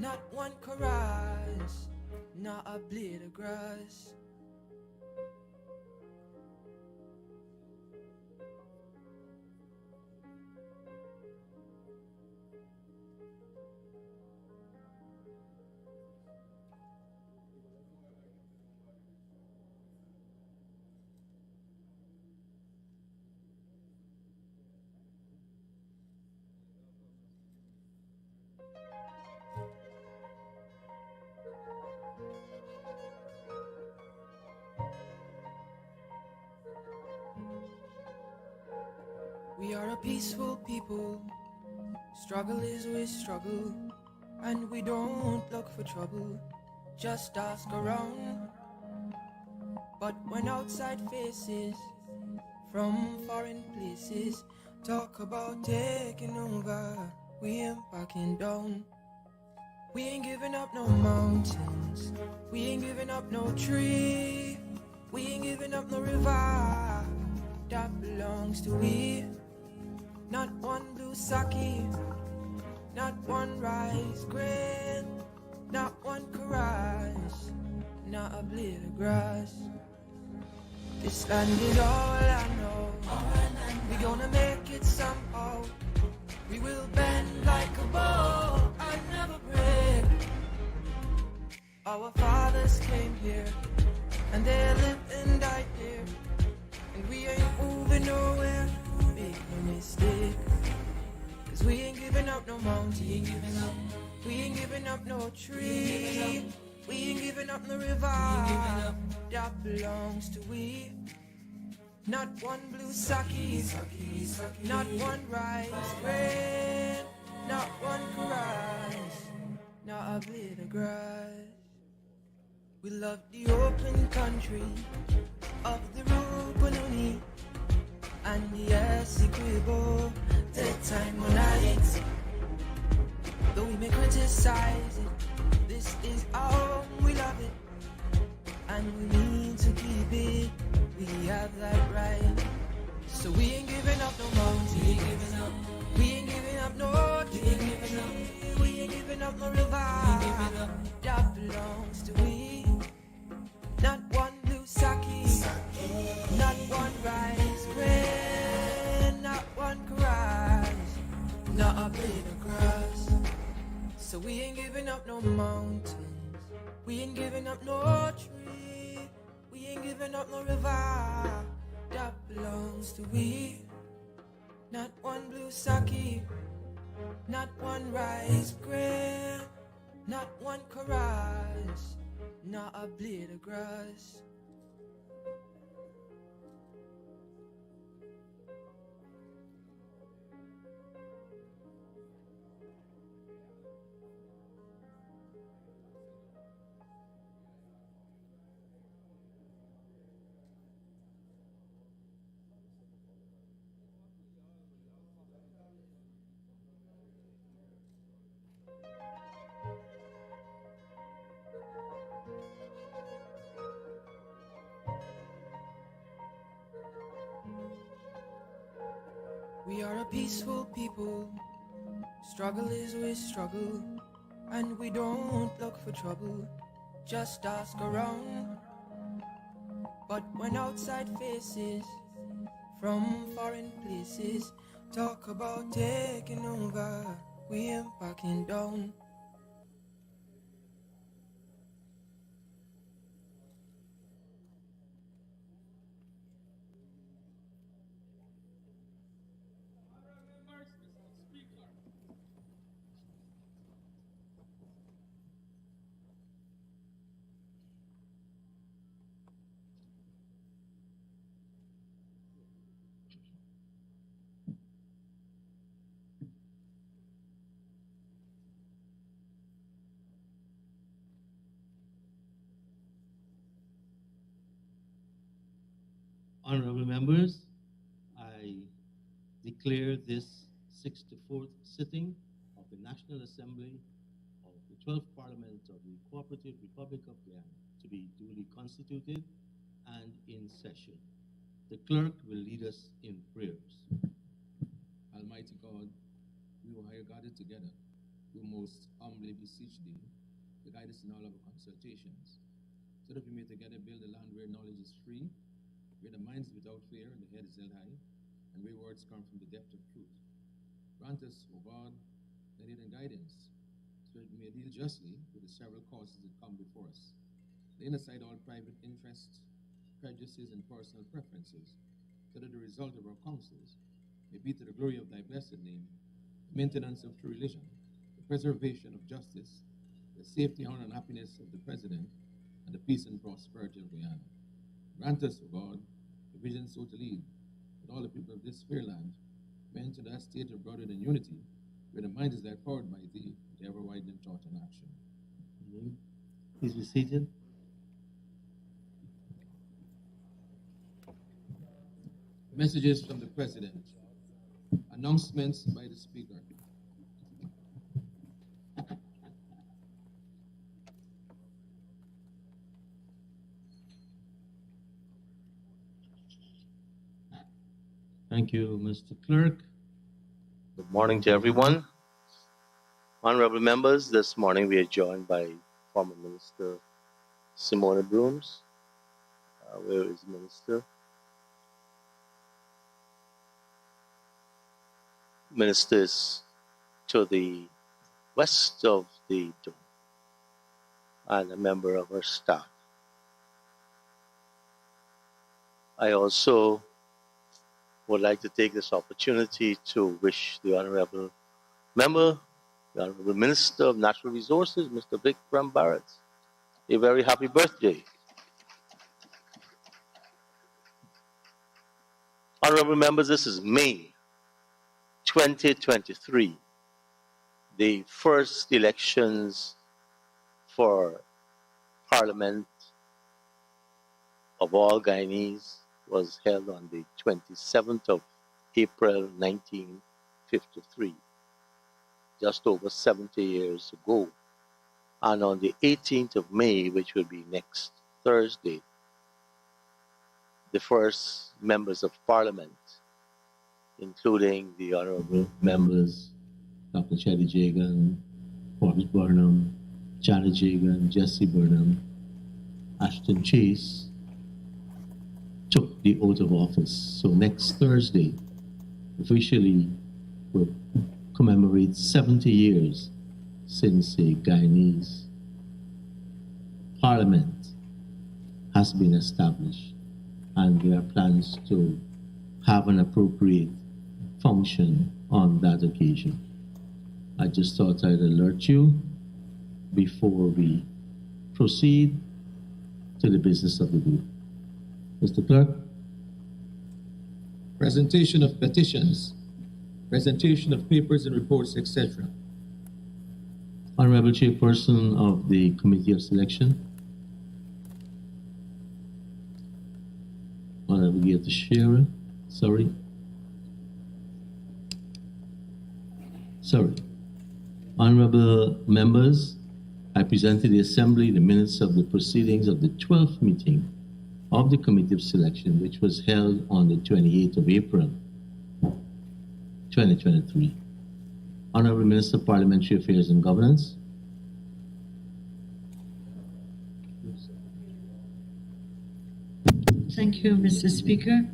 not one chorus, not a blade of grass. We are a peaceful people, struggle is we struggle, and we don't look for trouble, just ask around. But when outside faces from foreign places talk about taking over, we ain't backing down. We ain't giving up no mountains, we ain't giving up no tree, we ain't giving up no river that belongs to we. Not one blue sake, not one rice grain, not one chorus, not a blade of grass. This land is all I know. We gonna make it somehow. We will bend like a bow and never break. Our fathers came here and they lived and died here, and we ain't moving nowhere. Make no mistake, 'cause we ain't giving up no mountain, we ain't giving up. We ain't giving up no tree, we ain't giving up no river that belongs to we. Not one blue sake, not one rice grain, not one chorus, not a blade of grass. We love the open country of the Rupununi and the Essequibo, daytime or night. Though we may criticize it, this is our home, we love it, and we need to keep it. We have that right. So we ain't giving up no mountain, we ain't giving up. We ain't giving up no tree, we ain't giving up no river that belongs to we. Not one blue sake, not one rice grain, not one chorus, not a blade of grass. So we ain't giving up no mountains, we ain't giving up no tree, we ain't giving up no river that belongs to we. Not one blue sake, not one rice grain, not one chorus, not a blade of grass. We are a peaceful people, struggle is we struggle, and we don't look for trouble, just ask around. But when outside faces from foreign places talk about taking over, we ain't backing down. Honorable members, I declare this 64th sitting of the National Assembly of the 12th Parliament of the Cooperative Republic of Guyana to be duly constituted and in session. The clerk will lead us in prayers. Almighty God, we will here gathered together do most humbly beseech thee to guide us in all our consultations, so that we may together build a land where knowledge is free, where the mind is without fear and the head is held high, and where words come from the depth of truth. Grant us, O God, that aid and guidance, so that we may deal justly with the several causes that come before us, laying aside all private interests, prejudices, and personal preferences, so that the result of our counsels may be to the glory of thy blessed name, the maintenance of true religion, the preservation of justice, the safety, honor, and happiness of the President, and the peace and prosperity of Guyana. Grant us, O God, the vision so to lead, that all the people of this fair land may enter that state of brotherhood and unity, where the mind is led forward by thee, with ever-widening thought and action. Amen. Please be seated. Messages from the President. Announcements by the Speaker. Thank you, Mr. Clerk. Good morning to everyone. Honorable members, this morning we are joined by former Minister Simona Brooms. Where is Minister? Ministers to the west of the dome and a member of our staff. I also would like to take this opportunity to wish the Honorable Member, the Honorable Minister of Natural Resources, Mr. Vikram Bharat, a very happy birthday. Honorable members, this is May 2023, the first elections for Parliament of all Guyanese was held on the 27th of April 1953, just over 70 years ago. And on the 18th of May, which will be next Thursday, the first members of Parliament, including the Honorable Members, Dr. Chetty Jagan, Forbes Burnham, Janet Jagan, Jesse Burnham, Ashton Chase, took the oath of office. So next Thursday, officially, will commemorate 70 years since a Guyanese parliament has been established, and there are plans to have an appropriate function on that occasion. I just thought I'd alert you before we proceed to the business of the group. Mr. Clerk. Presentation of petitions, presentation of papers and reports, etc. Honorable Chairperson of the Committee of Selection. Honorable Gator Shearer. Sorry. Honorable members, I present to the Assembly the minutes of the proceedings of the 12th meeting of the Committee of Selection, which was held on the 28th of April, 2023. Honorable Minister of Parliamentary Affairs and Governance. Thank you, Mr. Speaker.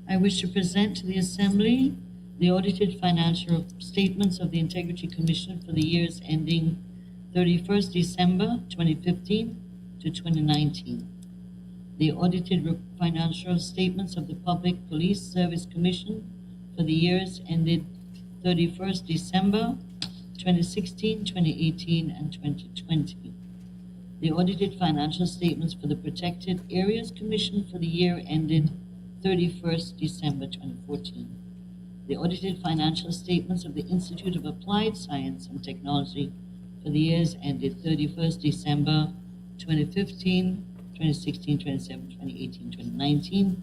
I wish to present to the Assembly the audited financial statements of the Integrity Commission for the years ending 31st December 2015 to 2019. The audited financial statements of the Public Police Service Commission for the years ended 31st December 2016, 2018, and 2020. The audited financial statements for the Protected Areas Commission for the year ended 31st December 2014. The audited financial statements of the Institute of Applied Science and Technology for the years ended 31st December 2015, 2016, 2017, 2018, 2019.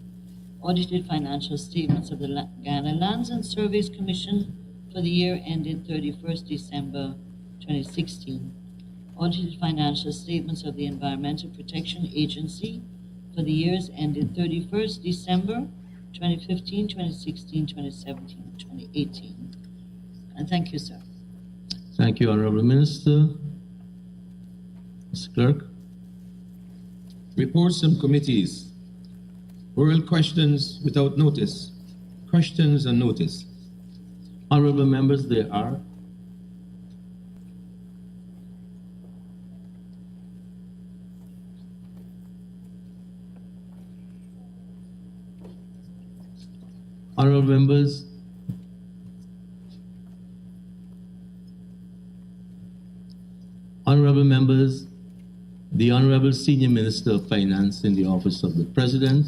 Audited financial statements of the Guyana Lands and Surveys Commission for the year ended 31st December 2016. Audited financial statements of the Environmental Protection Agency for the years ended 31st December 2015, 2016, 2017, and 2018. And thank you, sir. Thank you, Honorable Minister. Mr. Clerk. Reports from committees. Oral questions without notice. Questions and notice. Honorable members, there are. Honorable members, the Honorable Senior Minister of Finance in the Office of the President,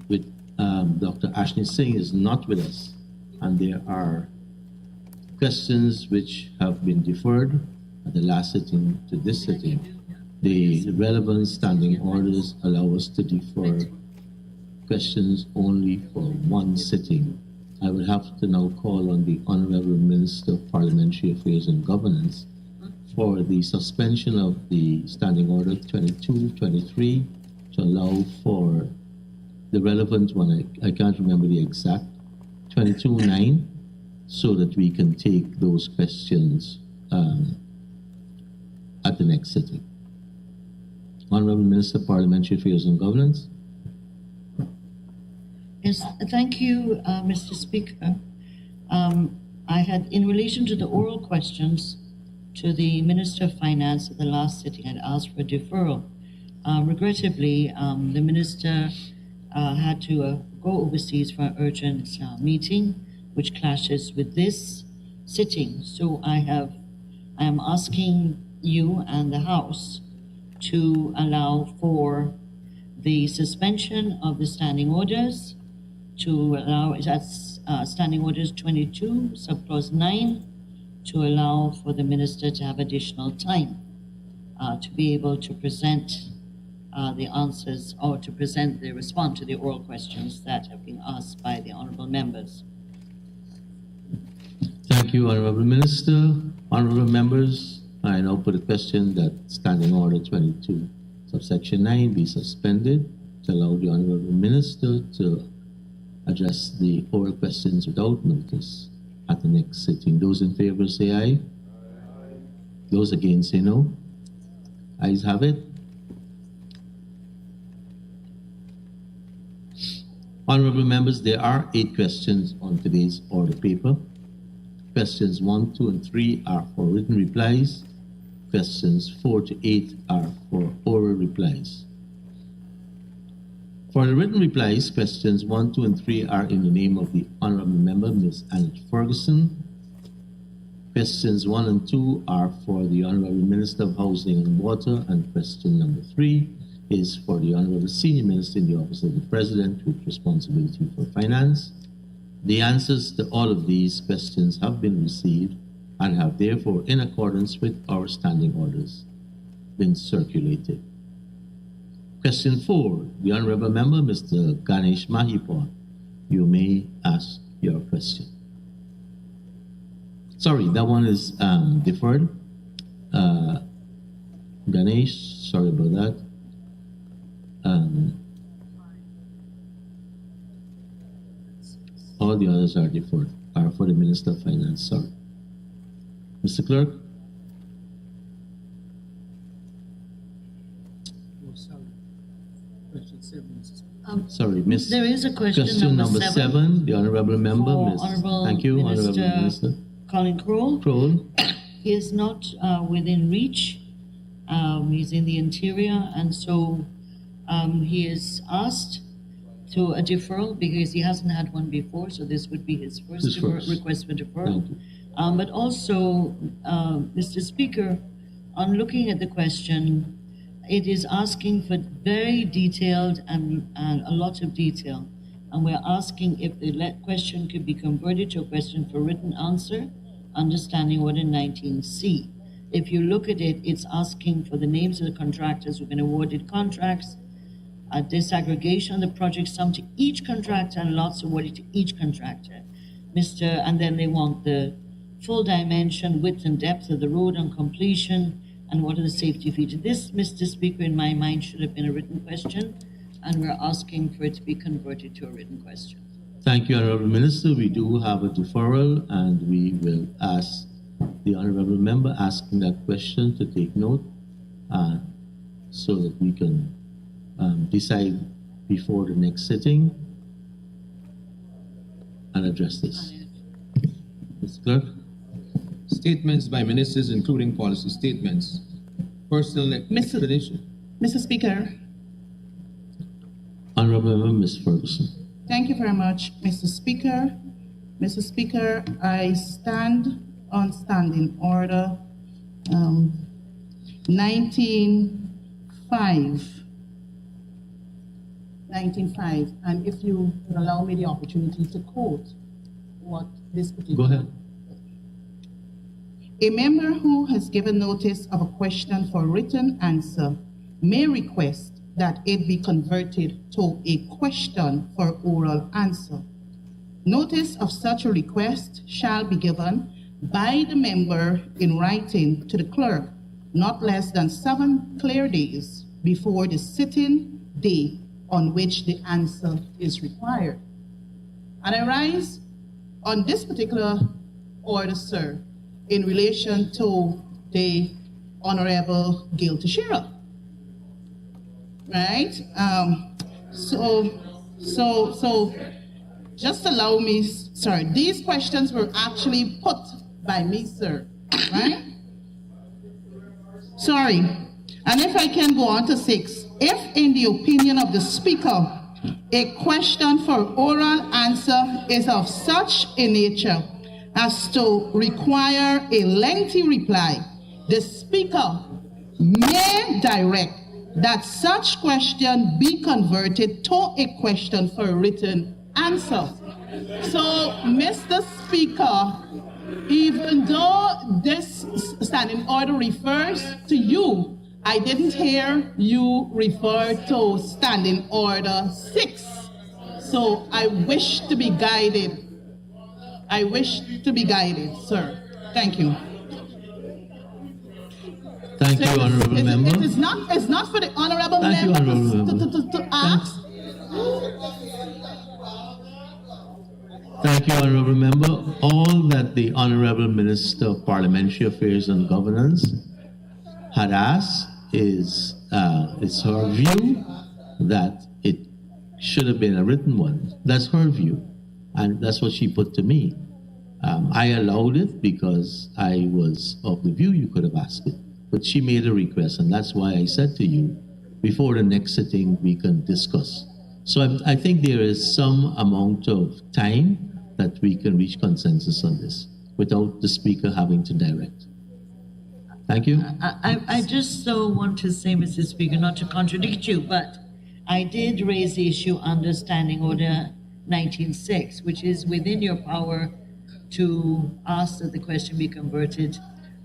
with Dr. Ashni Singh, is not with us, and there are questions which have been deferred at the last sitting to this sitting. The relevant standing orders allow us to defer questions only for one sitting. I would have to now call on the Honorable Minister of Parliamentary Affairs and Governance for the suspension of the Standing Order 2223 to allow for the relevant one, I can't remember the exact, 22.9, so that we can take those questions at the next sitting. Honorable Minister of Parliamentary Affairs and Governance. Yes, thank you, Mr. Speaker. I had, in relation to the oral questions to the Minister of Finance at the last sitting, I'd asked for a deferral. Regrettably, the Minister had to go overseas for an urgent meeting, which clashes with this sitting. So I am asking you and the House to allow for the suspension of the standing orders, to allow, that's Standing Orders 22, subclause 9, to allow for the Minister to have additional time to be able to present the answers, or to present the response to the oral questions that have been asked by the honourable members. Thank you, Honourable Minister. Honourable members, I now put a question that Standing Order 22, subsection 9 be suspended to allow the Honourable Minister to address the oral questions without notice at the next sitting. Those in favour say aye. Aye. Those against say no. Ayes have it. Honourable members, there are 8 questions on today's order paper. Questions 1, 2, and 3 are for written replies. Questions 4 to 8 are for oral replies. For the written replies, questions 1, 2, and 3 are in the name of the Honourable Member, Ms. Annette Ferguson. Questions 1 and 2 are for the Honourable Minister of Housing and Water, and question number 3 is for the Honourable Senior Minister in the Office of the President with responsibility for finance. The answers to all of these questions have been received and have therefore, in accordance with our standing orders, been circulated. Question 4, the Honourable Member, Mr. Ganesh Mahipur, you may ask your question. Sorry, that one is deferred. Ganesh, sorry about that. All the others are deferred, are for the Minister of Finance, sorry. Mr. Clerk? Sorry, Miss. There is a question number 7. The Honourable Member, Ms. Honourable Honourable Minister. Colin Crowell. Crowell. He is not within reach. He's in the interior, and so he is asked to a deferral because he hasn't had one before, so this would be his first request for deferral. But also, Mr. Speaker, on looking at the question, it is asking for very detailed and a lot of detail. And we're asking if the question could be converted to a question for written answer, understanding Order 19C. If you look at it, it's asking for the names of the contractors who've been awarded contracts, a disaggregation of the project sum to each contractor and lots awarded to each contractor. And then they want the full dimension, width and depth of the road on completion, and what are the safety features. This, Mr. Speaker, in my mind, should have been a written question, and we're asking for it to be converted to a written question. Thank you, Honourable Minister. We do have a deferral, and we will ask the honorable member asking that question to take note so that we can decide before the next sitting and address this. Mr. Clerk? Statements by ministers, including policy statements. Personal explanation. Mr. Speaker, Honorable Member, Ms. Ferguson. thank you very much, Mr. Speaker. Mr. Speaker, I stand on standing order 19.5, and if you would allow me the opportunity to quote what this particular... Go ahead. A member who has given notice of a question for written answer may request that it be converted to a question for oral answer. Notice of such a request shall be given by the member in writing to the clerk not less than 7 clear days before the sitting day on which the answer is required. And I rise on this particular order, sir, in relation to the Honorable Gil Teixeira. Right? So just allow me, sir, these questions were actually put by me, sir, right? Sorry. And if I can go on to 6, if in the opinion of the speaker, a question for oral answer is of such a nature as to require a lengthy reply, the speaker may direct that such question be converted to a question for a written answer. So, Mr. Speaker, even though this standing order refers to you, I didn't hear you refer to standing order 6. So I wish to be guided. I wish to be guided, sir. Thank you. Thank you, Honorable Member. It's not for the Honorable Thank you, Member Honorable Member. to ask. Thank you, Honorable Member. All that the Honorable Minister of Parliamentary Affairs and Governance had asked is it's her view that it should have been a written one. That's her view, and that's what she put to me. I allowed it because I was of the view you could have asked it, but she made a request, and that's why I said to you, before the next sitting, we can discuss. So I think there is some amount of time that we can reach consensus on this without the speaker having to direct. Thank you. I just so want to say, Mr. Speaker, not to contradict you, but I did raise the issue under Standing Order 19.6, which is within your power to ask that the question be converted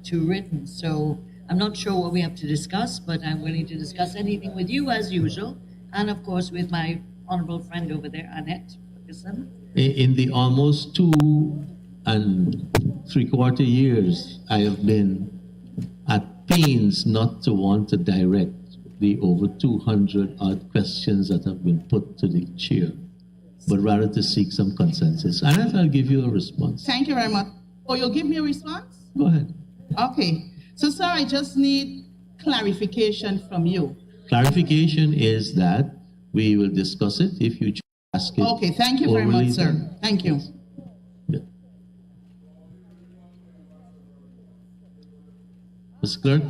to written. So I'm not sure what we have to discuss, but I'm willing to discuss anything with you as usual, and of course with my honorable friend over there, Annette Ferguson. In the almost 2 3/4 years, I have been at pains not to want to direct the over 200 odd questions that have been put to the chair, but rather to seek some consensus. And I'll give you a response. Thank you very much. Oh, you'll give me a response? Go ahead. Okay. So, sir, I just need clarification from you. Clarification is that we will discuss it if you ask it. Okay, thank you very orally, much, sir. then. Thank you. Yeah. Mr. Clerk?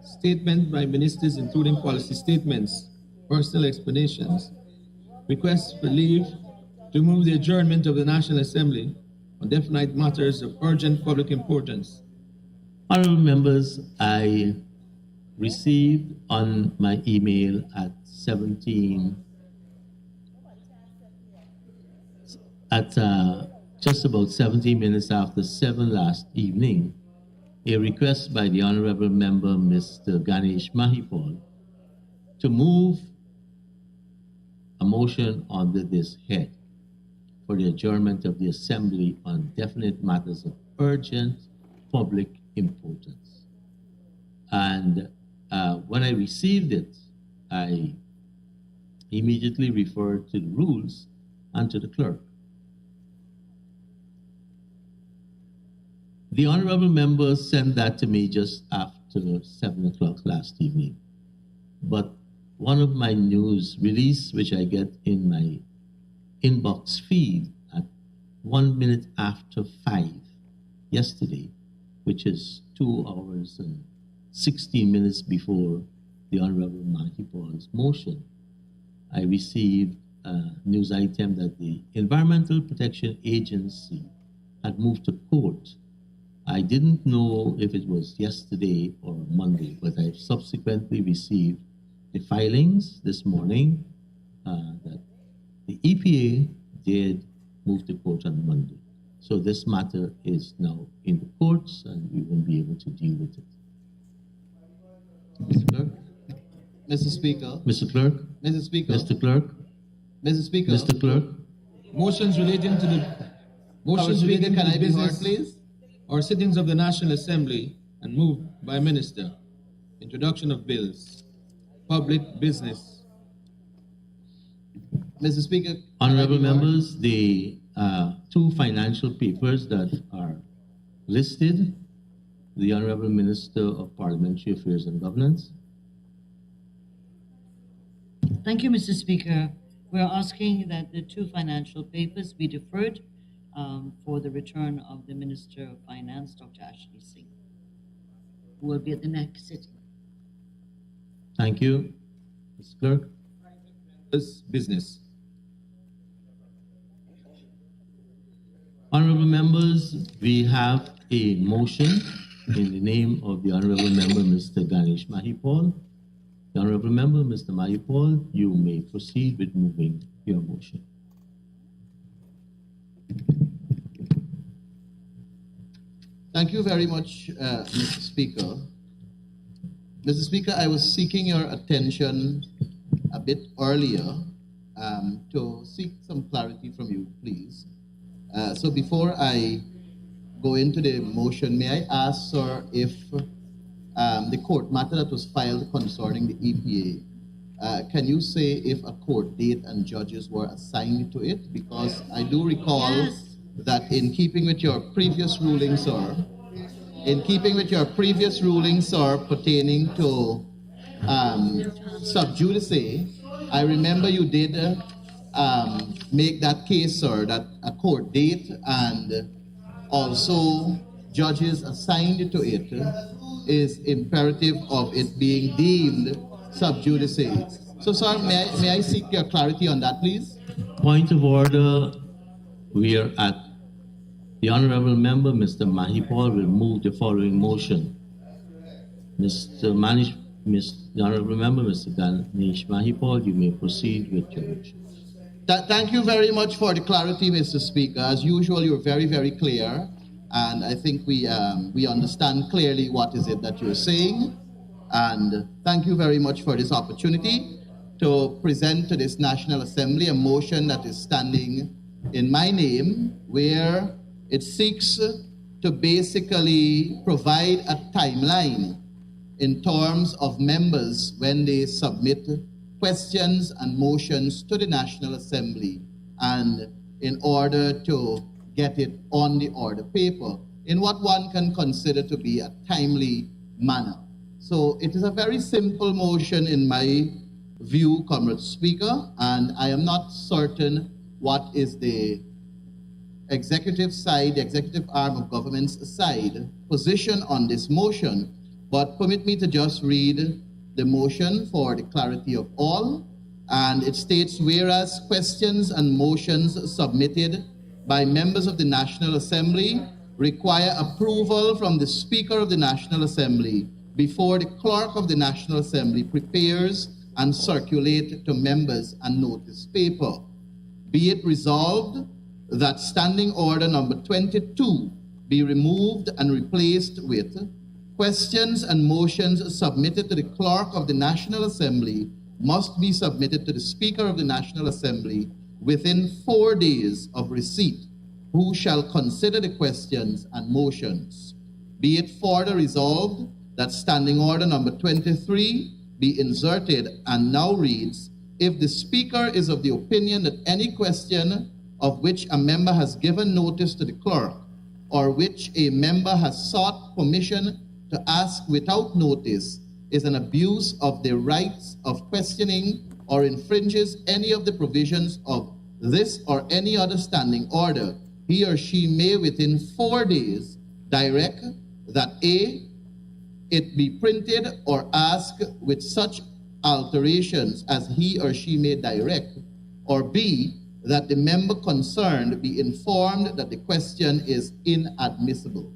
Statement by ministers, including policy statements, personal explanations, requests for leave to move the adjournment of the National Assembly on definite matters of urgent public importance. Honorable members, I received on my email at just about 17 minutes after 7 last evening, a request by the Honorable Member, Mr. Ganesh Mahipal, to move a motion under this head for the adjournment of the Assembly on definite matters of urgent public importance. And when I received it, I immediately referred to the rules and to the clerk. The honorable member sent that to me just after 7 o'clock last evening. But one of my news release, which I get in my inbox feed at 1 minute after 5 yesterday, which is 2 hours and 16 minutes before the Honorable Mahipol's motion, I received a news item that the Environmental Protection Agency had moved to court. I didn't know if it was yesterday or Monday, but I subsequently received the filings this morning that the EPA did move to court on Monday. So this matter is now in the courts and we will be able to deal with it. Mr. Clerk? Mr. Speaker? Mr. Clerk? Mr. Speaker? Mr. Clerk? Mr. Speaker? Mr. Clerk? Motions relating to the motions Speaker, relating can to I the be heard, business please? or sittings of the National Assembly and moved by Minister. Introduction of bills. Public business. Mr. Speaker? Honorable members, the two financial papers that are listed, the Honorable Minister of Parliamentary Affairs and Governance. Thank you, Mr. Speaker. We're asking that the two financial papers be deferred for the return of the Minister of Finance, Dr. Ashley Singh, who will be at the next sitting. Thank you. Mr. Clerk. Business. Honorable members, we have a motion in the name of the Honorable Member, Mr. Ganesh Mahipol. The Honorable Member, Mr. Mahipol, you may proceed with moving your motion. Thank you very much, Mr. Speaker. Mr. Speaker, I was seeking your attention a bit earlier to seek some clarity from you, please. So before I go into the motion, may I ask, sir, if the court matter that was filed concerning the EPA, can you say if a court date and judges were assigned to it? Because I do recall that in keeping with your previous ruling, sir, pertaining to sub judice, I remember you did make that case, sir, that a court date and also judges assigned to it is imperative of it being deemed sub judice. So, sir, may I seek your clarity on that, please? Point of order. We are at the Honorable Member, Mr. Mahipol, will move the following motion. The Honorable Member, Mr. Ganesh Mahipol, you may proceed with your motion. Thank you very much for the clarity, Mr. Speaker. As usual, you're very, very clear, and I think we understand clearly what is it that you're saying. And thank you very much for this opportunity to present to this National Assembly a motion that is standing in my name, where it seeks to basically provide a timeline in terms of members when they submit questions and motions to the National Assembly, and in order to get it on the order paper in what one can consider to be a timely manner. So it is a very simple motion in my view, Comrade Speaker, and I am not certain what is the executive side, the executive arm of government's side position on this motion, but permit me to just read the motion for the clarity of all. And it states, whereas questions and motions submitted by members of the National Assembly require approval from the Speaker of the National Assembly before the Clerk of the National Assembly prepares and circulate to members a notice paper. Be it resolved that Standing Order number 22 be removed and replaced with questions and motions submitted to the Clerk of the National Assembly must be submitted to the Speaker of the National Assembly within 4 days of receipt, who shall consider the questions and motions. Be it further resolved that Standing Order number 23 be inserted and now reads, if the Speaker is of the opinion that any question of which a member has given notice to the clerk or which a member has sought permission to ask without notice is an abuse of the rights of questioning or infringes any of the provisions of this or any other standing order, he or she may within 4 days direct that A, it be printed or asked with such alterations as he or she may direct, or B, that the member concerned be informed that the question is inadmissible.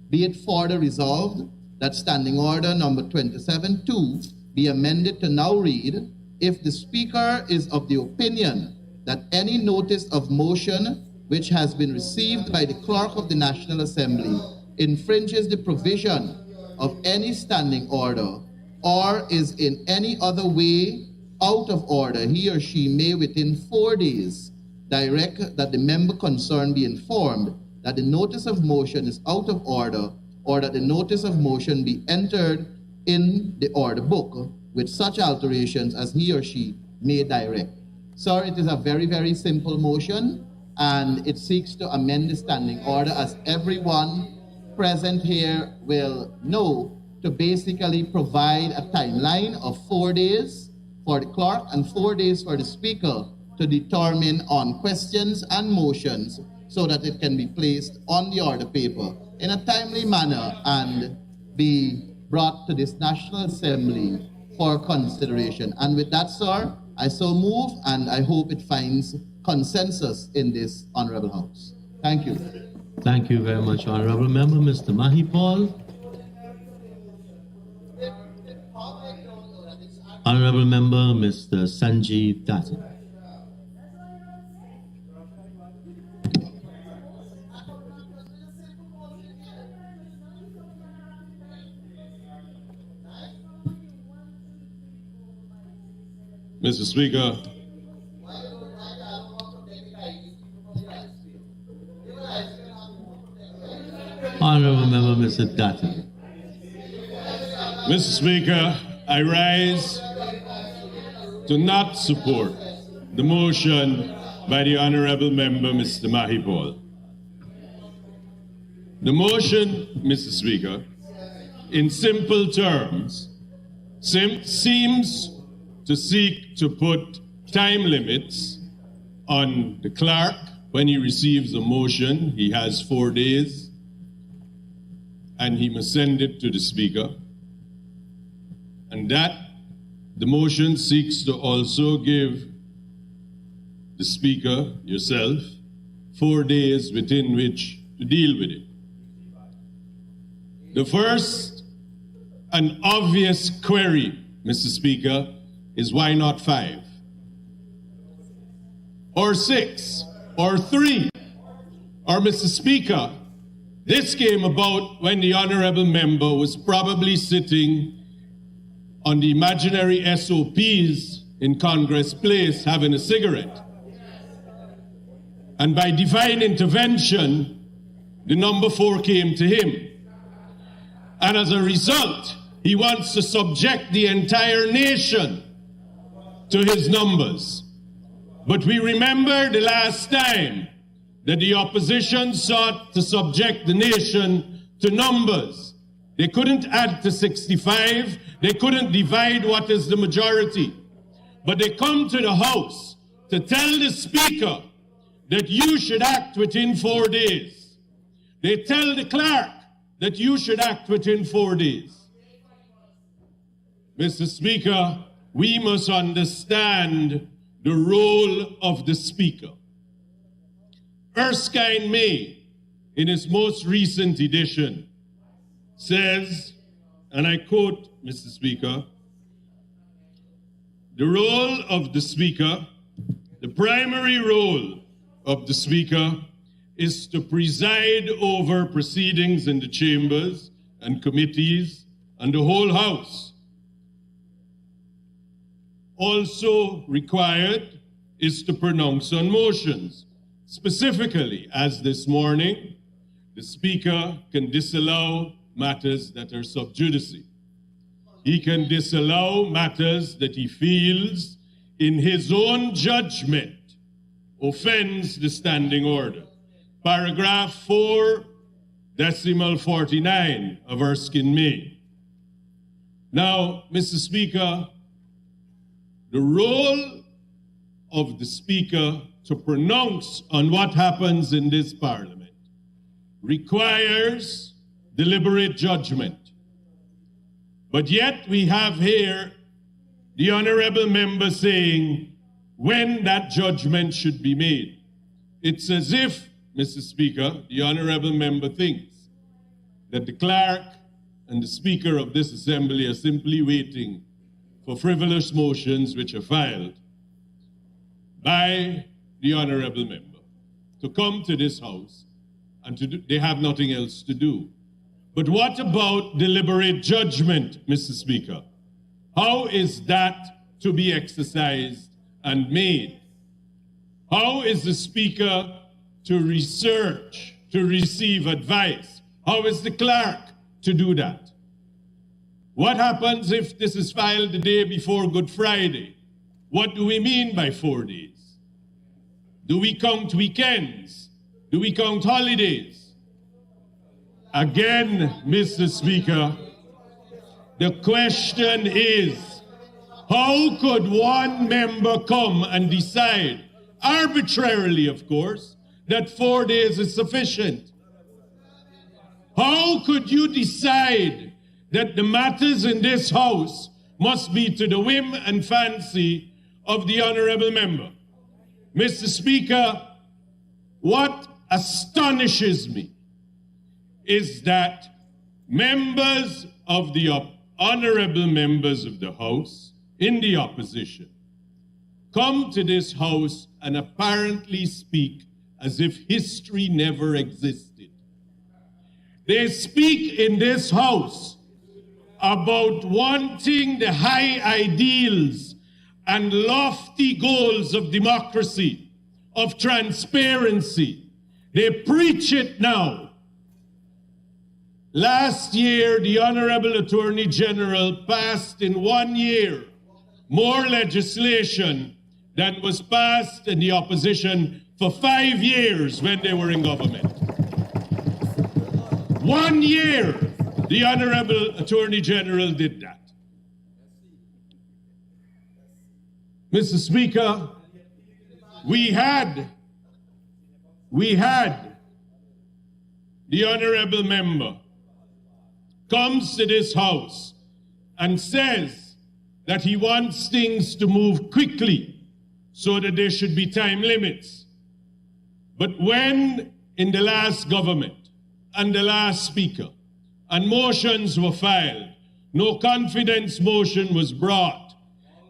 Be it further resolved that Standing Order number 27-2 be amended to now read, if the Speaker is of the opinion that any notice of motion which has been received by the Clerk of the National Assembly infringes the provision of any standing order or is in any other way out of order, he or she may within 4 days direct that the member concerned be informed that the notice of motion is out of order or that the notice of motion be entered in the order book with such alterations as he or she may direct. Sir, it is a very, very simple motion, and it seeks to amend the standing order, as everyone present here will know, to basically provide a timeline of 4 days for the clerk and 4 days for the speaker to determine on questions and motions so that it can be placed on the order paper in a timely manner and be brought to this National Assembly for consideration. And with that, sir, I so move, and I hope it finds consensus in this Honorable House. Thank you. Thank you very much, Honorable Member. Mr. Mahipal. Honorable Member, Mr. Sanjeev Datta. Mr. Speaker, Honorable Member, Mr. Datta. Mr. Speaker, I rise to not support the motion by the Honorable Member, Mr. Mahipal. The motion, Mr. Speaker, in simple terms, seems to seek to put time limits on the clerk. When he receives a motion, he has 4 days, and he must send it to the Speaker. And that the motion seeks to also give the Speaker, yourself, 4 days within which to deal with it. The first and obvious query, Mr. Speaker, is why not 5? Or 6? Or 3? Or, Mr. Speaker, this came about when the Honorable Member was probably sitting on the imaginary SOPs in Congress Place having a cigarette. And by divine intervention, the number 4 came to him. And as a result, he wants to subject the entire nation to his numbers. But we remember the last time that the opposition sought to subject the nation to numbers. They couldn't add to 65. They couldn't divide what is the majority. But they come to the House to tell the Speaker that you should act within 4 days. They tell the clerk that you should act within 4 days. Mr. Speaker, we must understand the role of the Speaker. Erskine May, in his most recent edition, says, and I quote, Mr. Speaker, the role of the Speaker, the primary role of the Speaker is to preside over proceedings in the chambers and committees and the whole House. Also required is to pronounce on motions. Specifically, as this morning, the Speaker can disallow matters that are sub judice. He can disallow matters that he feels, in his own judgment, offends the standing order. Paragraph 4 decimal 49 of Erskine May. Now, Mr. Speaker, the role of the Speaker to pronounce on what happens in this Parliament requires deliberate judgment. But yet we have here the honorable member saying when that judgment should be made. It's as if, Mr. Speaker, the honorable member thinks that the clerk and the Speaker of this Assembly are simply waiting for frivolous motions which are filed by the honorable member to come to this House and they have nothing else to do. But what about deliberate judgment, Mr. Speaker? How is that to be exercised and made? How is the Speaker to research, to receive advice? How is the clerk to do that? What happens if this is filed the day before Good Friday? What do we mean by 4 days? Do we count weekends? Do we count holidays? Again, Mr. Speaker, the question is, how could one member come and decide, arbitrarily of course, that 4 days is sufficient? How could you decide that the matters in this House must be to the whim and fancy of the honorable member? Mr. Speaker, what astonishes me is that members of the honorable members of the House in the opposition come to this House and apparently speak as if history never existed. They speak in this House about wanting the high ideals and lofty goals of democracy, of transparency. They preach it now. Last year, the Honorable Attorney General passed in 1 year more legislation than was passed in the opposition for 5 years when they were in government. 1 year, the Honorable Attorney General did that. Mr. Speaker, we had the Honorable Member comes to this House and says that he wants things to move quickly so that there should be time limits. But when in the last government and the last Speaker and motions were filed, no confidence motion was brought,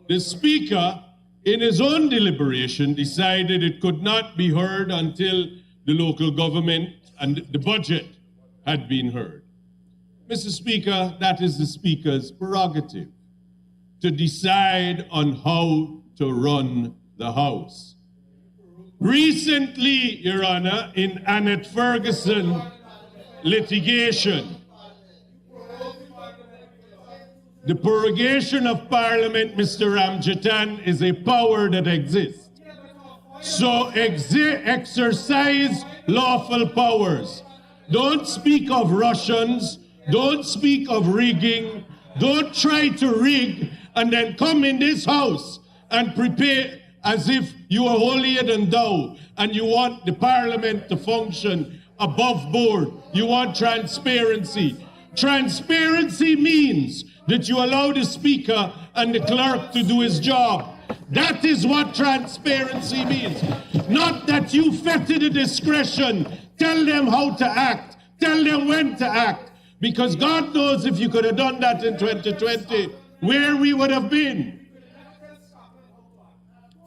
the Speaker in his own deliberation decided it could not be heard until the local government and the budget had been heard. Mr. Speaker, that is the Speaker's prerogative to decide on how to run the House. Recently, Your Honor, in Annette Ferguson litigation, the prorogation of Parliament, Mr. Ramjatan, is a power that exists. So exercise lawful powers. Don't speak of Russians. Don't speak of rigging. Don't try to rig and then come in this House and prepare as if you are holier than thou and you want the Parliament to function above board. You want transparency. Transparency means that you allow the Speaker and the clerk to do his job. That is what transparency means. Not that you fetter the discretion, tell them how to act, tell them when to act. Because God knows if you could have done that in 2020, where we would have been.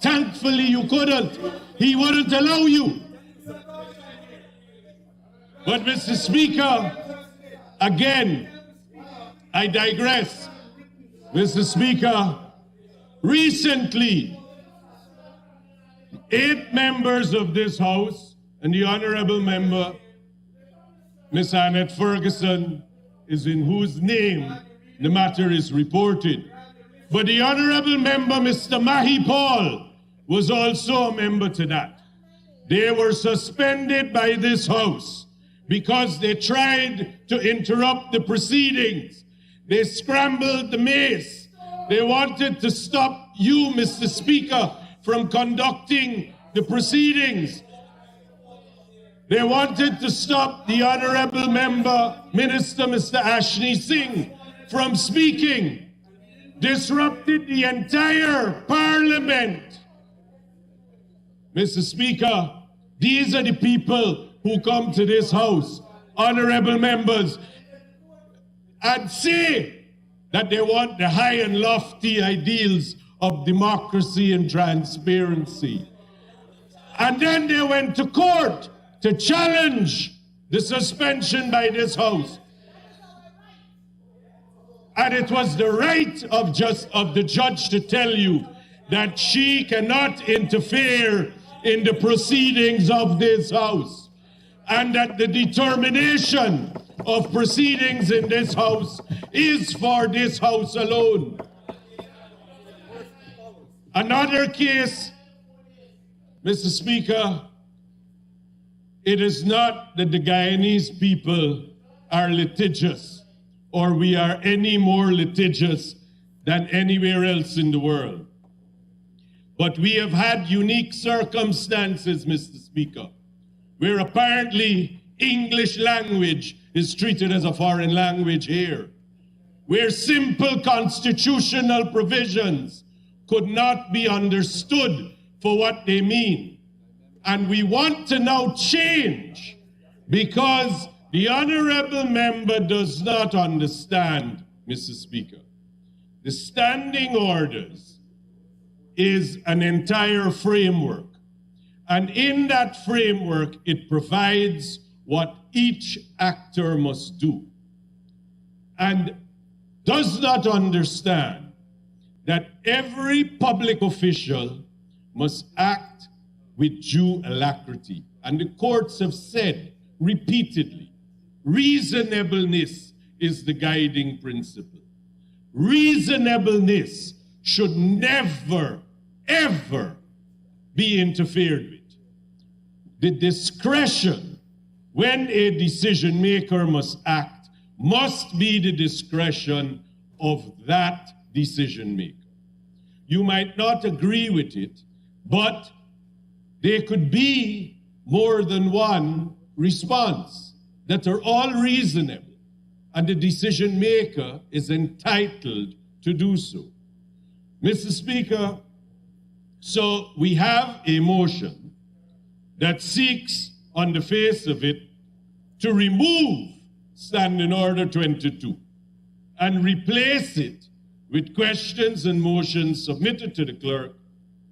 Thankfully, you couldn't. He wouldn't allow you. But, Mr. Speaker, again, I digress. Mr. Speaker, recently, 8 members of this House and the Honorable Member, Miss Annette Ferguson, is in whose name the matter is reported. But the Honorable Member, Mr. Mahi Paul, was also a member to that. They were suspended by this House because they tried to interrupt the proceedings. They scrambled the mace. They wanted to stop you, Mr. Speaker, from conducting the proceedings. They wanted to stop the Honorable Member, Minister Mr. Ashley Singh, from speaking, disrupted the entire Parliament. Mr. Speaker, these are the people who come to this House, honorable members, and say that they want the high and lofty ideals of democracy and transparency. And then they went to court to challenge the suspension by this House. And it was the right of the judge to tell you that she cannot interfere in the proceedings of this House, and that the determination of proceedings in this House is for this House alone. Another case, Mr. Speaker, it is not that the Guyanese people are litigious, or we are any more litigious than anywhere else in the world. But we have had unique circumstances, Mr. Speaker, where apparently English language is treated as a foreign language here, where simple constitutional provisions could not be understood for what they mean. And we want to now change because the honorable member does not understand, Mr. Speaker. The standing orders is an entire framework. And in that framework, it provides what each actor must do, and does not understand that every public official must act with due alacrity. And the courts have said repeatedly, reasonableness is the guiding principle. Reasonableness should never, ever be interfered with. The discretion when a decision maker must act must be the discretion of that decision maker. You might not agree with it, but there could be more than one response that are all reasonable, and the decision maker is entitled to do so. Mr. Speaker, so we have a motion that seeks, on the face of it, to remove Standing Order 22 and replace it with questions and motions submitted to the clerk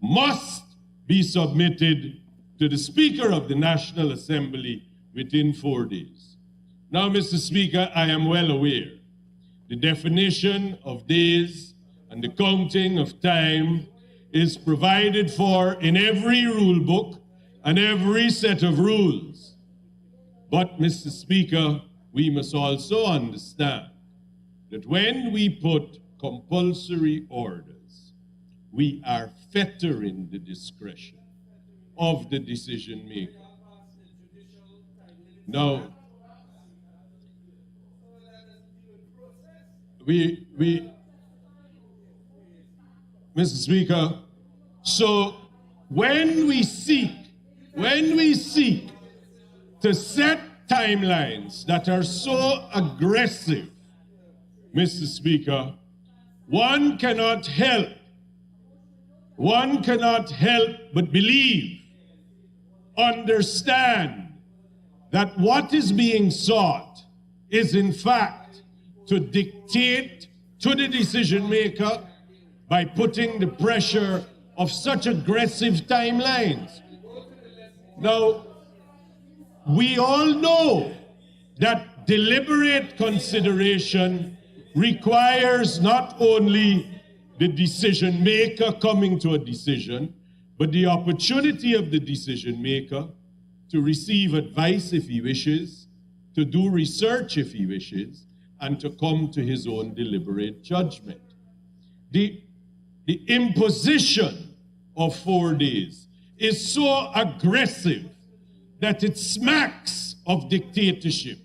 must be submitted to the Speaker of the National Assembly within 4 days. Now, Mr. Speaker, I am well aware the definition of days and the counting of time is provided for in every rule book and every set of rules. But, Mr. Speaker, we must also understand that when we put compulsory orders, we are fettering the discretion of the decision maker. Now, Mr. Speaker, so when we seek to set timelines that are so aggressive, Mr. Speaker, one cannot help but believe, understand that what is being sought is in fact to dictate to the decision maker by putting the pressure of such aggressive timelines. Now, we all know that deliberate consideration requires not only the decision maker coming to a decision, but the opportunity of the decision maker to receive advice if he wishes, to do research if he wishes, and to come to his own deliberate judgment. The imposition of 4 days is so aggressive that it smacks of dictatorship.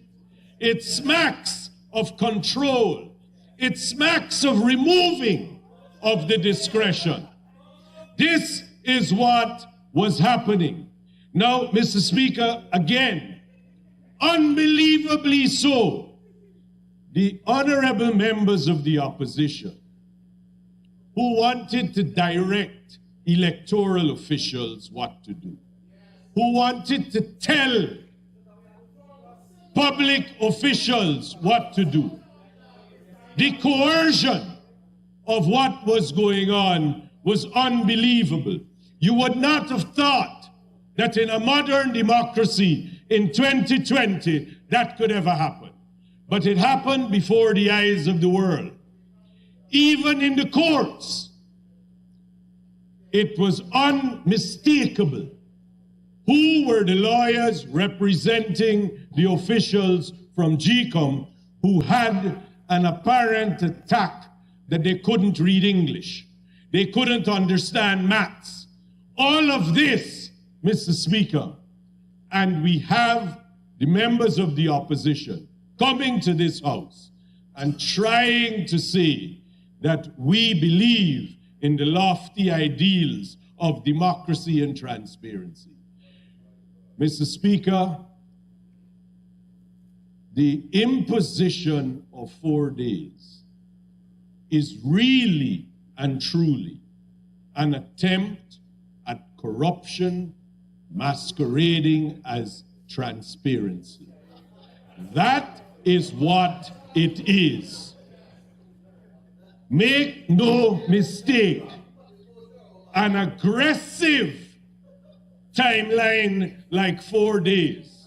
It smacks of control. It smacks of removing of the discretion. This is what was happening. Now, Mr. Speaker, again, unbelievably so, the honorable members of the opposition who wanted to direct electoral officials what to do, who wanted to tell public officials what to do, the coercion of what was going on was unbelievable. You would not have thought that in a modern democracy in 2020 that could ever happen. But it happened before the eyes of the world. Even in the courts, it was unmistakable who were the lawyers representing the officials from GCOM who had an apparent attack that they couldn't read English. They couldn't understand maths. All of this, Mr. Speaker, and we have the members of the opposition coming to this House and trying to say that we believe in the lofty ideals of democracy and transparency. Mr. Speaker, the imposition of 4 days is really and truly an attempt at corruption masquerading as transparency. That is what it is. Make no mistake, an aggressive timeline like 4 days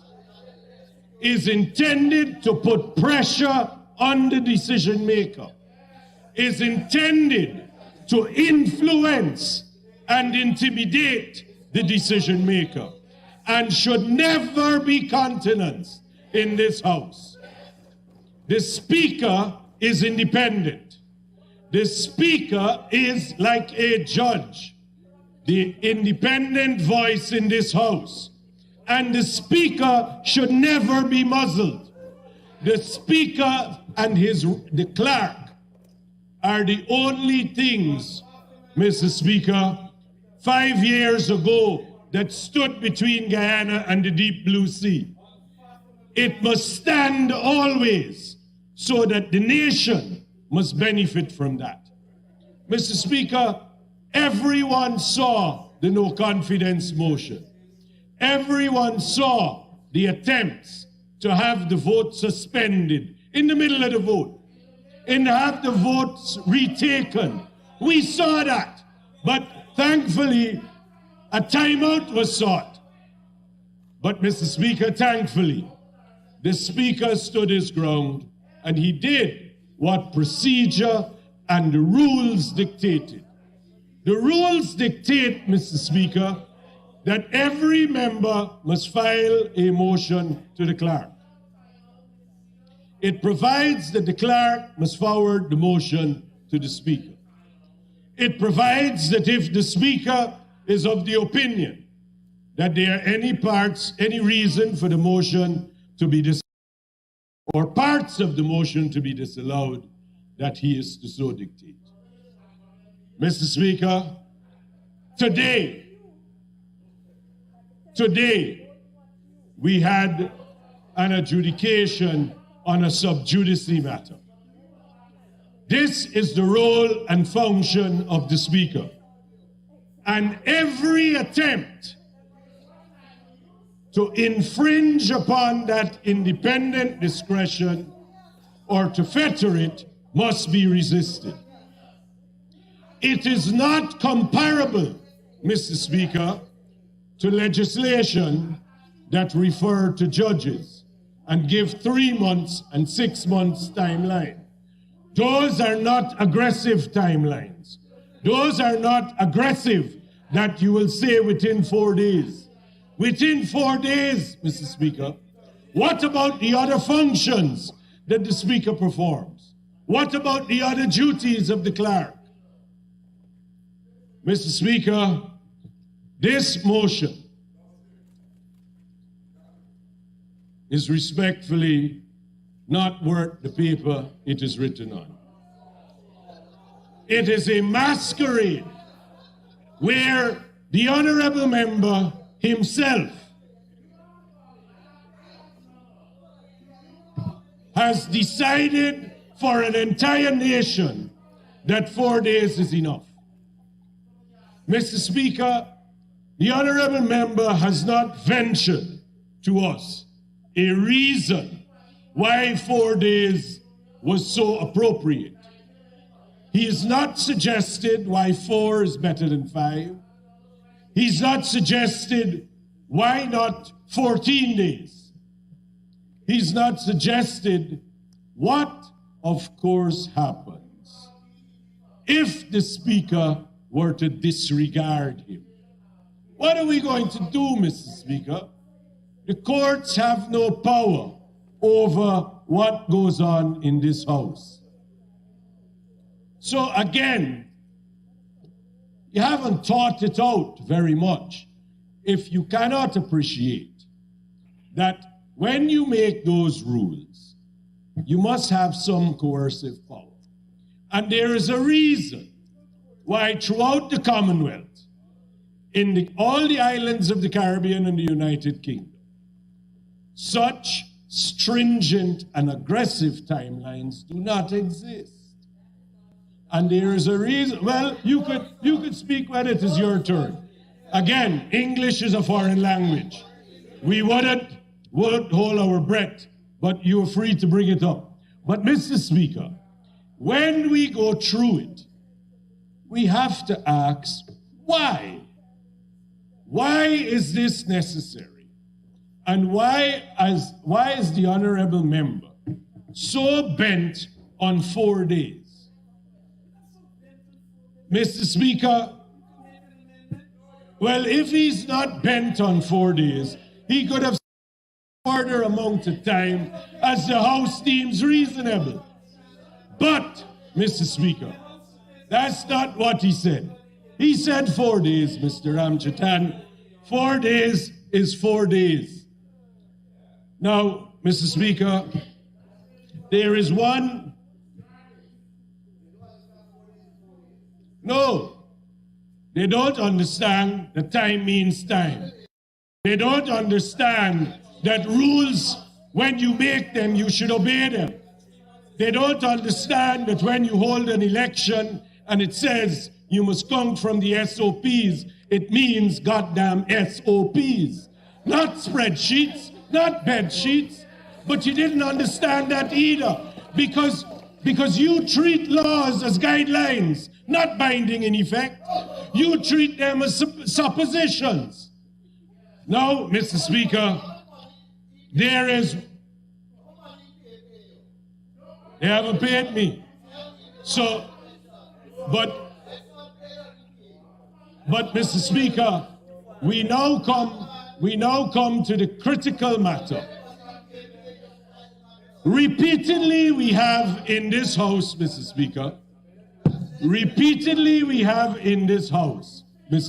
is intended to put pressure on the decision maker, is intended to influence and intimidate the decision maker, and should never be countenanced in this House. The Speaker is independent. The Speaker is like a judge, the independent voice in this House. And the Speaker should never be muzzled. The Speaker and the clerk are the only things, Mr. Speaker, 5 years ago that stood between Guyana and the deep blue sea. It must stand always so that the nation must benefit from that. Mr. Speaker, everyone saw the no confidence motion. Everyone saw the attempts to have the vote suspended in the middle of the vote and have the votes retaken. We saw that, but thankfully a timeout was sought. But Mr. Speaker, thankfully, the Speaker stood his ground and he did what procedure and the rules dictated. The rules dictate, Mr. Speaker, that every member must file a motion to the clerk. It provides that the clerk must forward the motion to the Speaker. It provides that if the Speaker is of the opinion that there are any reason for the motion to be disallowed, or parts of the motion to be disallowed, that he is to so dictate. Mr. Speaker, today, we had an adjudication on a sub judice matter. This is the role and function of the Speaker. And every attempt to infringe upon that independent discretion or to fetter it must be resisted. It is not comparable, Mr. Speaker, to legislation that refer to judges and give 3 months and 6 months timeline. Those are not aggressive timelines. Those are not aggressive that you will say within 4 days. Within 4 days, Mr. Speaker, what about the other functions that the Speaker performs? What about the other duties of the clerk? Mr. Speaker, this motion is respectfully not worth the paper it is written on. It is a masquerade where the honorable member himself has decided for an entire nation that 4 days is enough. Mr. Speaker, the honorable member has not ventured to us a reason why 4 days was so appropriate. He has not suggested why 4 is better than 5. He's not suggested why not 14 days. He's not suggested what, of course, happens if the Speaker were to disregard him. What are we going to do, Mr. Speaker? The courts have no power over what goes on in this House. So again, you haven't thought it out very much if you cannot appreciate that when you make those rules, you must have some coercive power. And there is a reason why throughout the Commonwealth, in all the islands of the Caribbean and the United Kingdom, such stringent and aggressive timelines do not exist. And there is a reason. Well, you could speak when it is your turn. Again, English is a foreign language. We wouldn't hold our breath, but you're free to bring it up. But Mr. Speaker, when we go through it, we have to ask, why? Why is this necessary? And why is the honorable member so bent on 4 days? Mr. Speaker, well, if he's not bent on 4 days, he could have further amount of time as the House deems reasonable. But, Mr. Speaker, that's not what he said. He said 4 days, Mr. Ramchatan. 4 days is 4 days. Now, Mr. Speaker, there is one. No, they don't understand that time means time. They don't understand that rules, when you make them, you should obey them. They don't understand that when you hold an election and it says you must come from the SOPs, it means goddamn SOPs. Not spreadsheets, not bed sheets. But you didn't understand that either because you treat laws as guidelines, not binding in effect. You treat them as suppositions. Now, Mr. Speaker, they haven't paid me. So, but Mr. Speaker, we now come to the critical matter. Repeatedly we have in this House, Mr.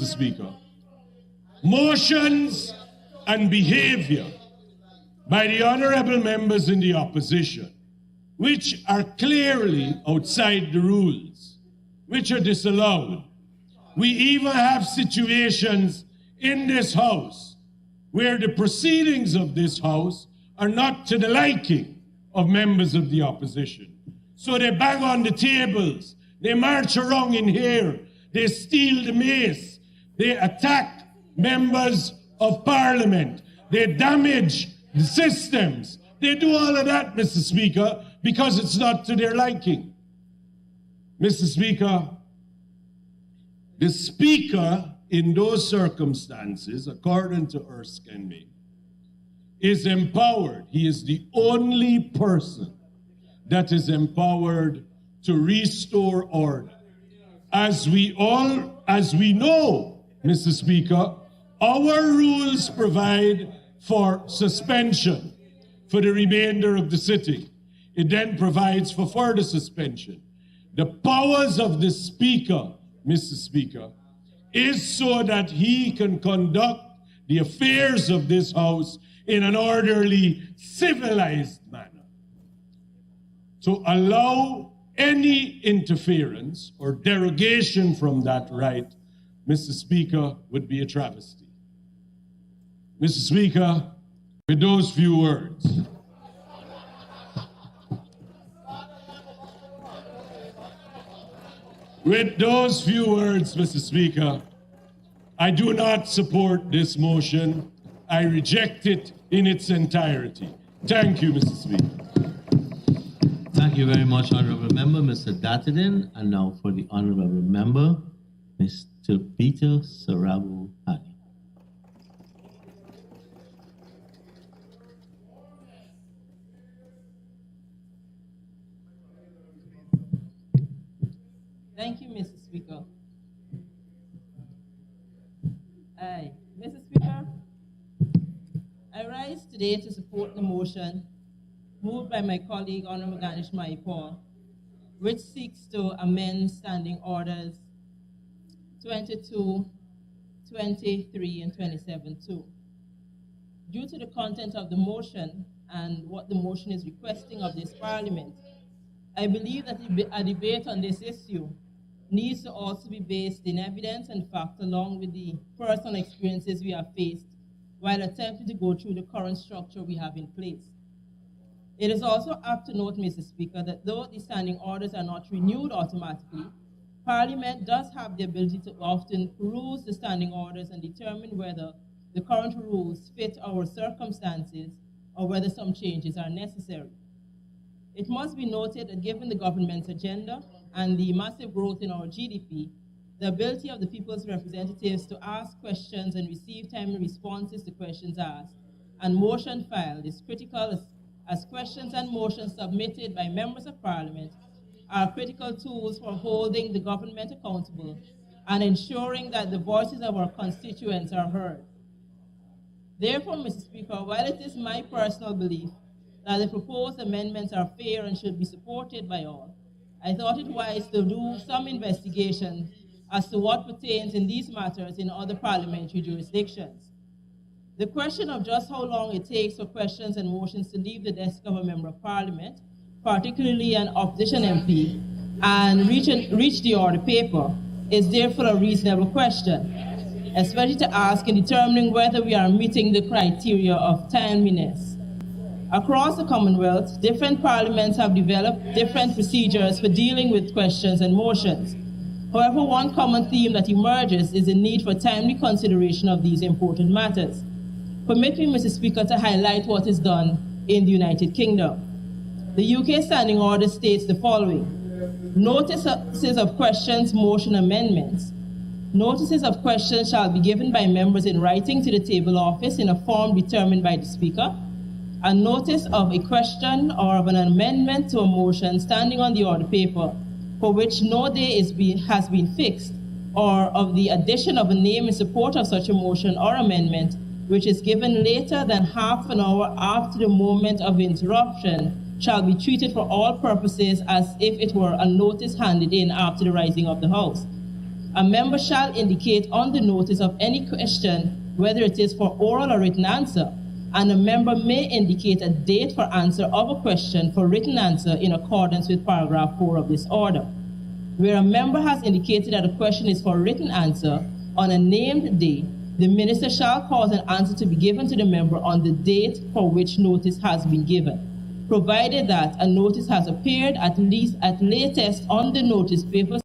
Speaker, motions and behavior by the honorable members in the opposition, which are clearly outside the rules, which are disallowed. We even have situations in this House where the proceedings of this House are not to the liking of members of the opposition. So they bang on the tables, they march around in here, they steal the mace, they attack members of Parliament, they damage the systems. They do all of that, Mr. Speaker, because it's not to their liking. Mr. Speaker, the Speaker in those circumstances, according to Erskine, is empowered. He is the only person that is empowered to restore order. As we know, Mr. Speaker, our rules provide for suspension for the remainder of the sitting. It then provides for further suspension. The powers of the Speaker, Mr. Speaker, is so that he can conduct the affairs of this House in an orderly, civilized manner. To allow any interference or derogation from that right, Mr. Speaker, would be a travesty. Mr. Speaker, with those few words, Mr. Speaker, I do not support this motion. I reject it in its entirety. Thank you, Mr. Speaker. Thank you very much, Honorable Member, Mr. Datadin. And now for the Honorable Member, Mr. Peter Sarabo Hani. Thank you, Mr. Speaker. Mr. Speaker, I rise today to support the motion moved by my colleague, Honorable Ganesh Maipal, which seeks to amend Standing Orders 22, 23, and 27-2. Due to the content of the motion and what the motion is requesting of this Parliament, I believe that a debate on this issue needs to also be based in evidence and fact, along with the personal experiences we have faced while attempting to go through the current structure we have in place. It is also apt to note, Mr. Speaker, that though the standing orders are not renewed automatically, Parliament does have the ability to often peruse the standing orders and determine whether the current rules fit our circumstances or whether some changes are necessary. It must be noted that given the government's agenda and the massive growth in our GDP, the ability of the people's representatives to ask questions and receive timely responses to questions asked and motion filed is critical, as questions and motions submitted by members of Parliament are critical tools for holding the government accountable and ensuring that the voices of our constituents are heard. Therefore, Mr. Speaker, while it is my personal belief that the proposed amendments are fair and should be supported by all, I thought it wise to do some investigation as to what pertains in these matters in other parliamentary jurisdictions. The question of just how long it takes for questions and motions to leave the desk of a member of Parliament, particularly an opposition MP, and reach the order paper is therefore a reasonable question, especially to ask in determining whether we are meeting the criteria of timeliness. Across the Commonwealth, different parliaments have developed different procedures for dealing with questions and motions. However, one common theme that emerges is the need for timely consideration of these important matters. Permit me, Mr. Speaker, to highlight what is done in the United Kingdom. The UK Standing Order states the following: notices of questions, motion amendments. Notices of questions shall be given by members in writing to the table office in a form determined by the Speaker. A notice of a question or of an amendment to a motion standing on the order paper for which no day has been fixed, or of the addition of a name in support of such a motion or amendment, which is given later than half an hour after the moment of interruption, shall be treated for all purposes as if it were a notice handed in after the rising of the House. A member shall indicate on the notice of any question whether it is for oral or written answer, and a member may indicate a date for answer of a question for written answer in accordance with paragraph 4 of this order. Where a member has indicated that a question is for written answer on a named day, the minister shall cause an answer to be given to the member on the date for which notice has been given, provided that a notice has appeared at latest on the notice paper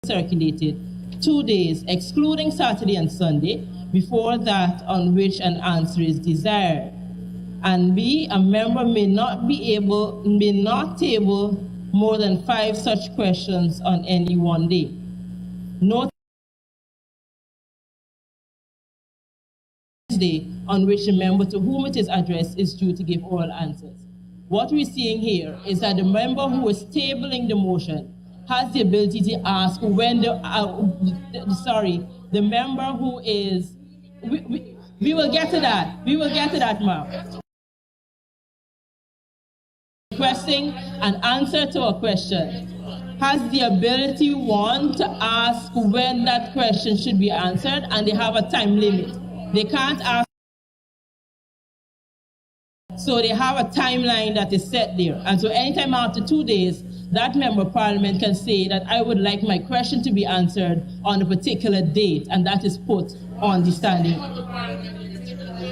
circulated 2 days, excluding Saturday and Sunday, before that on which an answer is desired. And B, a member may not table more than 5 such questions on any one day. Notice day on which the member to whom it is addressed is due to give oral answers. What we're seeing here is that the member who is tabling the motion has the ability to ask when the member who is, we will get to that. We will get to that, ma'am. Requesting an answer to a question has the ability, one, to ask when that question should be answered, and they have a time limit. They can't ask. So they have a timeline that is set there. And so anytime after 2 days, that member of parliament can say that I would like my question to be answered on a particular date, and that is put on the standing.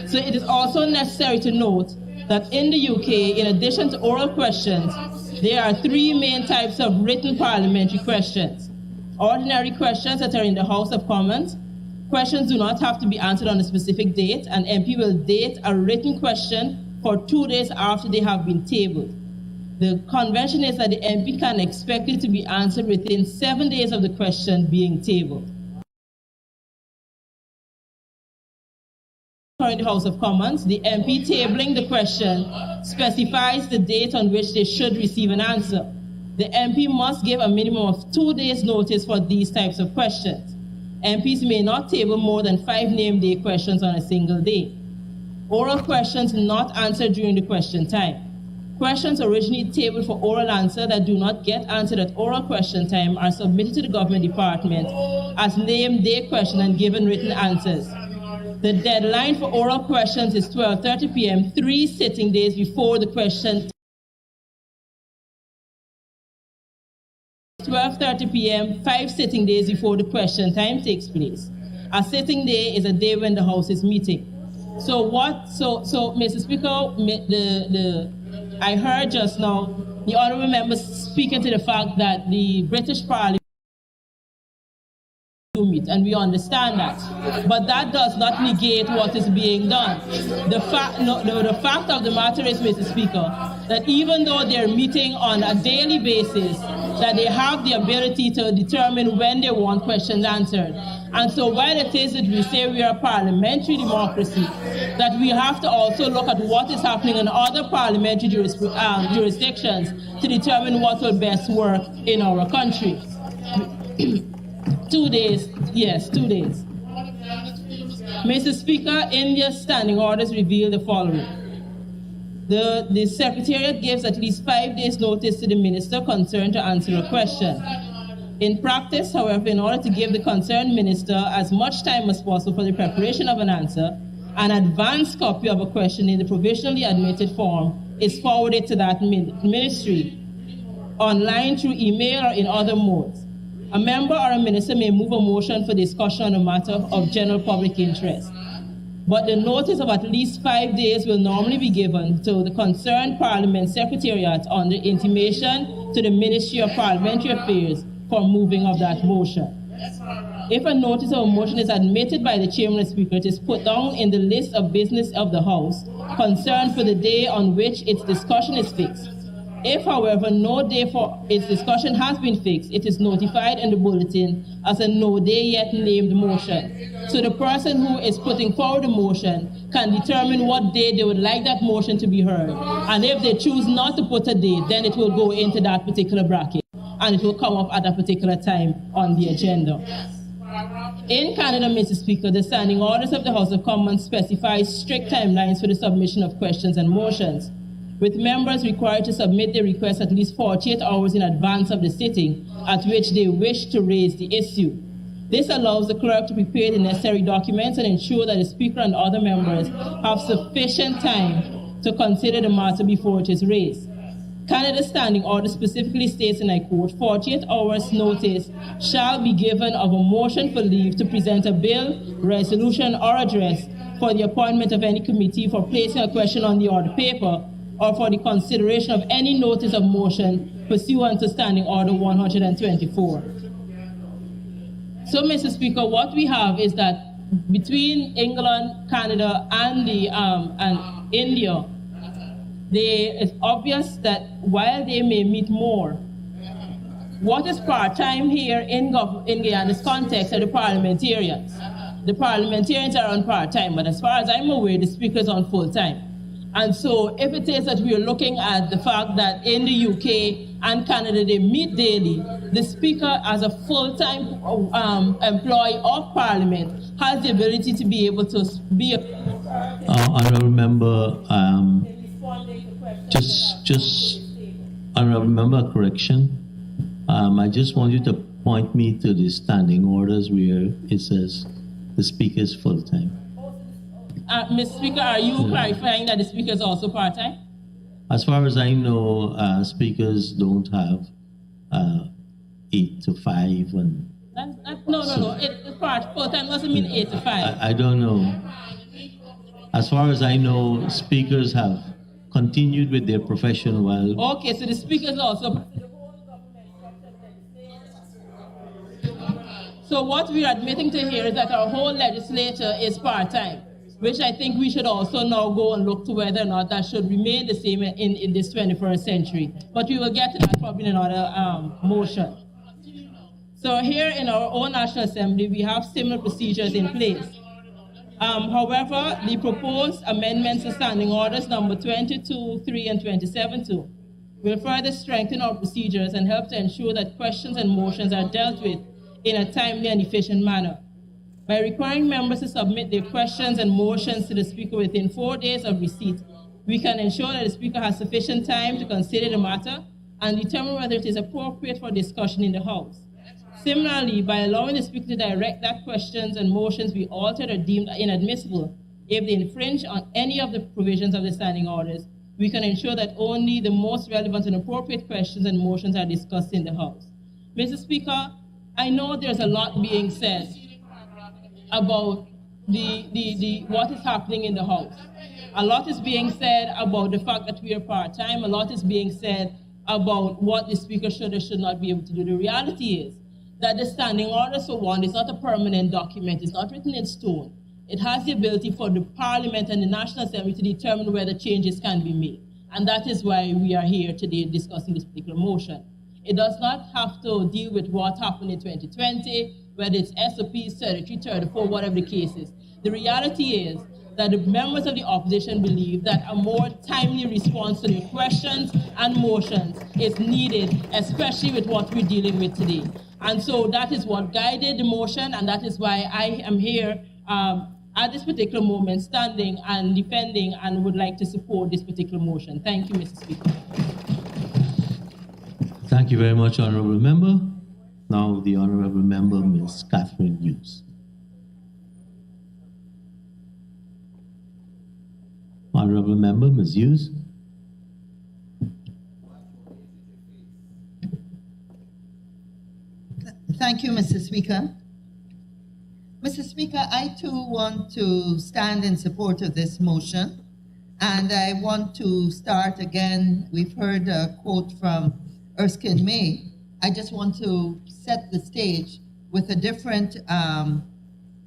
So it is also necessary to note that in the UK, in addition to oral questions, there are 3 main types of written parliamentary questions. Ordinary questions that are in the House of Commons. Questions do not have to be answered on a specific date. An MP will date a written question for 2 days after they have been tabled. The convention is that the MP can expect it to be answered within 7 days of the question being tabled. In the House of Commons, the MP tabling the question specifies the date on which they should receive an answer. The MP must give a minimum of 2 days' notice for these types of questions. MPs may not table more than 5 name day questions on a single day. Oral questions not answered during the question time. Questions originally tabled for oral answer that do not get answered at oral question time are submitted to the government department as name day question and given written answers. The deadline for oral questions is 12:30 p.m., 3 sitting days before the question. 12:30 p.m., 5 sitting days before the question time takes place. A sitting day is a day when the House is meeting. So Mr. Speaker, I heard just now the honourable member speaking to the fact that the British Parliament meet, and we understand that, but that does not negate what is being done. The fact of the matter is, Mr. Speaker, that even though they're meeting on a daily basis, that they have the ability to determine when they want questions answered. And so while it is that we say we are a parliamentary democracy, that we have to also look at what is happening in other parliamentary jurisdictions to determine what will best work in our country. 2 days, yes, 2 days. Mr. Speaker, India's standing orders reveal the following. The Secretariat gives at least 5 days notice to the minister concerned to answer a question. In practice, however, in order to give the concerned minister as much time as possible for the preparation of an answer, an advance copy of a question in the provisionally admitted form is forwarded to that ministry, online, through email, or in other modes. A member or a minister may move a motion for discussion on a matter of general public interest, but the notice of at least 5 days will normally be given to the concerned Parliament Secretariat under intimation to the Ministry of Parliamentary Affairs for moving of that motion. If a notice of a motion is admitted by the Chairman and Speaker, it is put down in the list of business of the House concerned for the day on which its discussion is fixed. If, however, no day for its discussion has been fixed, it is notified in the bulletin as a no day yet named motion. So the person who is putting forward the motion can determine what day they would like that motion to be heard. And if they choose not to put a date, then it will go into that particular bracket, and it will come up at a particular time on the agenda. In Canada, Mr. Speaker, the standing orders of the House of Commons specify strict timelines for the submission of questions and motions, with members required to submit their request at least 48 hours in advance of the sitting at which they wish to raise the issue. This allows the clerk to prepare the necessary documents and ensure that the Speaker and other members have sufficient time to consider the matter before it is raised. Canada's standing order specifically states, and I quote, 48 hours notice shall be given of a motion for leave to present a bill, resolution, or address for the appointment of any committee, for placing a question on the order paper, or for the consideration of any notice of motion pursuant to Standing Order 124. So, Mr. Speaker, what we have is that between England, Canada, and India, it's obvious that while they may meet more, what is part-time here in Guyana's context are the parliamentarians. The parliamentarians are on part-time, but as far as I'm aware, the Speaker is on full-time. And so if it is that we are looking at the fact that in the UK and Canada they meet daily, the Speaker as a full-time employee of Parliament has the ability to be able to be a... Honourable Member, Honourable Member, correction. I just want you to point me to the standing orders where it says the Speaker is full-time. Mr. Speaker, are you clarifying that the speaker is also part-time? As far as I know, speakers don't have 8 to 5 and No. Full-time doesn't mean 8 to 5. I don't know. As far as I know, speakers have continued with their profession while. Okay, so the speaker is also. So what we're admitting to here is that our whole legislature is part-time, which I think we should also now go and look to whether or not that should remain the same in this 21st century. But we will get to that probably in another motion. So here in our own National Assembly, we have similar procedures in place. However, the proposed amendments to Standing Orders number 22.3 and 27.2 will further strengthen our procedures and help to ensure that questions and motions are dealt with in a timely and efficient manner. By requiring members to submit their questions and motions to the Speaker within 4 days of receipt, we can ensure that the Speaker has sufficient time to consider the matter and determine whether it is appropriate for discussion in the House. Similarly, by allowing the Speaker to direct that questions and motions be altered or deemed inadmissible if they infringe on any of the provisions of the standing orders, we can ensure that only the most relevant and appropriate questions and motions are discussed in the House. Mr. Speaker, I know there's a lot being said about what is happening in the House. A lot is being said about the fact that we are part-time. A lot is being said about what the Speaker should or should not be able to do. The reality is that the standing order, for one, is not a permanent document. It's not written in stone. It has the ability for the Parliament and the National Assembly to determine whether changes can be made. And that is why we are here today discussing this particular motion. It does not have to deal with what happened in 2020, whether it's SOPs, 33, 34, whatever the case is. The reality is that the members of the opposition believe that a more timely response to the questions and motions is needed, especially with what we're dealing with today. And so that is what guided the motion, and that is why I am here at this particular moment, standing and defending and would like to support this particular motion. Thank you, Mr. Speaker. Thank you very much, Honourable Member. Now the Honourable Member, Ms. Catherine Hughes. Honourable Member, Ms. Hughes. Thank you, Mr. Speaker. Mr. Speaker, I too want to stand in support of this motion, and I want to start again. We've heard a quote from Erskine May. I just want to set the stage with a different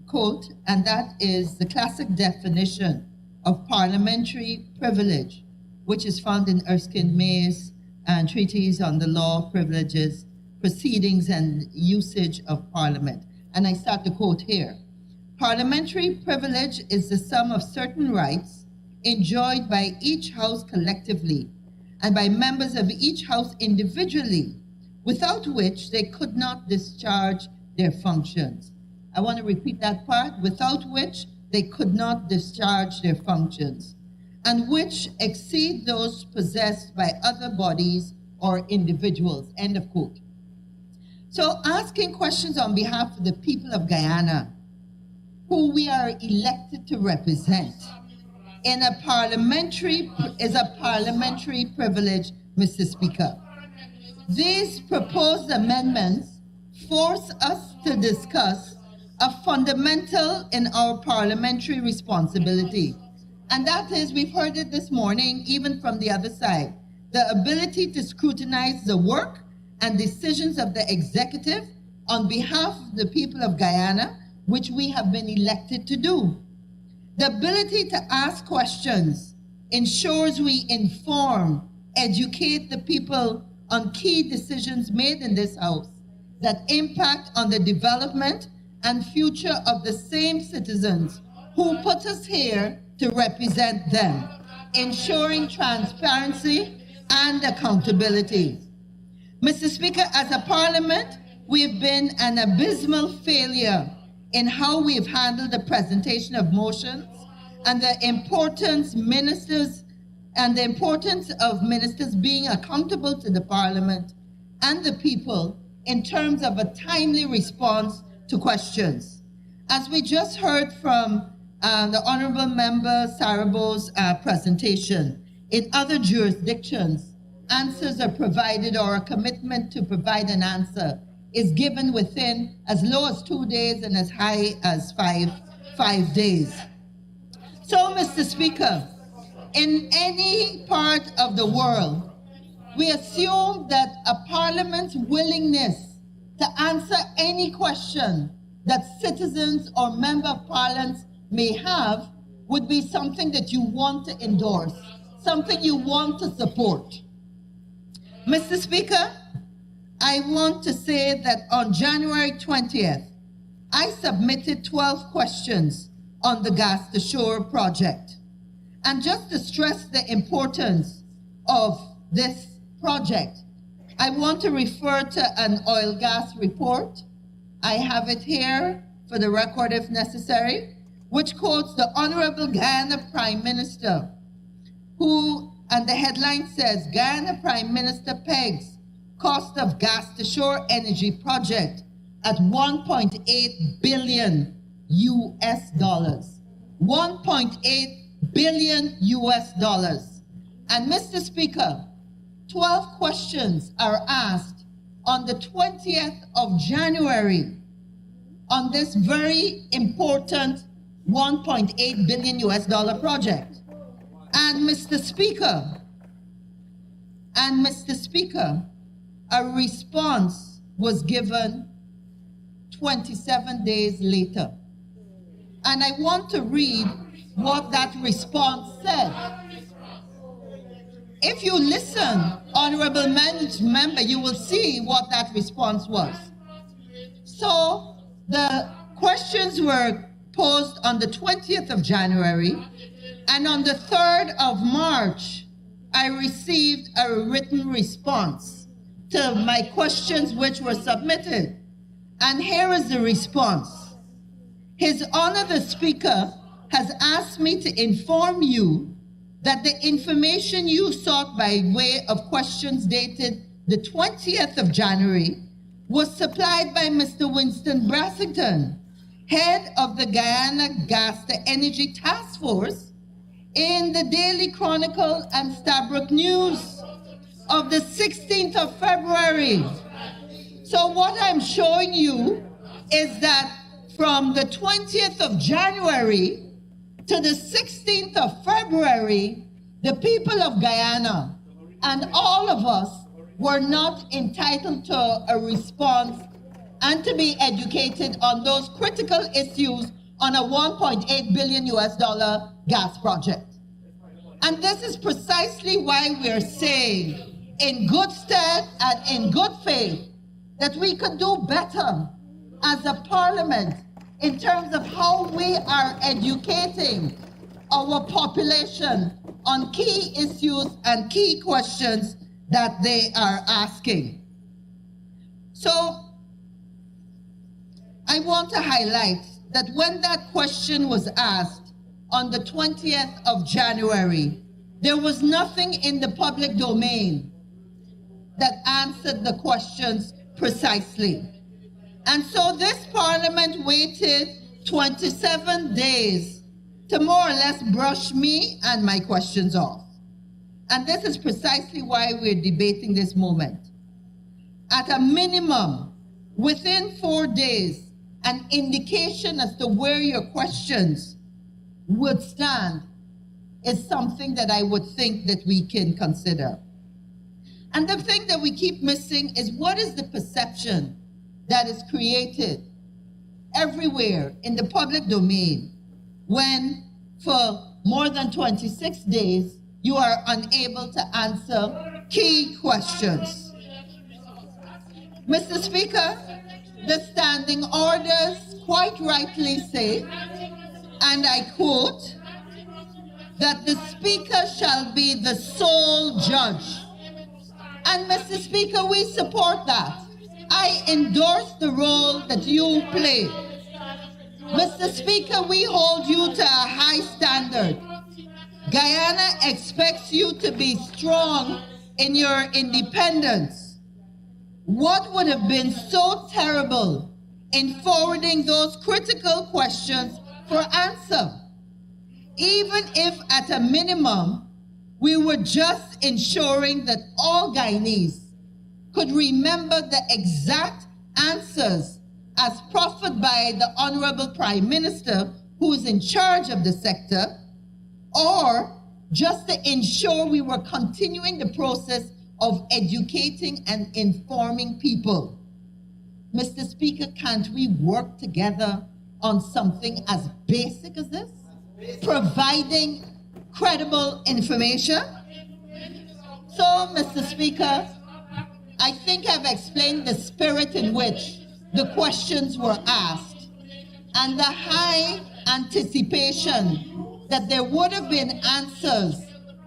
quote, and that is the classic definition of parliamentary privilege, which is found in Erskine May's treatise on the law, privileges, proceedings, and usage of Parliament. And I start the quote here. Parliamentary privilege is the sum of certain rights enjoyed by each House collectively and by members of each House individually, without which they could not discharge their functions. I want to repeat that part, without which they could not discharge their functions, and which exceed those possessed by other bodies or individuals, end of quote. So asking questions on behalf of the people of Guyana, who we are elected to represent, is a parliamentary privilege, Mr. Speaker. These proposed amendments force us to discuss a fundamental in our parliamentary responsibility. And that is, we've heard it this morning, even from the other side, the ability to scrutinize the work and decisions of the executive on behalf of the people of Guyana, which we have been elected to do. The ability to ask questions ensures we inform, educate the people on key decisions made in this House that impact on the development and future of the same citizens who put us here to represent them, ensuring transparency and accountability. Mr. Speaker, as a Parliament, we've been an abysmal failure in how we've handled the presentation of motions and the importance of ministers being accountable to the Parliament and the people in terms of a timely response to questions. As we just heard from the Honorable Member Sarabo's presentation. In other jurisdictions, answers are provided, or a commitment to provide an answer is given within as low as 2 days and as high as five days. So, Mr. Speaker, in any part of the world, we assume that a parliament's willingness to answer any question that citizens or member of parliament may have would be something that you want to endorse, something you want to support. Mr. Speaker, I want to say that on January 20th, I submitted 12 questions on the Gas to Shore project. And just to stress the importance of this project, I want to refer to an oil gas report. I have it here for the record if necessary, which quotes the Honorable Guyana Prime Minister, and the headline says, Guyana Prime Minister pegs cost of gas to shore energy project at $1.8 billion US dollars. $1.8 billion US dollars. And Mr. Speaker, 12 questions are asked on the 20th of January on this very important $1.8 billion US dollar project. And Mr. Speaker, a response was given 27 days later. And I want to read what that response said. If you listen, Honorable Member, you will see what that response was. So the questions were posed on the 20th of January, and on the 3rd of March, I received a written response to my questions which were submitted. And here is the response. His Honor the Speaker has asked me to inform you that the information you sought by way of questions dated the 20th of January was supplied by Mr. Winston Brassington, head of the Guyana Gas to Energy Task Force, in the Daily Chronicle and Stabroek News of the 16th of February. So what I'm showing you is that from the 20th of January to the 16th of February, the people of Guyana and all of us were not entitled to a response and to be educated on those critical issues on a $1.8 billion US dollar gas project. And this is precisely why we're saying, in good stead and in good faith, that we could do better as a parliament in terms of how we are educating our population on key issues and key questions that they are asking. So I want to highlight that when that question was asked on the 20th of January, there was nothing in the public domain that answered the questions precisely. And so this parliament waited 27 days to more or less brush me and my questions off. And this is precisely why we're debating this moment. At a minimum, within 4 days, an indication as to where your questions would stand is something that I would think that we can consider. And the thing that we keep missing is, what is the perception that is created everywhere in the public domain when for more than 26 days you are unable to answer key questions? Mr. Speaker, the standing orders quite rightly say, and I quote, that the Speaker shall be the sole judge. And Mr. Speaker, we support that. I endorse the role that you play. Mr. Speaker, we hold you to a high standard. Guyana expects you to be strong in your independence. What would have been so terrible in forwarding those critical questions for answer? even if at a minimum, we were just ensuring that all Guyanese could remember the exact answers as proffered by the Honorable Prime Minister, who is in charge of the sector, or just to ensure we were continuing the process of educating and informing people. Mr. Speaker, can't we work together on something as basic as this? Providing credible information. So, Mr. Speaker, I think I've explained the spirit in which the questions were asked and the high anticipation that there would have been answers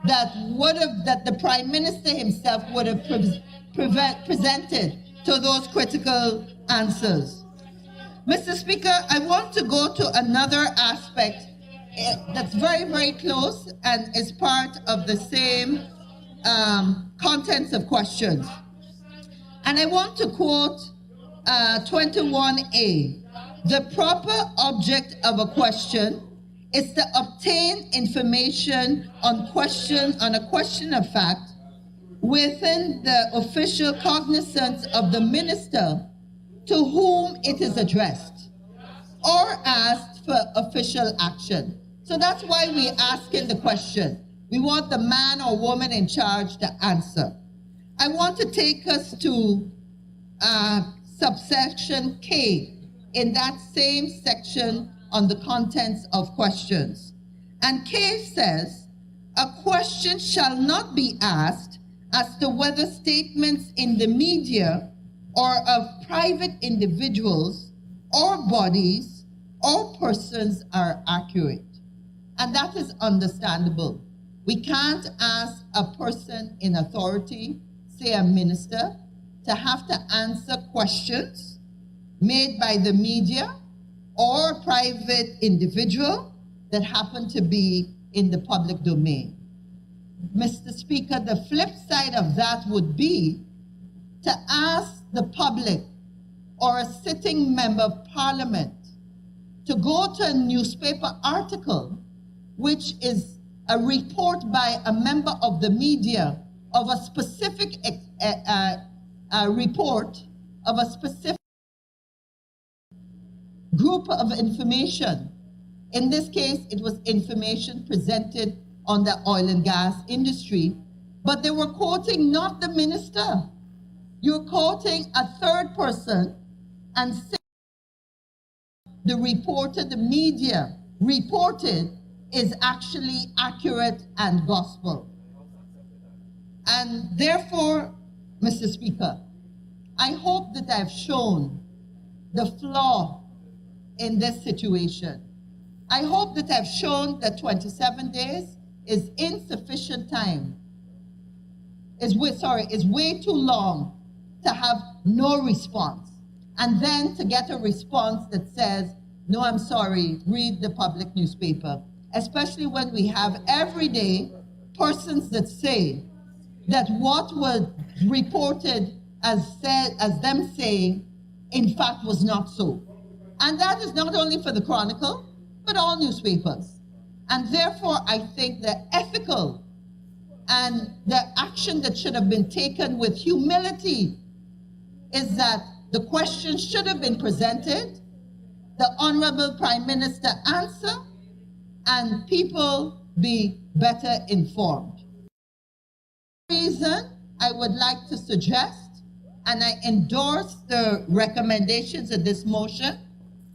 that the Prime Minister himself would have presented to those critical answers. Mr. Speaker, I want to go to another aspect that's very, very close and is part of the same contents of questions. And I want to quote 21A. The proper object of a question is to obtain information on a question of fact within the official cognizance of the minister to whom it is addressed or asked for official action. So that's why we're asking the question. We want the man or woman in charge to answer. I want to take us to subsection K in that same section on the contents of questions. And K says, a question shall not be asked as to whether statements in the media or of private individuals or bodies or persons are accurate. And that is understandable. We can't ask a person in authority, say a minister, to have to answer questions made by the media or a private individual that happen to be in the public domain. Mr. Speaker, the flip side of that would be to ask the public or a sitting member of parliament to go to a newspaper article, which is a report by a member of the media of a specific report of a specific group of information. In this case, it was information presented on the oil and gas industry, but they were quoting not the minister. You're quoting a third person and saying the reporter, the media reported is actually accurate and gospel. And therefore, Mr. Speaker, I hope that I've shown the flaw in this situation. I hope that I've shown that 27 days is insufficient time, is way too long to have no response. And then to get a response that says, no, I'm sorry, read the public newspaper. Especially when we have every day persons that say that what was reported as them saying, in fact, was not so. And that is not only for the Chronicle, but all newspapers. And therefore, I think the ethical and the action that should have been taken with humility is that the question should have been presented, the Honorable Prime Minister answer, and people be better informed. For that reason, I would like to suggest, and I endorse the recommendations of this motion,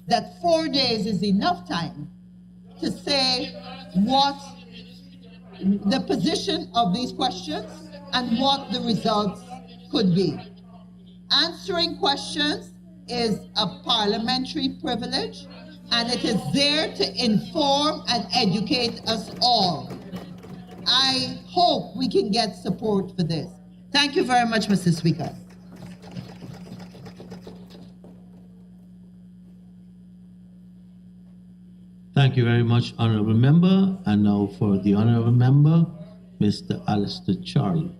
that 4 days is enough time to say what the position of these questions and what the results could be. Answering questions is a parliamentary privilege, and it is there to inform and educate us all. I hope we can get support for this. Thank you very much, Mr. Speaker. Thank you very much, Honourable Member. And now for the Honourable Member, Mr. Alistair Charlie.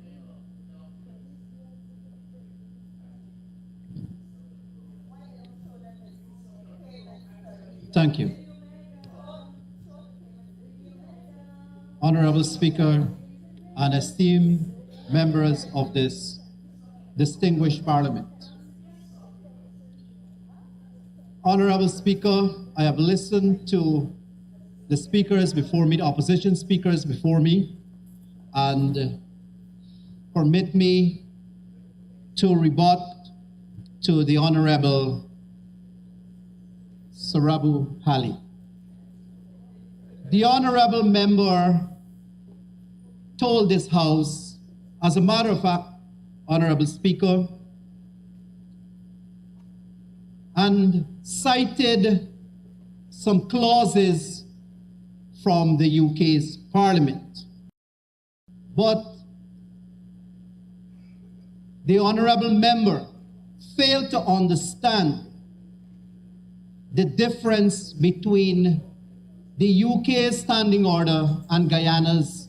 Thank you. Honorable Speaker, and esteemed members of this distinguished Parliament. Honorable Speaker, I have listened to the speakers before me, the opposition speakers before me, and permit me to rebut to the Honorable Sarabu Hali. The Honorable member told this House, as a matter of fact, Honorable Speaker, and cited some clauses from the UK's Parliament. But the Honorable member failed to understand the difference between the UK's standing order and Guyana's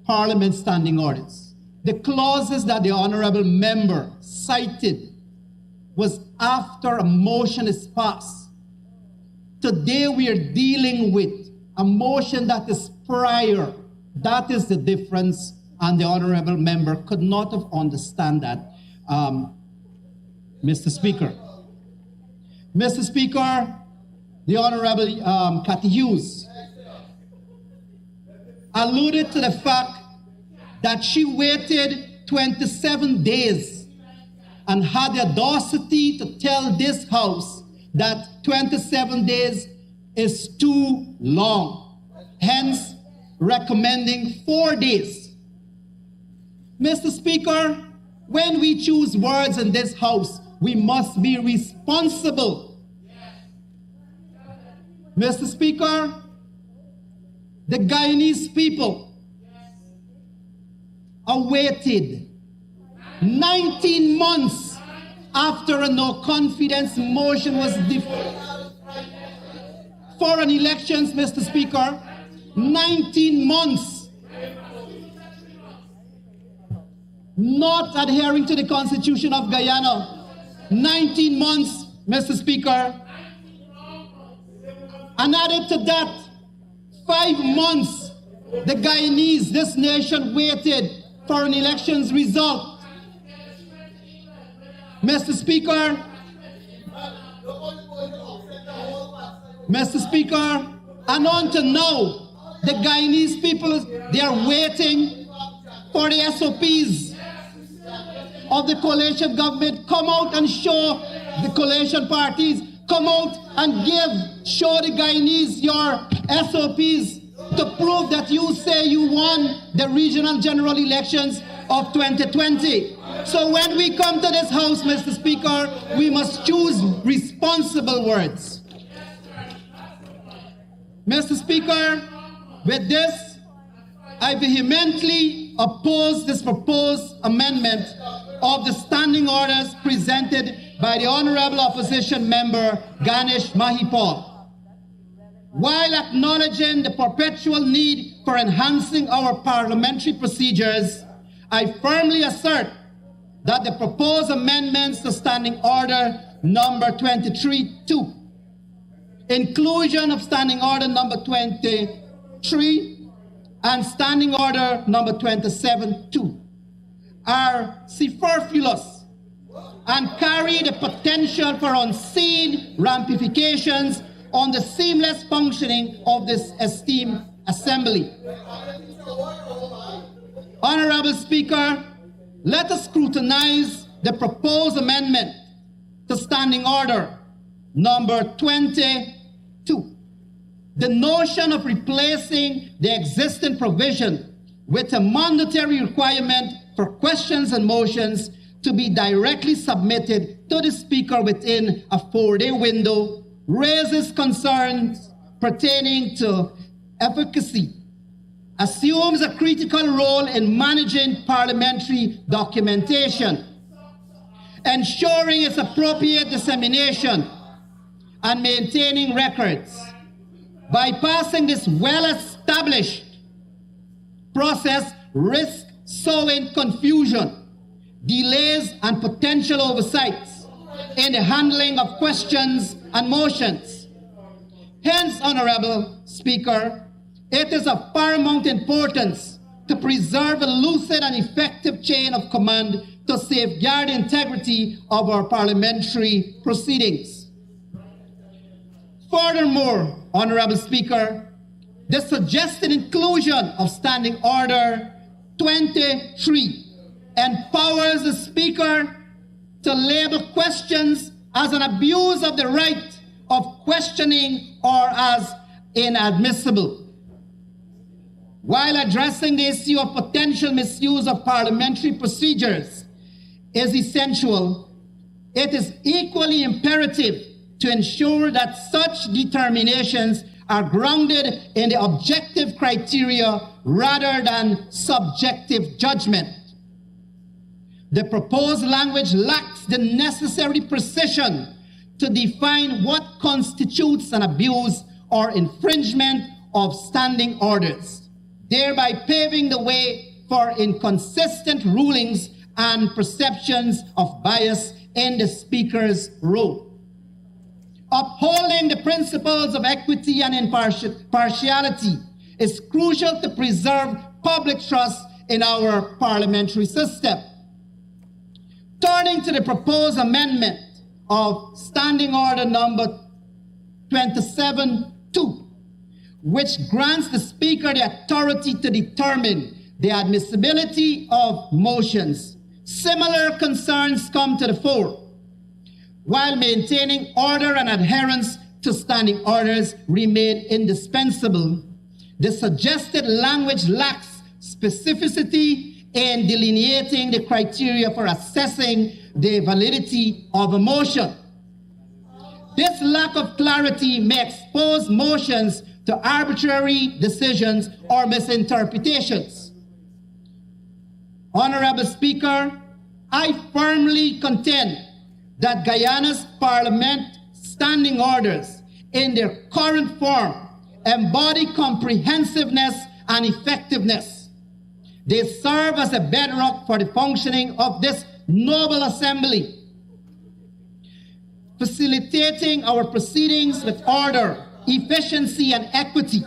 Parliament standing orders. The clauses that the Honorable member cited was after a motion is passed. Today we are dealing with a motion that is prior. That is the difference, and the Honorable member could not have understood that, Mr. Speaker. Mr. Speaker, the Honorable Cathy Hughes alluded to the fact that she waited 27 days and had the audacity to tell this House that 27 days is too long, hence recommending 4 days. Mr. Speaker, when we choose words in this House, we must be responsible. Mr. Speaker, the Guyanese people awaited 19 months after a no-confidence motion was for an elections, Mr. Speaker, 19 months not adhering to the Constitution of Guyana. 19 months, Mr. Speaker. And added to that, 5 months, the Guyanese, this nation, waited for an elections result. Mr. Speaker, and on to now, the Guyanese people, they are waiting for the SOPs of the coalition government. Come out and show the coalition parties, come out and show the Guyanese your SOPs to prove that you say you won the regional general elections of 2020. So when we come to this House, Mr. Speaker, we must choose responsible words. Mr. Speaker, with this, I vehemently oppose this proposed amendment of the standing orders presented by the Honorable Opposition Member Ganesh Mahipal. While acknowledging the perpetual need for enhancing our parliamentary procedures, I firmly assert that the proposed amendments to Standing Order number 23-2, inclusion of Standing Order number 23 and Standing Order number 27-2 are superfluous and carry the potential for unseen ramifications on the seamless functioning of this esteemed assembly. Honorable Speaker, let us scrutinize the proposed amendment to Standing Order number 22. The notion of replacing the existing provision with a mandatory requirement for questions and motions to be directly submitted to the Speaker within a 4-day window raises concerns pertaining to efficacy, assumes a critical role in managing parliamentary documentation, ensuring its appropriate dissemination, and maintaining records. Bypassing this well-established process risks sowing confusion, delays, and potential oversights in the handling of questions and motions. Hence, Honorable Speaker, it is of paramount importance to preserve a lucid and effective chain of command to safeguard the integrity of our parliamentary proceedings. Furthermore, Honorable Speaker, the suggested inclusion of Standing Order 23 empowers the Speaker to label questions as an abuse of the right of questioning or as inadmissible. While addressing the issue of potential misuse of parliamentary procedures is essential, it is equally imperative to ensure that such determinations are grounded in the objective criteria rather than subjective judgment. The proposed language lacks the necessary precision to define what constitutes an abuse or infringement of standing orders, thereby paving the way for inconsistent rulings and perceptions of bias in the Speaker's role. Upholding the principles of equity and impartiality is crucial to preserve public trust in our parliamentary system. Turning to the proposed amendment of Standing Order number 27-2, which grants the Speaker the authority to determine the admissibility of motions, similar concerns come to the fore. While maintaining order and adherence to standing orders remain indispensable, the suggested language lacks specificity in delineating the criteria for assessing the validity of a motion. This lack of clarity may expose motions to arbitrary decisions or misinterpretations. Honorable Speaker, I firmly contend that Guyana's parliament standing orders in their current form embody comprehensiveness and effectiveness. They serve as a bedrock for the functioning of this noble assembly, facilitating our proceedings with order, efficiency, and equity.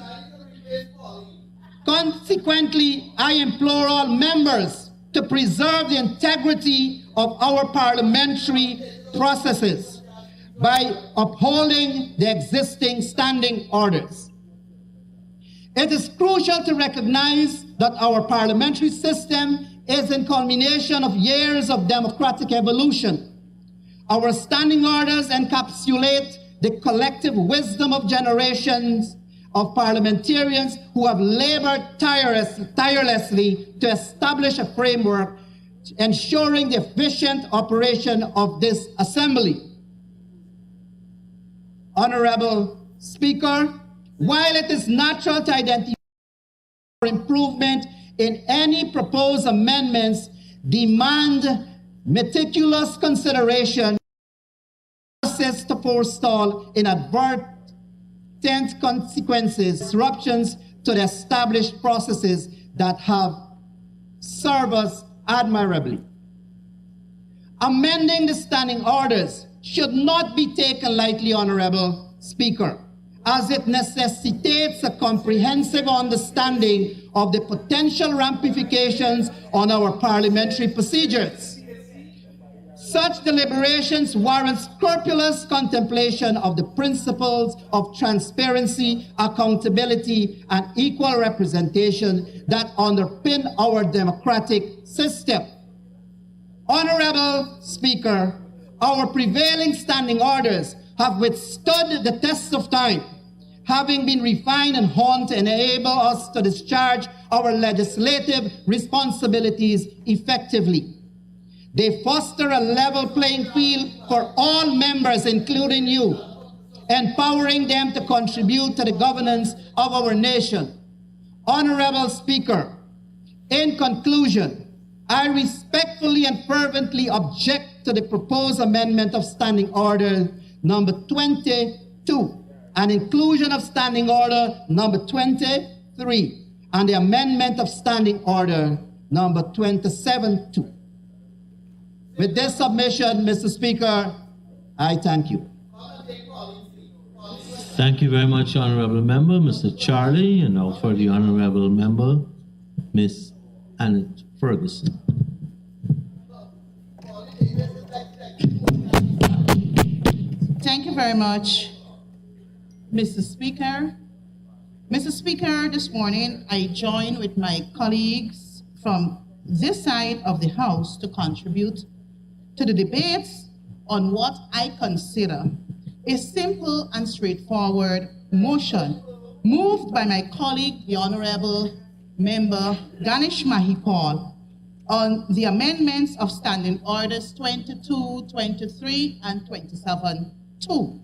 Consequently, I implore all members to preserve the integrity of our parliamentary processes by upholding the existing standing orders. It is crucial to recognize that our parliamentary system is in culmination of years of democratic evolution. Our standing orders encapsulate the collective wisdom of generations of parliamentarians who have labored tirelessly to establish a framework ensuring the efficient operation of this assembly. Honorable Speaker, while it is natural to identify improvement in any proposed amendments, demand meticulous consideration to forestall inadvertent consequences, disruptions to the established processes that have served us admirably. Amending the standing orders should not be taken lightly, Honorable Speaker, as it necessitates a comprehensive understanding of the potential ramifications on our parliamentary procedures. Such deliberations warrant scrupulous contemplation of the principles of transparency, accountability, and equal representation that underpin our democratic system. Honorable Speaker, our prevailing standing orders have withstood the test of time, having been refined and honed to enable us to discharge our legislative responsibilities effectively. They foster a level playing field for all members, including you, empowering them to contribute to the governance of our nation. Honorable Speaker, in conclusion, I respectfully and fervently object to the proposed amendment of Standing Order number 22 and inclusion of Standing Order number 23 and the amendment of Standing Order number 27-2. With this submission, Mr. Speaker, I thank you. Thank you very much, Honorable Member, Mr. Charlie, and now for the Honorable Member, Ms. Annette Ferguson. Thank you very much, Mr. Speaker. Mr. Speaker, this morning I join with my colleagues from this side of the House to contribute to the debates on what I consider a simple and straightforward motion moved by my colleague, the Honorable Member Ganesh Mahipal, on the amendments of Standing Orders 22, 23, and 27-2.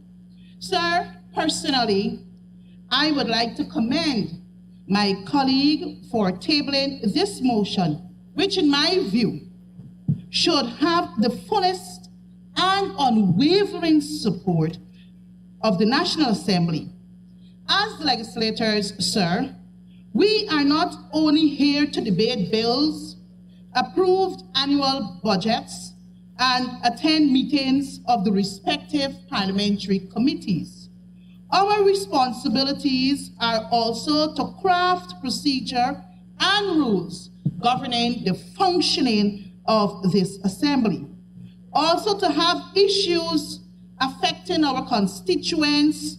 Sir, personally, I would like to commend my colleague for tabling this motion, which in my view should have the fullest and unwavering support of the National Assembly. As legislators, sir, we are not only here to debate bills, approved annual budgets, and attend meetings of the respective parliamentary committees. Our responsibilities are also to craft procedure and rules governing the functioning of this assembly. Also to have issues affecting our constituents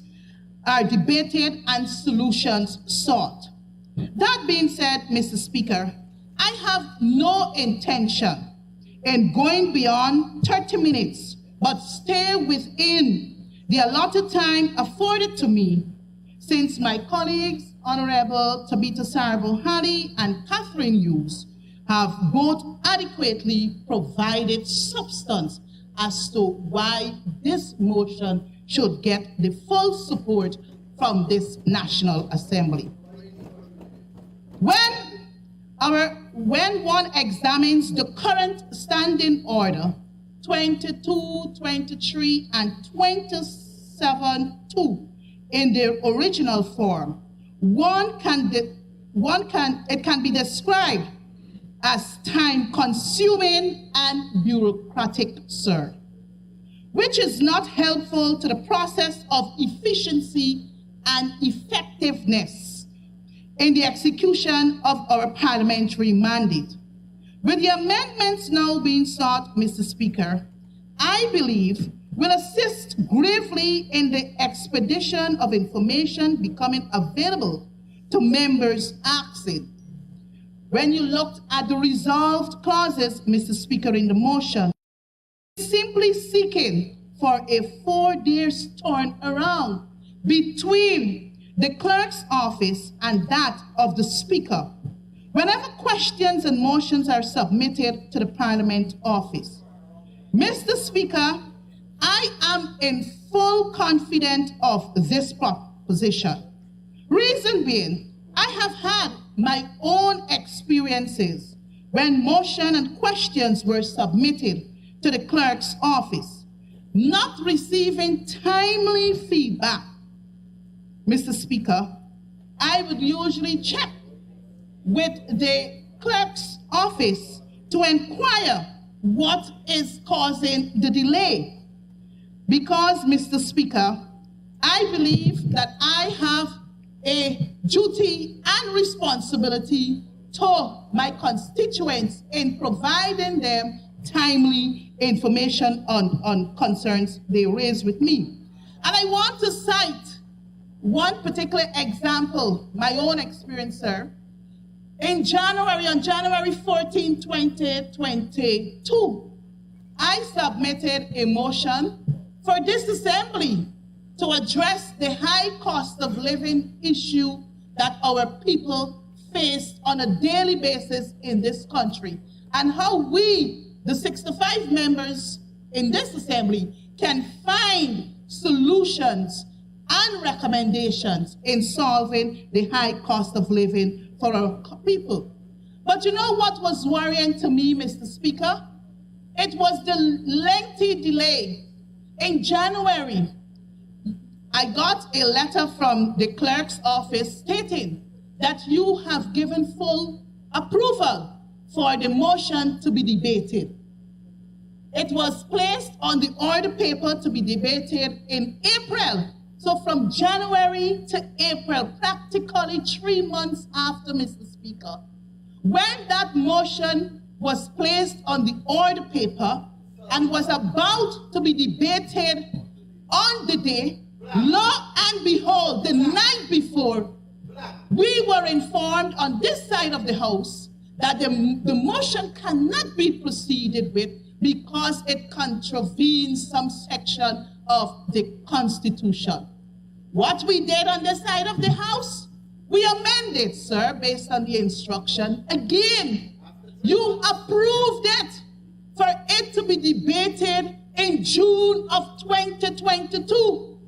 are debated and solutions sought. That being said, Mr. Speaker, I have no intention in going beyond 30 minutes, but stay within the allotted time afforded to me, since my colleagues, Honorable Tabitha Sarabo-Hali and Catherine Hughes, have both adequately provided substance as to why this motion should get the full support from this National Assembly. When one examines the current standing order 22, 23, and 27-2 in their original form, it can be described as time-consuming and bureaucratic, sir, which is not helpful to the process of efficiency and effectiveness in the execution of our parliamentary mandate. With the amendments now being sought, Mr. Speaker, I believe will assist gravely in the expedition of information becoming available to members asking. When you looked at the resolved clauses, Mr. Speaker, in the motion, simply seeking for a 4 days turnaround between the clerk's office and that of the Speaker whenever questions and motions are submitted to the Parliament office. Mr. Speaker, I am in full confidence of this proposition. Reason being, I have had my own experiences when motion and questions were submitted to the clerk's office, not receiving timely feedback. Mr. Speaker, I would usually check with the clerk's office to inquire what is causing the delay. Because, Mr. Speaker, I believe that I have a duty and responsibility to my constituents in providing them timely information on concerns they raise with me. And I want to cite one particular example, my own experience, sir. On January 14, 2022, I submitted a motion for this assembly to address the high cost of living issue that our people face on a daily basis in this country, and how we, the 65 members in this assembly, can find solutions and recommendations in solving the high cost of living for our people. But you know what was worrying to me, Mr. Speaker? It was the lengthy delay. In January, I got a letter from the clerk's office stating that you have given full approval for the motion to be debated. It was placed on the order paper to be debated in April So from January to April, practically 3 months after, Mr. Speaker, when that motion was placed on the order paper and was about to be debated on the day, lo and behold, the night before, we were informed on this side of the House that the motion cannot be proceeded with because it contravenes some section of the Constitution. What we did on this side of the House, we amended, sir, based on the instruction. Again, you approved it for it to be debated in June of 2022.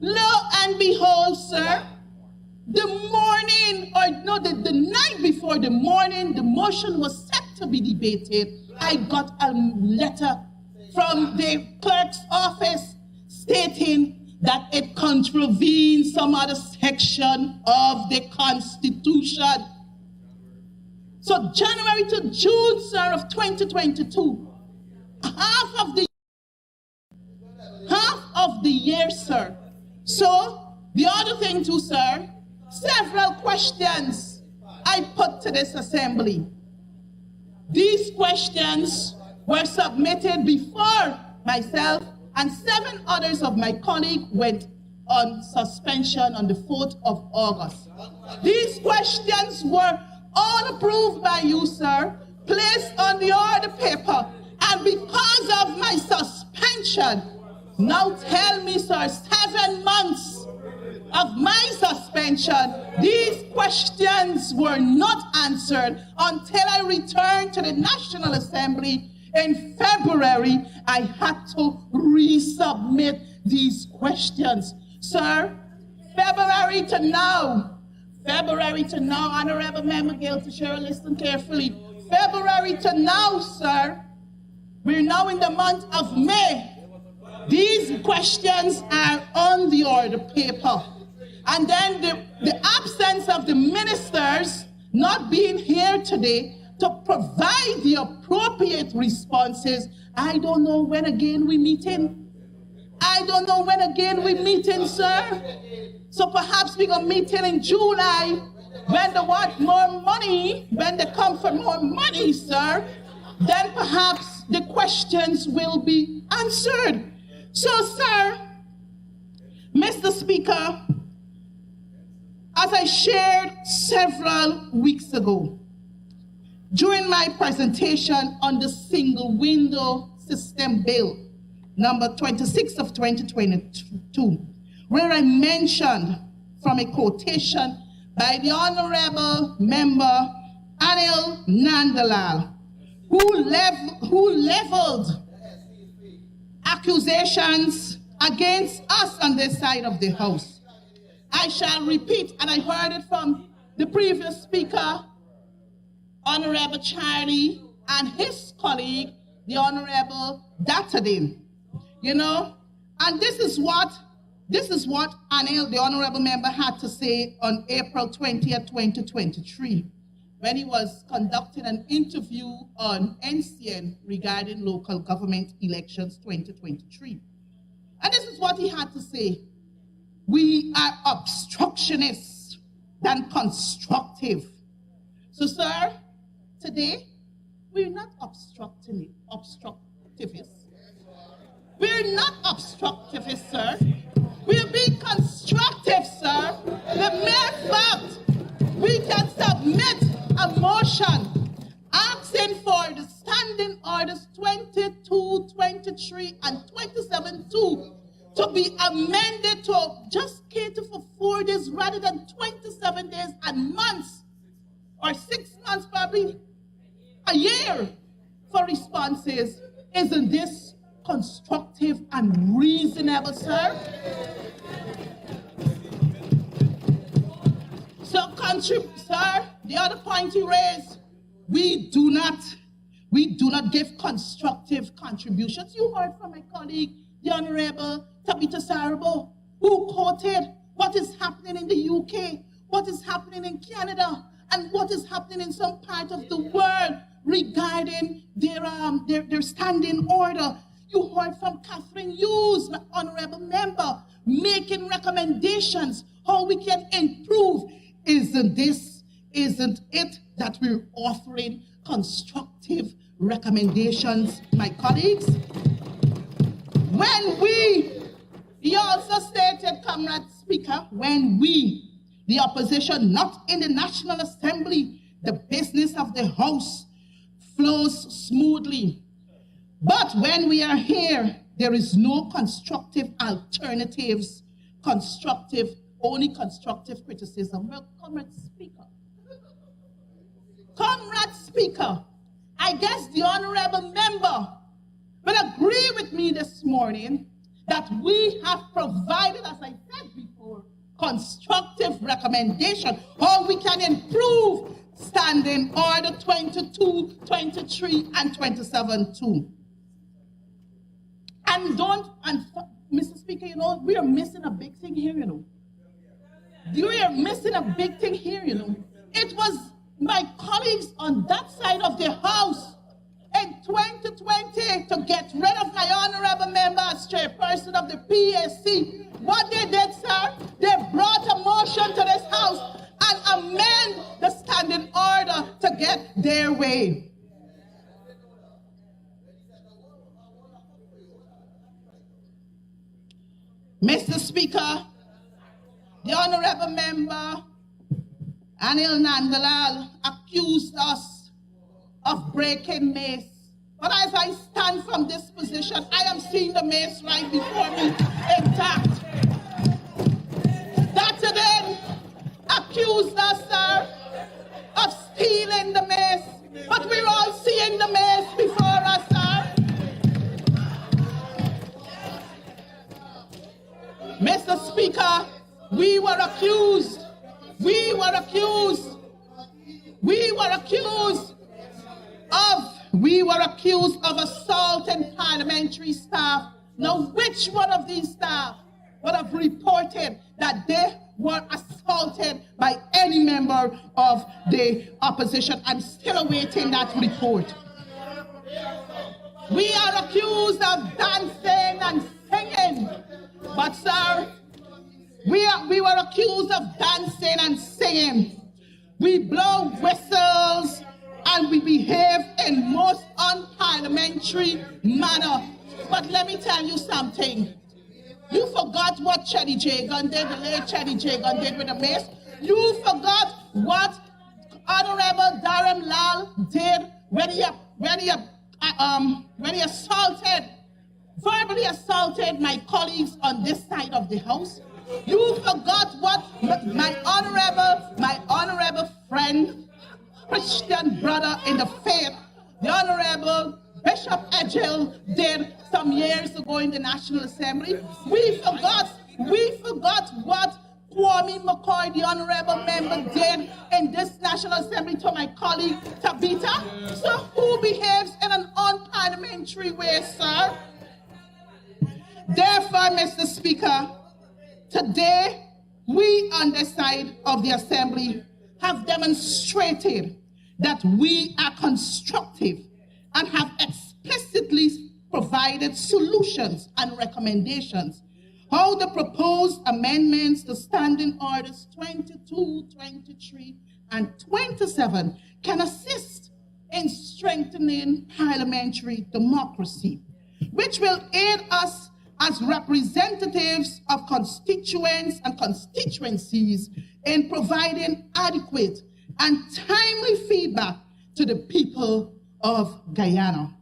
Lo and behold, sir, the night before the morning the motion was set to be debated, I got a letter from the clerk's office stating that it contravenes some other section of the Constitution. So January to June, sir, of 2022, half of the year, sir. So the other thing too, sir, several questions I put to this assembly. These questions were submitted before myself and 7 others of my colleagues went on suspension on the 4th of August. These questions were all approved by you, sir, placed on the order paper, and because of my suspension, now tell me, sir, 7 months of my suspension, these questions were not answered until I returned to the National Assembly in February. I had to resubmit these questions. Sir, February to now, Honorable Member Gail Teixeira, listen carefully. February to now, sir, we're now in the month of May. These questions are on the order paper. And then the absence of the ministers not being here today to provide the appropriate responses. I don't know when again we're meeting. Sir. So perhaps we're going to meet in July when they want more money, when they come for more money, sir. Then perhaps the questions will be answered. So, sir, Mr. Speaker, as I shared several weeks ago, during my presentation on the single window system bill, number 26 of 2022, where I mentioned from a quotation by the Honorable Member Anil Nandalal, who leveled accusations against us on this side of the House. I shall repeat, and I heard it from the previous speaker, Honorable Charlie, and his colleague, the Honorable Datadin. And this is what Anil, the Honorable Member, had to say on April 20th, 2023, when he was conducting an interview on NCN regarding local government elections 2023. And this is what he had to say. We are obstructionists than constructive. So, sir, today, we're not obstructivists. We're not obstructivists, sir. We're being constructive, sir. The mere fact we can submit a motion asking for the standing orders 22, 23, and 27-2 to be amended to just cater for 4 days rather than 27 days and months, or 6 months, probably a year for responses. Isn't this constructive and reasonable, sir? So, sir, the other point he raised, we do not give constructive contributions. You heard from my colleague, the Honorable Tabitha Sarabo, who quoted what is happening in the UK, what is happening in Canada, and what is happening in some part of the world regarding their standing order. You heard from Catherine Hughes, my Honorable Member, making recommendations, how we can improve. Isn't it that we're offering constructive recommendations, my colleagues? He also stated, Comrade Speaker, when we, the opposition, not in the National Assembly, the business of the House flows smoothly. But when we are here, there is no constructive alternatives, only constructive criticism. Well, Comrade Speaker, I guess the honorable member will agree with me this morning that we have provided, as I said before, constructive recommendation, how we can improve Standing Order 22, 23, and 27 too. And Mr. Speaker, we are missing a big thing here, We are missing a big thing here, It was my colleagues on that side of the House in 2020 to get rid of my honorable member as chairperson of the PAC. What they did, sir, they brought a motion to this House and amend the standing order to get their way. Mr. Speaker, the honorable member, Anil Nandalal, accused us of breaking mace. But as I stand from this position, I am seeing the mace right before me intact. That then accused us, sir, of stealing the mace. But we're all seeing the mace before us, sir. Mr. Speaker, we were accused of assaulting parliamentary staff. Now, which one of these staff would have reported that they were assaulted by any member of the opposition? I'm still awaiting that report. We are accused of dancing and singing, but sir, we were accused of dancing and singing. We blow whistles and we behave in most unparliamentary manner. But let me tell you something. You forgot what Cheddy Jagan did, the late Cheddy Jagan did with the mace. You forgot what Honorable Dharam Lal did when he verbally assaulted my colleagues on this side of the House. You forgot what my honorable friend, Christian brother in the faith, the Honorable Bishop Edgell did some years ago in the National Assembly. We forgot what Kwame McCoy, the honorable member, did in this National Assembly to my colleague Tabitha. So who behaves in an unparliamentary way, sir? Therefore, Mr. Speaker, today we on this side of the Assembly have demonstrated that we are constructive and have explicitly provided solutions and recommendations how the proposed amendments to Standing Orders 22, 23, and 27 can assist in strengthening parliamentary democracy, which will aid us as representatives of constituents and constituencies in providing adequate and timely feedback to the people of Guyana.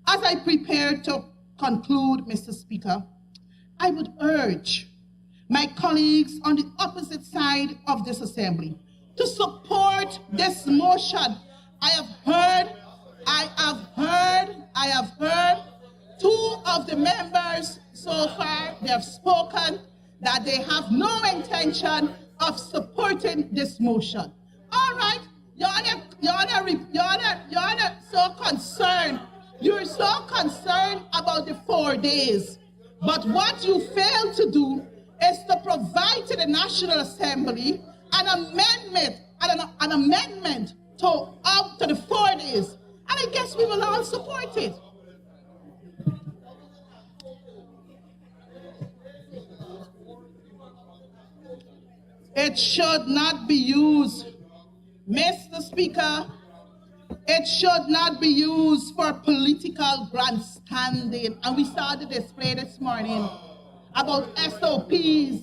As I prepare to conclude, Mr. Speaker, I would urge my colleagues on the opposite side of this assembly to support this motion. I have heard two of the members so far. They have spoken that they have no intention of supporting this motion. All right, Your Honor, so concerned. You're so concerned about the 4 days. But what you fail to do is to provide to the National Assembly an amendment to up to the 4 days. And I guess we will all support it. It should not be used, Mr. Speaker, it should not be used for political grandstanding. And we saw the display this morning about SOPs,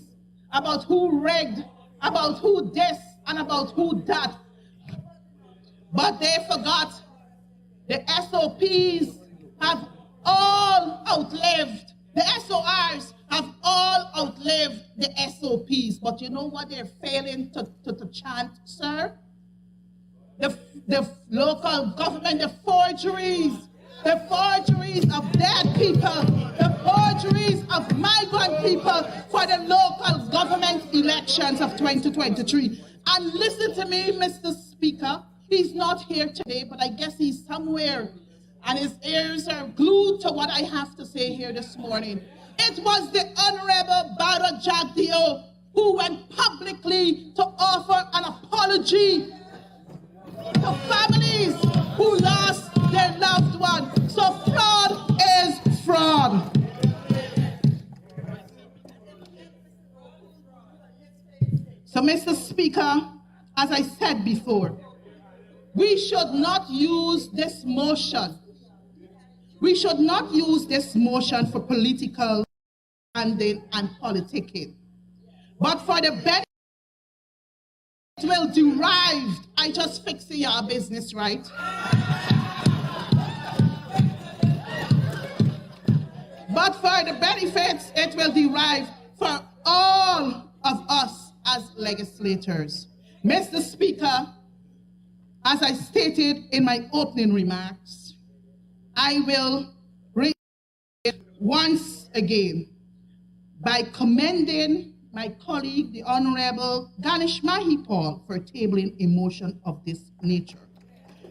about who rigged, about who this, and about who that. But they forgot the SOPs have all outlived, the SORs have all outlived the SOPs. But you know what they're failing to chant, sir? The local government, the forgeries of dead people, the forgeries of migrant people for the local government elections of 2023. And listen to me, Mr. Speaker, he's not here today, but I guess he's somewhere, and his ears are glued to what I have to say here this morning. It was the Honorable Bara Jagdeo who went publicly to offer an apology to families who lost their loved one. So fraud is fraud. So, Mr. Speaker, as I said before, we should not use this motion. We should not use this motion for political standing and politicking, but for the benefit will derive. I just fix your business, right? But for the benefits it will derive for all of us as legislators. Mr. Speaker, as I stated in my opening remarks, I will reiterate once again by commending my colleague, the Honorable Ganesh Mahipal, for tabling a motion of this nature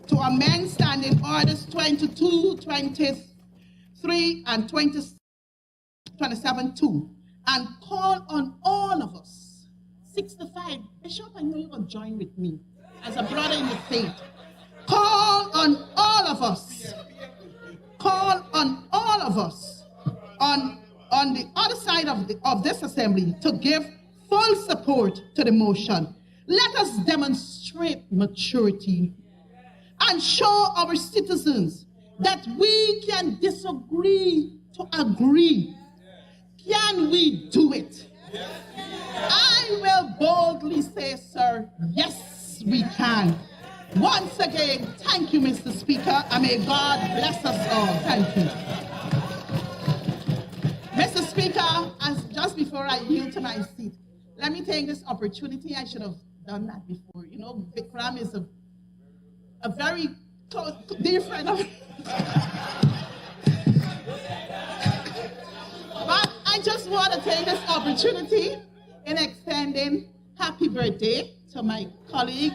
to amend Standing Orders 22, 23, and 27-2 and call on all of us, 65, Bishop, I know you're going to join with me as a brother in the faith, call on all of us on the other side of this assembly to give full support to the motion. Let us demonstrate maturity and show our citizens that we can disagree to agree. Can we do it? I will boldly say, sir, yes, we can. Once again, thank you, Mr. Speaker, and may God bless us all. Thank you. Mr. Speaker, just before I yield to my seat, let me take this opportunity. I should have done that before. You know, Vikram is a very close, dear friend of But I just want to take this opportunity in extending happy birthday to my colleague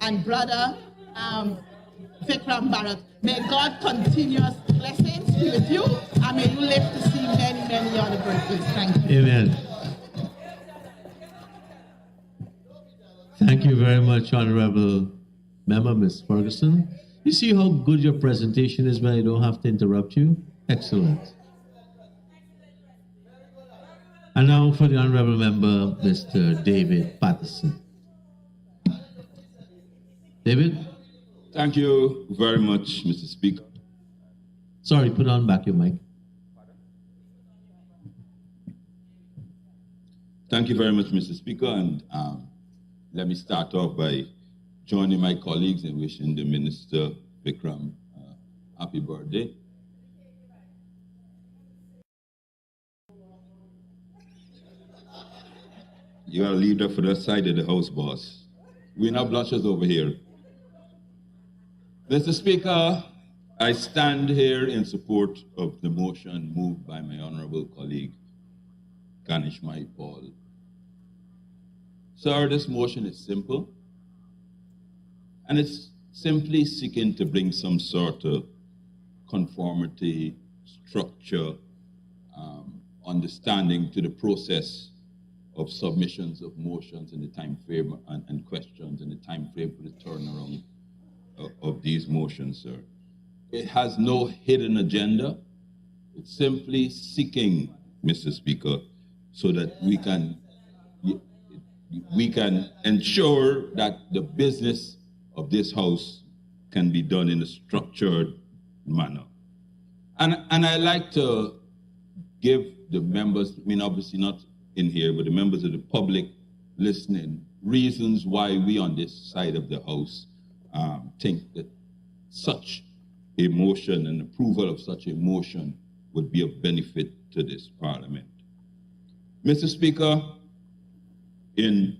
and brother, Vikram Bharat. May God continuous blessings be with you, and may you live to see many, many other birthdays. Thank you. Amen. Thank you very much, Honorable Member, Ms. Ferguson. You see how good your presentation is when I don't have to interrupt you? Excellent. And now for the Honorable Member, Mr. David Patterson. David? Thank you very much, Mr. Speaker. Sorry, put on back your mic. Thank you very much, Mr. Speaker, and let me start off by joining my colleagues in wishing the Minister, Vikram, happy birthday. You are a leader for that side of the house, boss. We're not blushes over here. Mr. Speaker, I stand here in support of the motion moved by my honorable colleague, Ganesh Mahipal. Sir, this motion is simple, and it's simply seeking to bring some sort of conformity, structure, understanding to the process of submissions of motions and the time frame and questions and the time frame for the turnaround of these motions, sir. It has no hidden agenda. It's simply seeking, Mr. Speaker, so that we can we can ensure that the business of this house can be done in a structured manner. And I like to give the members, I mean, obviously not in here, but the members of the public listening, reasons why we on this side of the house think that such a motion and approval of such a motion would be of benefit to this parliament. Mr. Speaker, in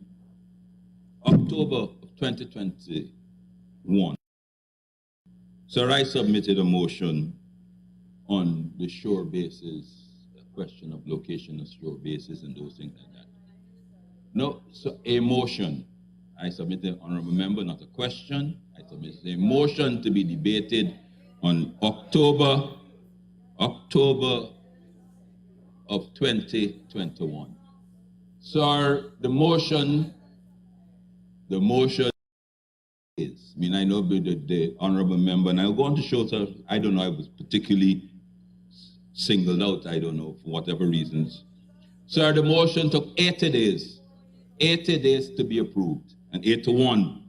October of 2021, Sir, I submitted a motion on the shore bases, a question of location of shore bases and those things like that. No, so a motion. I submitted, honorable member, not a question. I submitted a motion to be debated on October of 2021. Sir, the motion is, I mean, I know the honorable member, and I'll go on to show, sir, I don't know, I was particularly singled out, I don't know, for whatever reasons. Sir, the motion took 80 days to be approved, and 81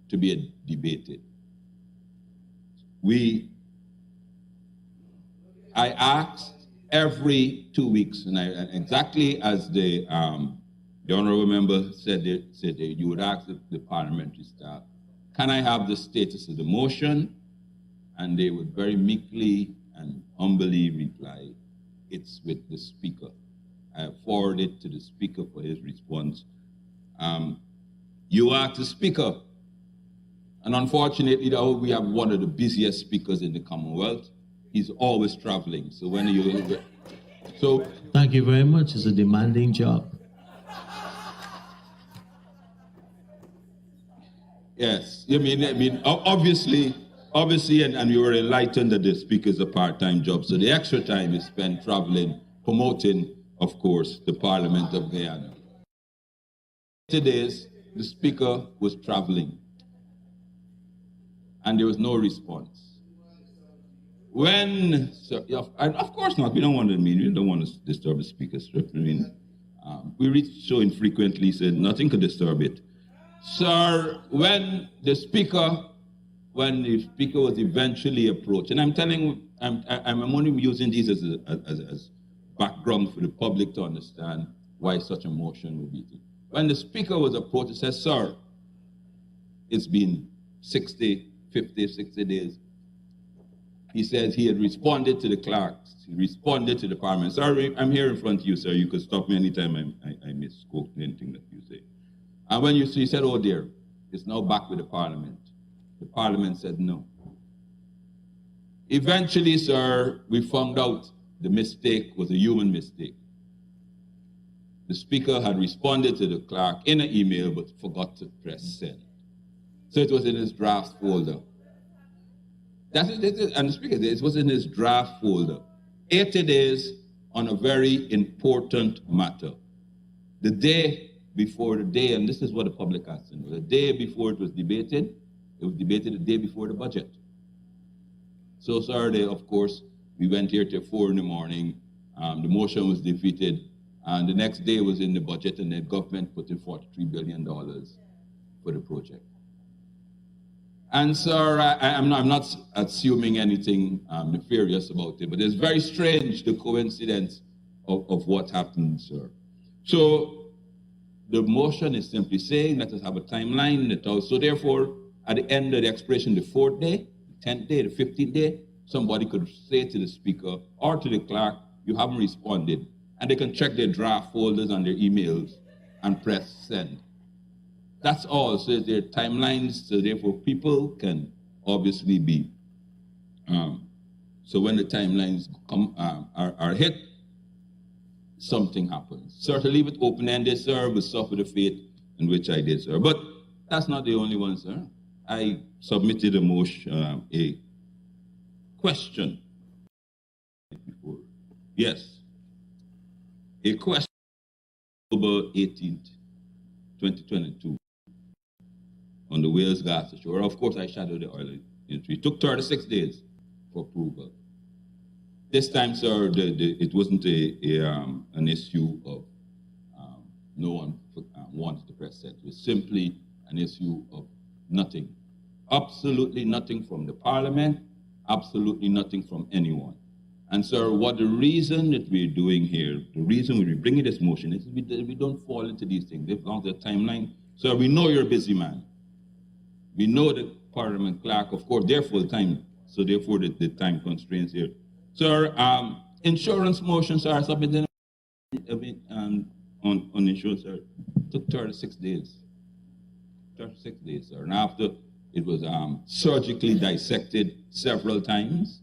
to be debated. I asked every 2 weeks, and exactly as the honorable member said, you would ask the parliamentary staff, can I have the status of the motion? And they would very meekly and humbly reply, it's with the speaker. I forwarded it to the speaker for his response. You asked the speaker, and unfortunately, we have one of the busiest speakers in the Commonwealth. He's always traveling. So when you, Thank you very much. It's a demanding job. Yes, I mean, obviously, and you were enlightened that the speaker is a part-time job. So the extra time is spent traveling, promoting, of course, the Parliament of Guyana. Today, the speaker was traveling, and there was no response. When, so, of course not, we don't want to disturb the speaker's trip. I mean, we reach so infrequently, so nothing could disturb it. Sir, when the speaker was eventually approached, and I'm only using these as background for the public to understand why such a motion would be taken. When the speaker was approached, he said, sir, it's been 60 days. He says he had responded to the clerks, he responded to the parliament. Sorry, I'm here in front of you, sir. You could stop me anytime I misquote anything that you say. And when he said, oh dear, it's now back with the parliament. The parliament said no. Eventually, sir, we found out the mistake was a human mistake. The speaker had responded to the clerk in an email, but forgot to press send. So it was in his draft folder. And the speaker said it was in his draft folder. 80 days on a very important matter. The day before the day, and this is what the public has to know, the day before it was debated the day before the budget. So Saturday, of course, we went here till 4 in the morning. The motion was defeated, and the next day was in the budget, and the government put in $43 billion for the project. And sir, I'm not assuming anything nefarious about it, but it's very strange, the coincidence of what happened, sir. So the motion is simply saying, let us have a timeline in the house. So therefore, at the end of the expiration, the 4th day, the 10th day, the 15th day, somebody could say to the speaker or to the clerk, you haven't responded. And they can check their draft folders and their emails and press send. That's all. So there are timelines, so therefore people can obviously be. So when the timelines come are hit, something happens. Sir, to leave it open-ended, sir, will suffer the fate in which I did, sir. But that's not the only one, sir. I submitted a motion, a question before. Yes. A question October 18th, 2022 on the Wales gas shore. Of course, I shadowed the oil industry. It took 36 days for approval. This time, sir, it wasn't an issue of no one wanted to present. It was simply an issue of nothing. Absolutely nothing from the Parliament, absolutely nothing from anyone. And sir, what the reason that we're doing here, the reason we're bringing this motion is we don't fall into these things. They've gone to the timeline. Sir, we know you're a busy man. We know the Parliament clerk, of course, they're full-time, so therefore the time constraints here. Sir, insurance motions are submitted on insurance, sir. It took 36 days. 36 days, sir. And after it was surgically dissected several times,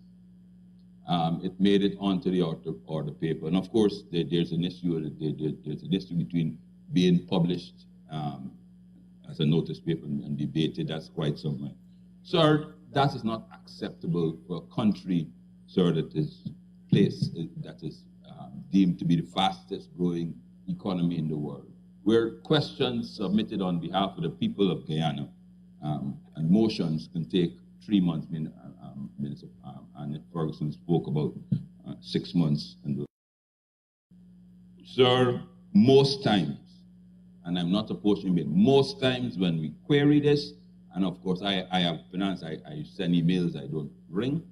it made it onto the order paper. And of course, there's an issue. There's an issue between being published as a notice paper and debated. That's quite something. Sir, that is not acceptable for a country, sir, that is deemed to be the fastest growing economy in the world, where questions submitted on behalf of the people of Guyana and motions can take 3 months. And Ferguson spoke about 6 months. Sir, most times, and I'm not opposing it, most times when we query this, and of course I have finance, I send emails, I don't ring,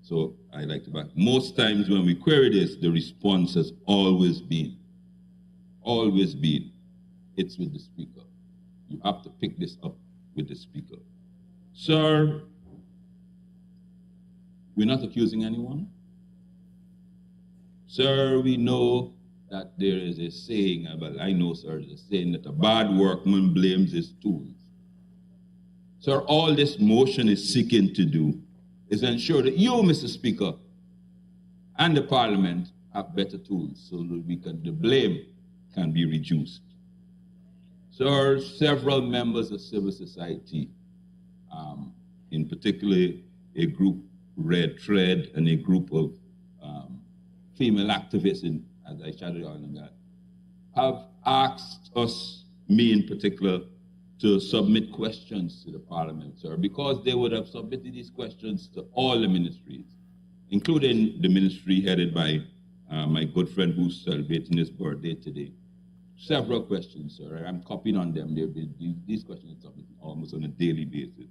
so I like to back. Most times when we query this, the response has always been, it's with the Speaker. You have to pick this up with the Speaker. Sir, we're not accusing anyone. Sir, we know that there is a saying, but I know, sir, there's a saying that a bad workman blames his tools. Sir, all this motion is seeking to do is ensure that you, Mr. Speaker, and the Parliament have better tools so that the blame can be reduced. Sir, several members of civil society, in particular a group, Red Thread, and a group of female activists, as I shouted on that, have asked us, me in particular, to submit questions to the Parliament, sir, because they would have submitted these questions to all the ministries, including the ministry headed by my good friend who's celebrating his birthday today. Several questions, sir. I'm copying on them. These questions are submitted almost on a daily basis.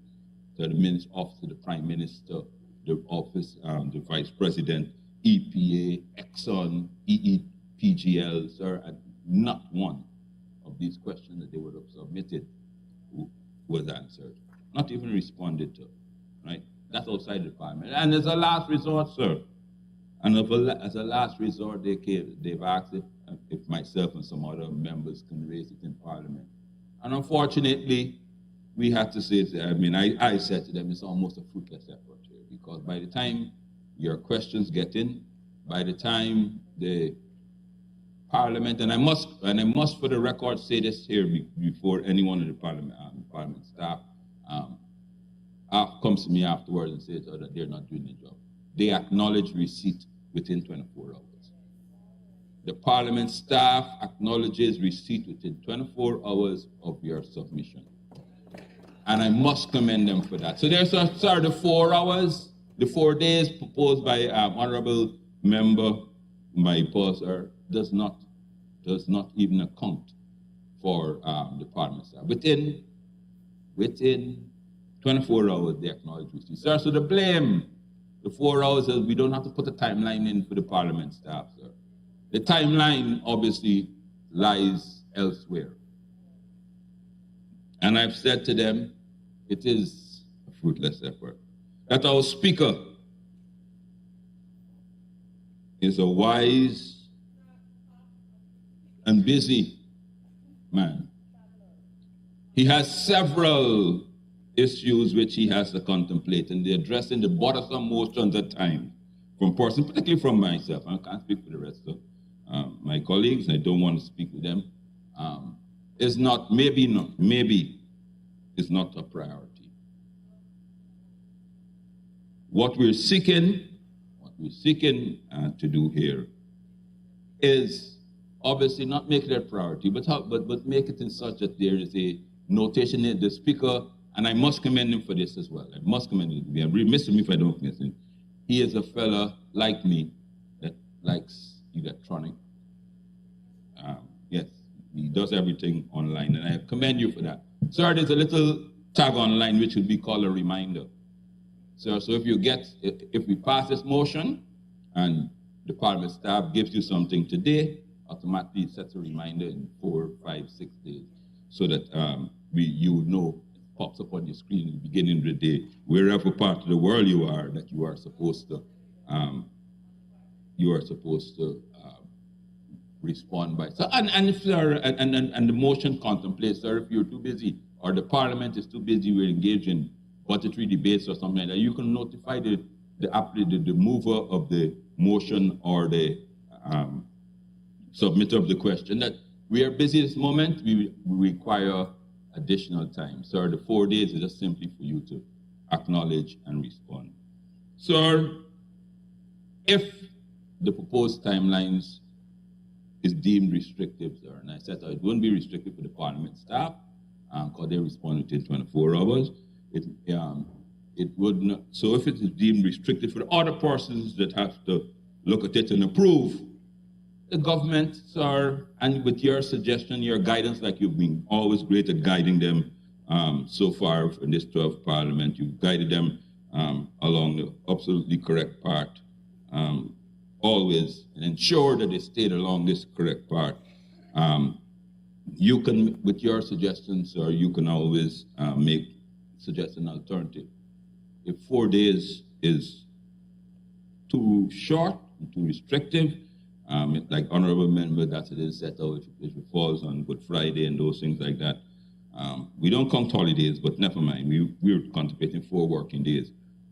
So the Office of the Prime Minister, the Office, the Vice President, EPA, Exxon, EEPGL, sir, and not one of these questions that they would have submitted was answered, not even responded to, right? That's outside the Parliament. And as a last resort, sir, and as a last resort, they've asked if myself and some other members can raise it in Parliament. And unfortunately, we had to say, I said to them, it's almost a fruitless effort here, because by the time your questions get in, by the time the Parliament, and I must for the record say this here before anyone in the Parliament staff comes to me afterwards and says that they're not doing their job. They acknowledge receipt within 24 hours. The Parliament staff acknowledges receipt within 24 hours of your submission. And I must commend them for that. So there's the 4 hours, the 4 days proposed by Honorable Member, my boss, does not even account for the Parliament staff. Within 24 hours, they acknowledge receipt. Sir, so the blame, the 4 hours, is we don't have to put a timeline in for the Parliament staff, sir. The timeline obviously lies elsewhere. And I've said to them, it is a fruitless effort. That our Speaker is a wise and busy man. He has several issues which he has to contemplate, and they're addressing the bothersome motions at times from persons, particularly from myself. I can't speak for the rest of my colleagues. I don't want to speak with them. Maybe is not a priority. What we're seeking to do here is obviously not make it a priority, but make it in such that there is a notation in the Speaker, and I must commend him for this as well. I must commend him. I'd be remiss of me if I don't miss him. He is a fella like me that likes electronic. Yes, He does everything online, and I commend you for that. Sir, there's a little tag online which will be called a reminder. Sir, so if we pass this motion and the Parliament staff gives you something today, automatically it sets a reminder in 4, 5, 6 days, so that you would know, it pops up on your screen at the beginning of the day, wherever part of the world you are, that you are supposed to respond by. So, and if there and the motion contemplates, sir, if you're too busy or the Parliament is too busy, we're engaged in budgetary debates or something like that, you can notify the mover of the motion or the submitter of the question that we are busy this moment, we require additional time. Sir, the 4 days is just simply for you to acknowledge and respond. Sir, if the proposed timelines is deemed restrictive, sir, and I said it wouldn't be restrictive for the Parliament staff because they respond within 24 hours. It would not. So if it is deemed restrictive for the other persons that have to look at it and approve, the government, sir, and with your suggestion, your guidance, like you've been always great at guiding them so far in this 12th Parliament, you've guided them along the absolutely correct path, always, and ensure that they stayed along this correct path. You can, with your suggestions, sir, you can always suggest an alternative. If 4 days is too short, too restrictive, like honorable member, that it is set out if it falls on Good Friday and those things like that. We don't count holidays, but never mind. We're contemplating 4 working days.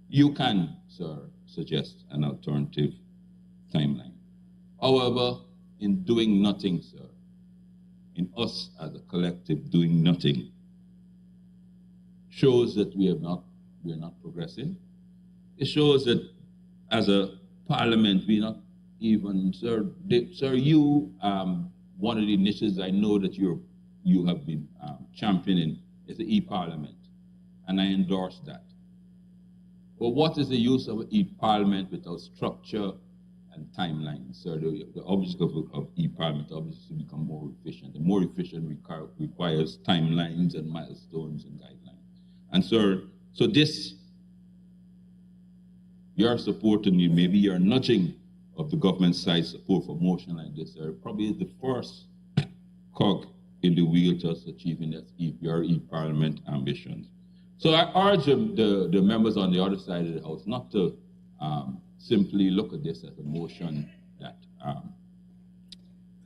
You can, sir, suggest an alternative timeline. However, in doing nothing, sir, in us as a collective doing nothing, shows that we are not progressing. It shows that as a parliament, we're not even, sir, you, one of the initiatives I know that you have been championing is the e-parliament, and I endorse that. But what is the use of e-parliament without structure and timelines? Sir, the objective of e-parliament obviously to become more efficient. And more efficient requires timelines and milestones and guidelines. And sir, so this, your support and maybe your nudging of the government side support for motion like this, sir, probably is the first cog in the wheel to us achieving your e-parliament ambitions. So I urge the members on the other side of the House not to simply look at this as a motion that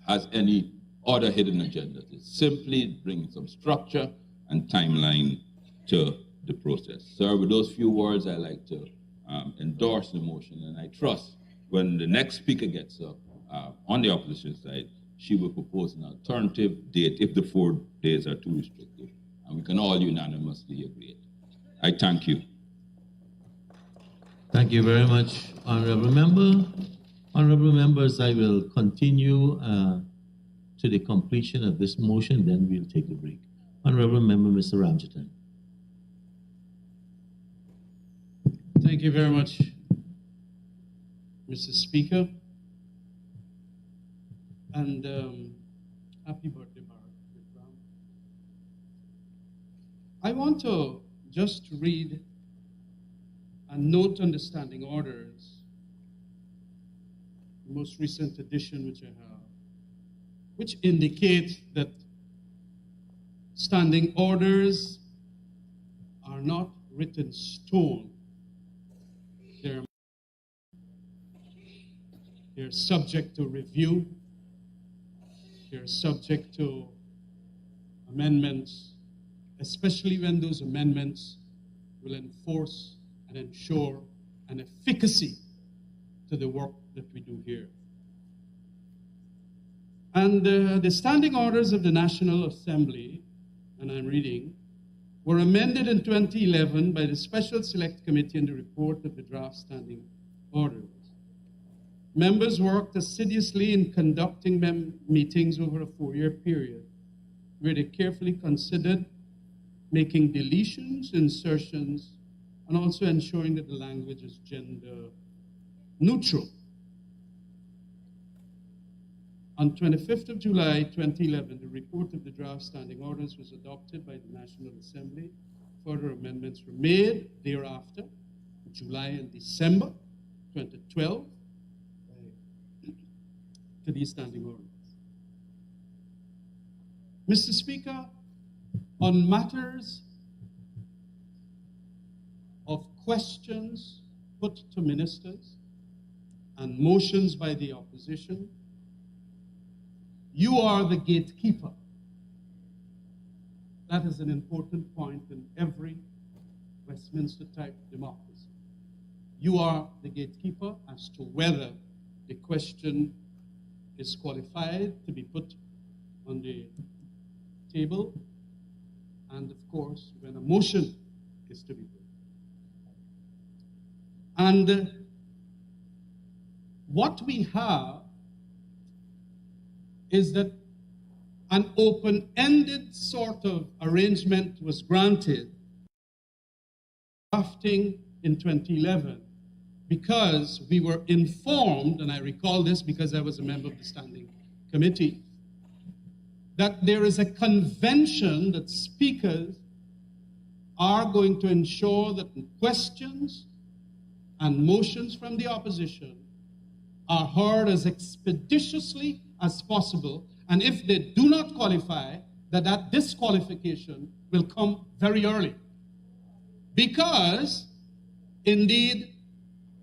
has any other hidden agenda. It's simply bringing some structure and timeline to the process. So with those few words, I like to endorse the motion, and I trust when the next speaker gets up on the opposition side, she will propose an alternative date if the 4 days are too restrictive, and we can all unanimously agree. I thank you. Thank you very much, Honorable Member. Honorable Members, I will continue to the completion of this motion, then we'll take a break. Honorable Member, Mr. Ramjetan. Thank you very much, Mr. Speaker. And happy birthday, Barack. I want to just read a note on the standing orders, the most recent edition which I have, which indicates that standing orders are not written stone. They're subject to review. They're subject to amendments, especially when those amendments will enforce and ensure an efficacy to the work that we do here. And the standing orders of the National Assembly, and I'm reading, were amended in 2011 by the Special Select Committee in the report of the draft standing orders. Members worked assiduously in conducting meetings over a 4-year period, where they carefully considered making deletions, insertions, and also ensuring that the language is gender neutral. On 25th of July 2011, the report of the draft standing orders was adopted by the National Assembly. Further amendments were made thereafter, in July and December 2012, to these standing orders. Mr. Speaker, on matters of questions put to ministers and motions by the opposition, you are the gatekeeper. That is an important point in every Westminster-type democracy. You are the gatekeeper as to whether the question is qualified to be put on the table, and of course, when a motion is to be put. And what we have is that an open-ended sort of arrangement was granted drafting in 2011 because we were informed, and I recall this because I was a member of the Standing Committee, that there is a convention that speakers are going to ensure that questions and motions from the opposition are heard as expeditiously as possible, and if they do not qualify, that disqualification will come very early. Because, indeed,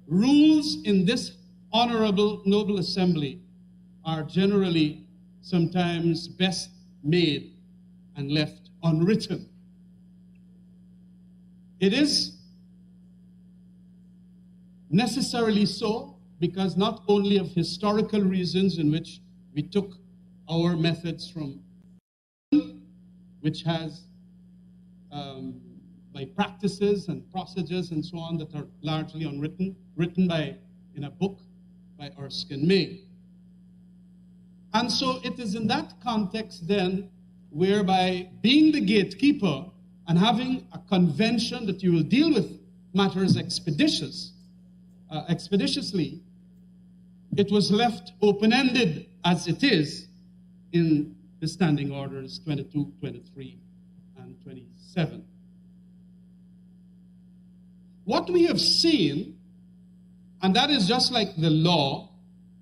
rules in this honorable, noble assembly are generally sometimes best made and left unwritten. It is necessarily so because not only of historical reasons in which we took our methods from, which has by practices and procedures and so on that are largely unwritten, written in a book by Erskine May. And so it is in that context then whereby being the gatekeeper and having a convention that you will deal with matters expeditiously, it was left open-ended as it is in the standing orders 22, 23, and 27. What we have seen, and that is just like the law,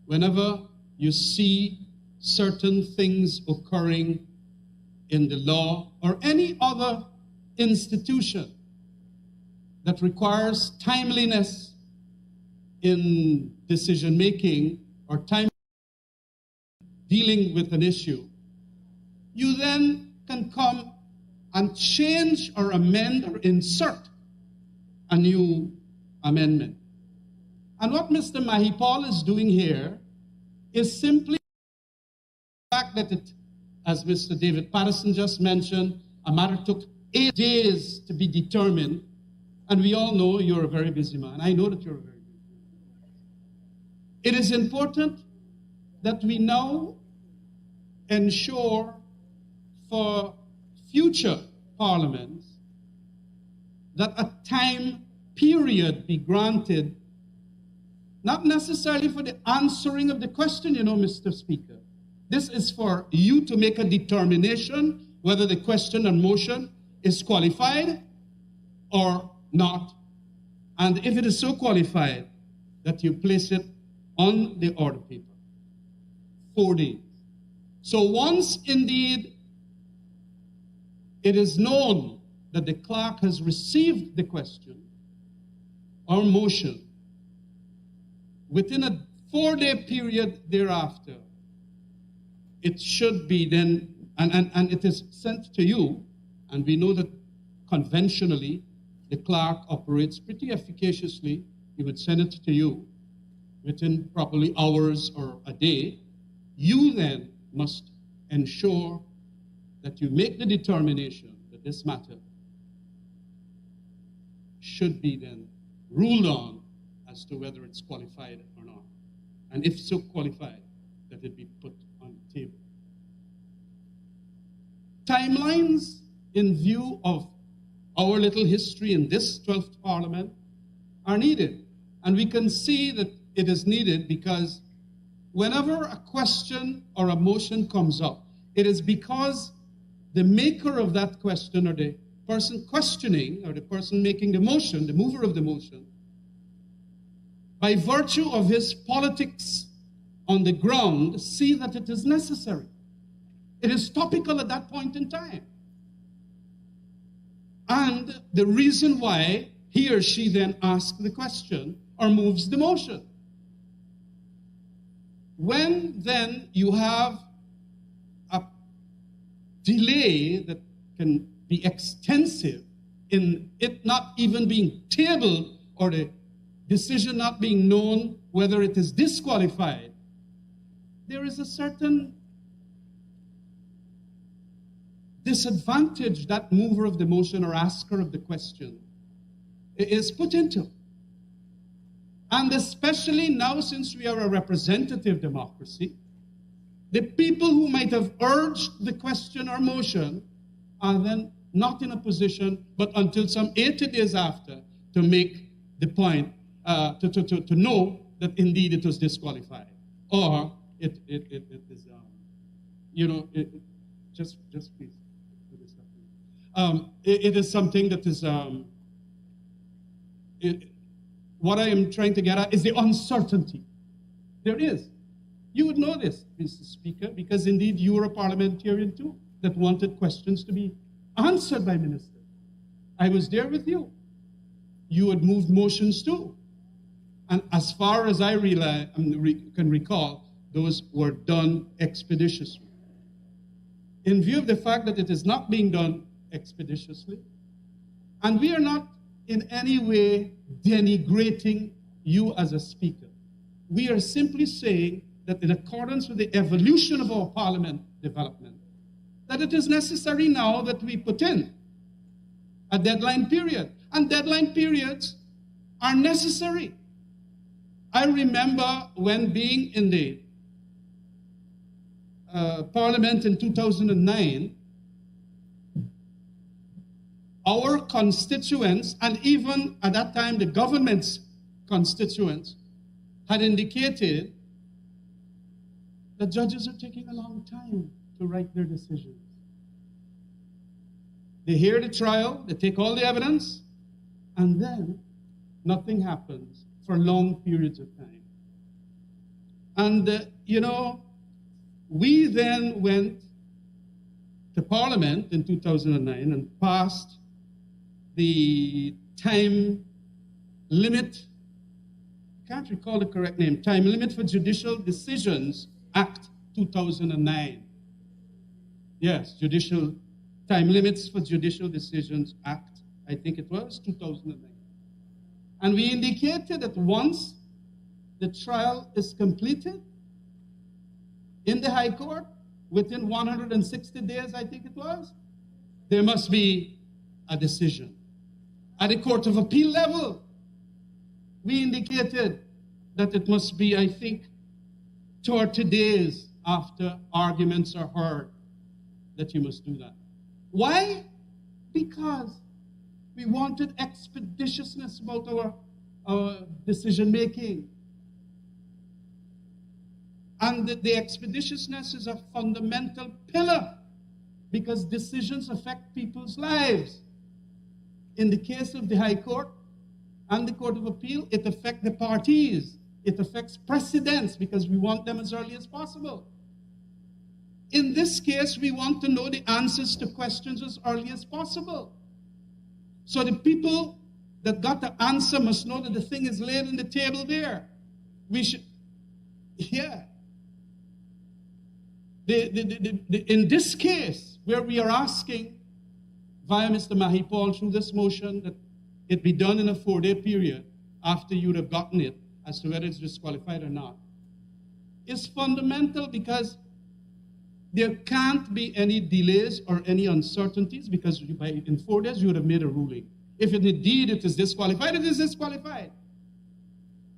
whenever you see certain things occurring in the law or any other institution that requires timeliness in decision-making or time dealing with an issue, you then can come and change or amend or insert a new amendment. And what Mr. Mahipal is doing here is simply the fact that it, as Mr. David Patterson just mentioned, a matter took 8 days to be determined, and we all know you're a very busy man. I know that you're a very busy man. It is important that we now ensure for future parliaments that a time period be granted, not necessarily for the answering of the question, Mr. Speaker. This is for you to make a determination whether the question and motion is qualified or not. And if it is so qualified, that you place it on the order paper. 4 days. So once indeed it is known that the clerk has received the question or motion, within a 4-day period thereafter, it should be then, and it is sent to you, and we know that conventionally the clerk operates pretty efficaciously. He would send it to you within probably hours or a day. You then must ensure that you make the determination that this matter should be then ruled on as to whether it's qualified or not. And if so qualified, that it be put on the table. Timelines in view of our little history in this 12th Parliament are needed. And we can see that it is needed because whenever a question or a motion comes up, it is because the maker of that question, or the person questioning, or the person making the motion, the mover of the motion, by virtue of his politics on the ground, see that it is necessary. It is topical at that point in time. And the reason why he or she then asks the question or moves the motion. When then you have a delay that can be extensive in it not even being tabled or the decision not being known whether it is disqualified, there is a certain disadvantage that mover of the motion or asker of the question is put into. And especially now, since we are a representative democracy, the people who might have urged the question or motion are then not in a position, but until some 80 days after, to make the point, to know that indeed it was disqualified. Or it is, just please. It is something that is, what I am trying to get at is the uncertainty. There is. You would know this, Mr. Speaker, because indeed you were a parliamentarian too that wanted questions to be answered by ministers. I was there with you. You had moved motions too. And as far as I can recall, those were done expeditiously. In view of the fact that it is not being done expeditiously, and we are not in any way denigrating you as a speaker. We are simply saying that in accordance with the evolution of our parliament development, that it is necessary now that we put in a deadline period. And deadline periods are necessary. I remember when being in the parliament in 2009, our constituents, and even at that time the government's constituents, had indicated that judges are taking a long time to write their decisions. They hear the trial, they take all the evidence, and then nothing happens for long periods of time. And, we then went to Parliament in 2009 and passed the time limit, I can't recall the correct name, Time Limit for Judicial Decisions Act 2009. Yes, Judicial Time Limits for Judicial Decisions Act, I think it was, 2009. And we indicated that once the trial is completed in the High Court, within 160 days, I think it was, there must be a decision. At the Court of Appeal level, we indicated that it must be, I think, 30 days after arguments are heard that you must do that. Why? Because we wanted expeditiousness about our decision making. And the expeditiousness is a fundamental pillar because decisions affect people's lives. In the case of the High Court and the Court of Appeal, it affects the parties. It affects precedents because we want them as early as possible. In this case, we want to know the answers to questions as early as possible. So the people that got the answer must know that the thing is laid on the table there. We should, in this case, where we are asking via Mr. Mahipal through this motion that it be done in a 4-day period after you would have gotten it as to whether it's disqualified or not, is fundamental because there can't be any delays or any uncertainties because in 4 days you would have made a ruling. If indeed it is disqualified, it is disqualified.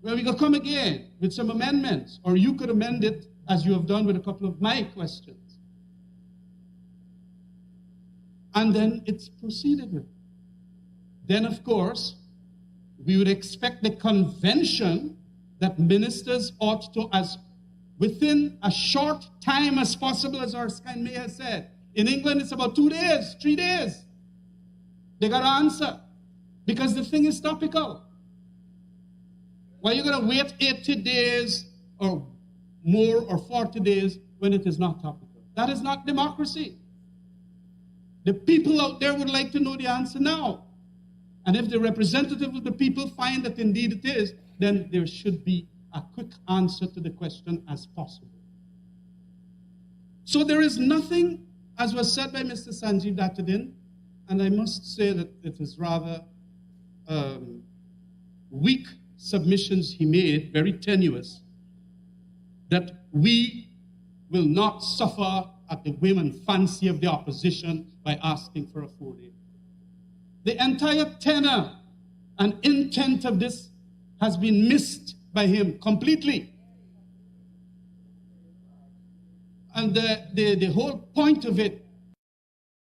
Well, we could come again with some amendments, or you could amend it as you have done with a couple of my questions. And then it's proceeded with. Then, of course, we would expect the convention that ministers ought to, as within a short time as possible, as Erskine May has said. In England, it's about 2 days, 3 days. They got to answer because the thing is topical. Why are you going to wait 80 days or more or 40 days when it is not topical? That is not democracy. The people out there would like to know the answer now. And if the representative of the people find that indeed it is, then there should be a quick answer to the question as possible. So there is nothing, as was said by Mr. Sanjeev Dattadin, and I must say that it is rather weak submissions he made, very tenuous, that we will not suffer at the whim and fancy of the opposition by asking for a 4-day. The entire tenor and intent of this has been missed by him completely. And the whole point of it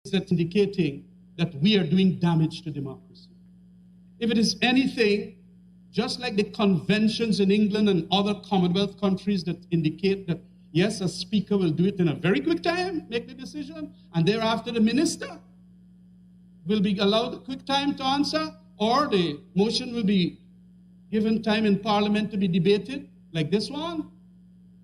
is that indicating that we are doing damage to democracy. If it is anything, just like the conventions in England and other Commonwealth countries that indicate that, yes, a speaker will do it in a very quick time, make the decision, and thereafter the minister will be allowed a quick time to answer, or the motion will be given time in Parliament to be debated, like this one.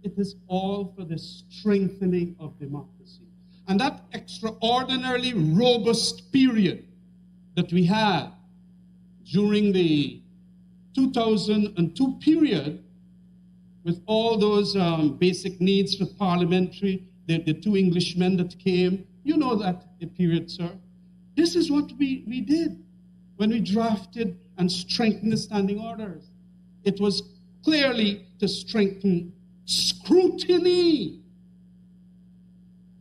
It is all for the strengthening of democracy. And that extraordinarily robust period that we had during the 2002 period, with all those basic needs for parliamentary, the 2 Englishmen that came, you know that the period, sir. This is what we did when we drafted and strengthened the standing orders. It was clearly to strengthen scrutiny.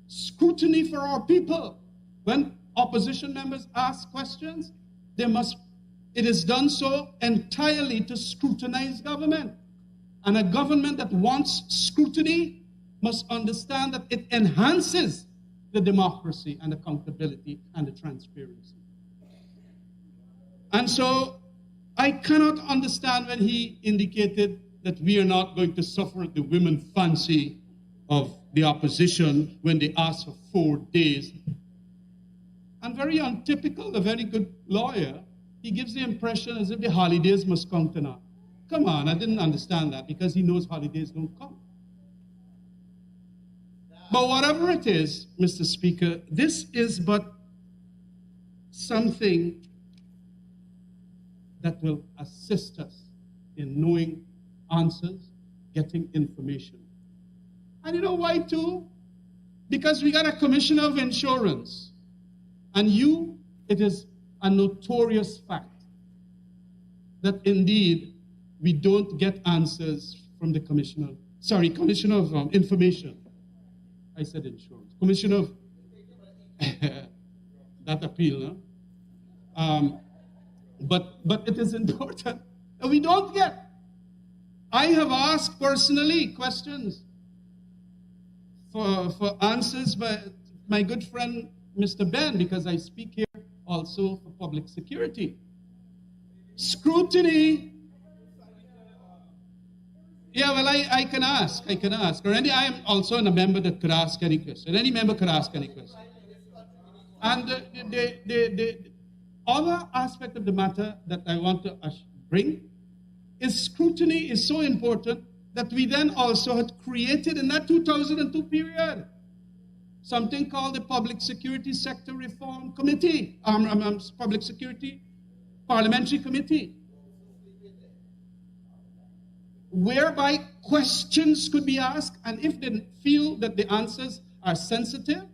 Scrutiny for our people. When opposition members ask questions, it is done so entirely to scrutinize government. And a government that wants scrutiny must understand that it enhances the democracy and accountability and the transparency. And so I cannot understand when he indicated that we are not going to suffer at the whim and fancy of the opposition when they ask for 4 days. And very untypical, a very good lawyer, he gives the impression as if the holidays must come tonight. Come on, I didn't understand that because he knows holidays don't come. But whatever it is, Mr. Speaker, this is but something that will assist us in knowing answers, getting information. And you know why too? Because we got a commissioner of insurance. And it is a notorious fact that indeed we don't get answers from the commissioner of information. I said insurance. Commissioner of that appeal, no? But it is important that we don't get. I have asked personally questions for answers by my good friend Mr. Ben, because I speak here also for public security. Scrutiny. Yeah, well, I can ask. Or I am also a member that could ask any question. Any member could ask any question. And the other aspect of the matter that I want to bring is scrutiny is so important that we then also had created in that 2002 period something called the Public Security Sector Reform Committee, Public Security Parliamentary Committee, whereby questions could be asked, and if they feel that the answers are sensitive,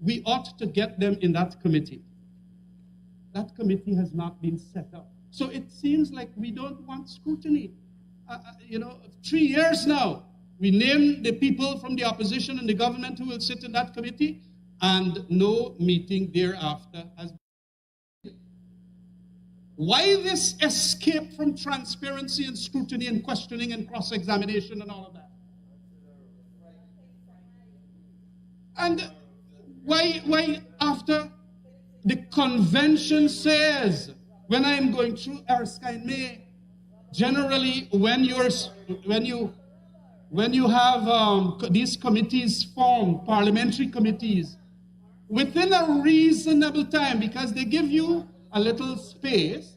we ought to get them in that committee. That committee has not been set up. So it seems like we don't want scrutiny. 3 years now, we name the people from the opposition and the government who will sit in that committee, and no meeting thereafter has been. Why this escape from transparency and scrutiny and questioning and cross-examination and all of that? And why after the convention says, when I'm going through Erskine May, generally when you when you have these committees formed, parliamentary committees, within a reasonable time, because they give you a little space,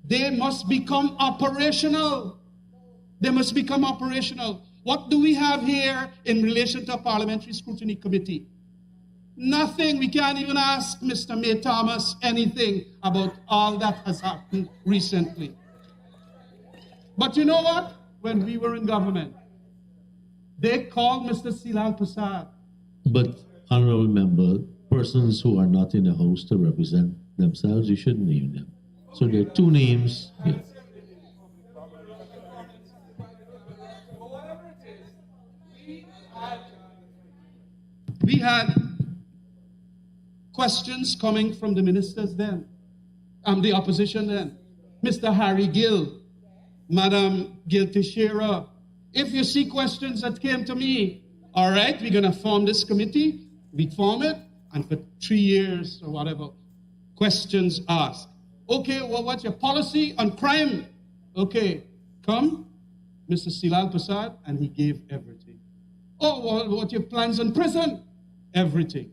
they must become operational. They must become operational. What do we have here in relation to a parliamentary scrutiny committee? Nothing. We can't even ask Mr. May Thomas anything about all that has happened recently. But you know what? When we were in government, they called Mr. Silal Prasad. But, honorable member, persons who are not in the House to represent themselves, you shouldn't name them. So there are two names. Yeah. We had questions coming from the ministers then, the opposition then. Mr. Harry Gill, Madam Gil Teixeira. If you see questions that came to me, all right, we're going to form this committee. We form it, and for 3 years or whatever, questions asked. Okay, well, what's your policy on crime? Okay, come, Mr. Silal Prasad, and he gave everything. Oh, well, what are your plans on prison? Everything.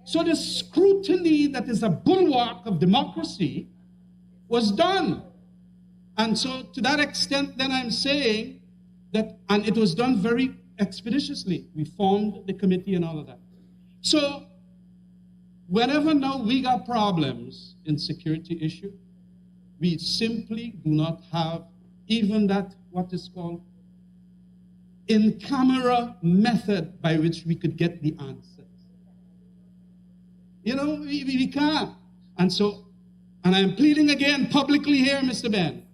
So the scrutiny that is a bulwark of democracy was done. And so to that extent, then I'm saying that, and it was done very expeditiously. We formed the committee and all of that. So whenever now we got problems in security issue, we simply do not have even that, what is called, in-camera method by which we could get the answers. You know, we can't. And so, and I'm pleading again publicly here, Mr. Ben,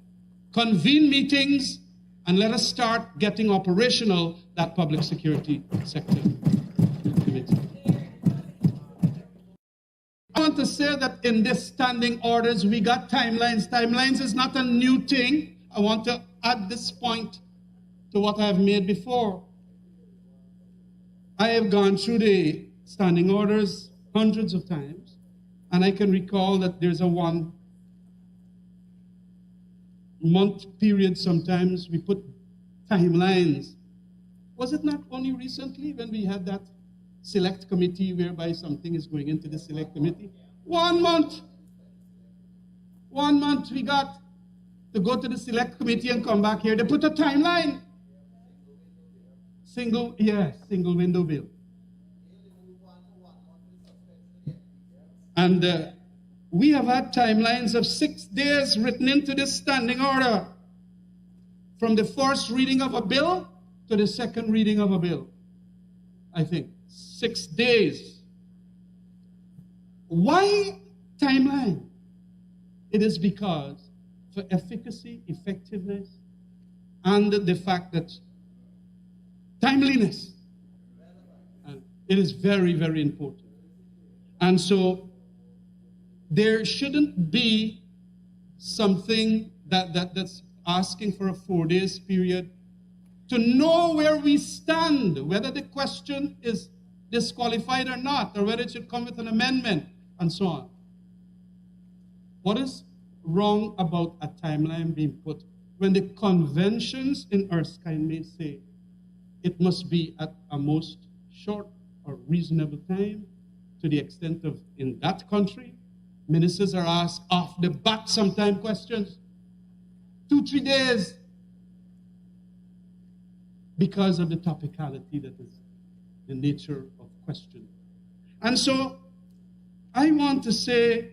convene meetings and let us start getting operational that public security sector committee. I want to say that in this standing orders, we got timelines. Timelines is not a new thing. I want to add this point to what I have made before. I have gone through the standing orders hundreds of times, and I can recall that there's a 1 month period sometimes we put timelines. Was it not only recently when we had that select committee whereby something is going into the select committee? 1 month. 1 month we got to go to the select committee and come back here. They put a timeline. Single window bill. And we have had timelines of 6 days written into this standing order, from the first reading of a bill to the second reading of a bill. I think 6 days. Why timeline? It is because for efficacy, effectiveness, and the fact that timeliness, it is very, very important. And so there shouldn't be something that's asking for a 4 days period to know where we stand, whether the question is disqualified or not, or whether it should come with an amendment, and so on. What is wrong about a timeline being put when the conventions in Erskine may say it must be at a most short or reasonable time, to the extent of, in that country, ministers are asked off the bat sometime questions, 2-3 days, because of the topicality that is the nature of question. And so I want to say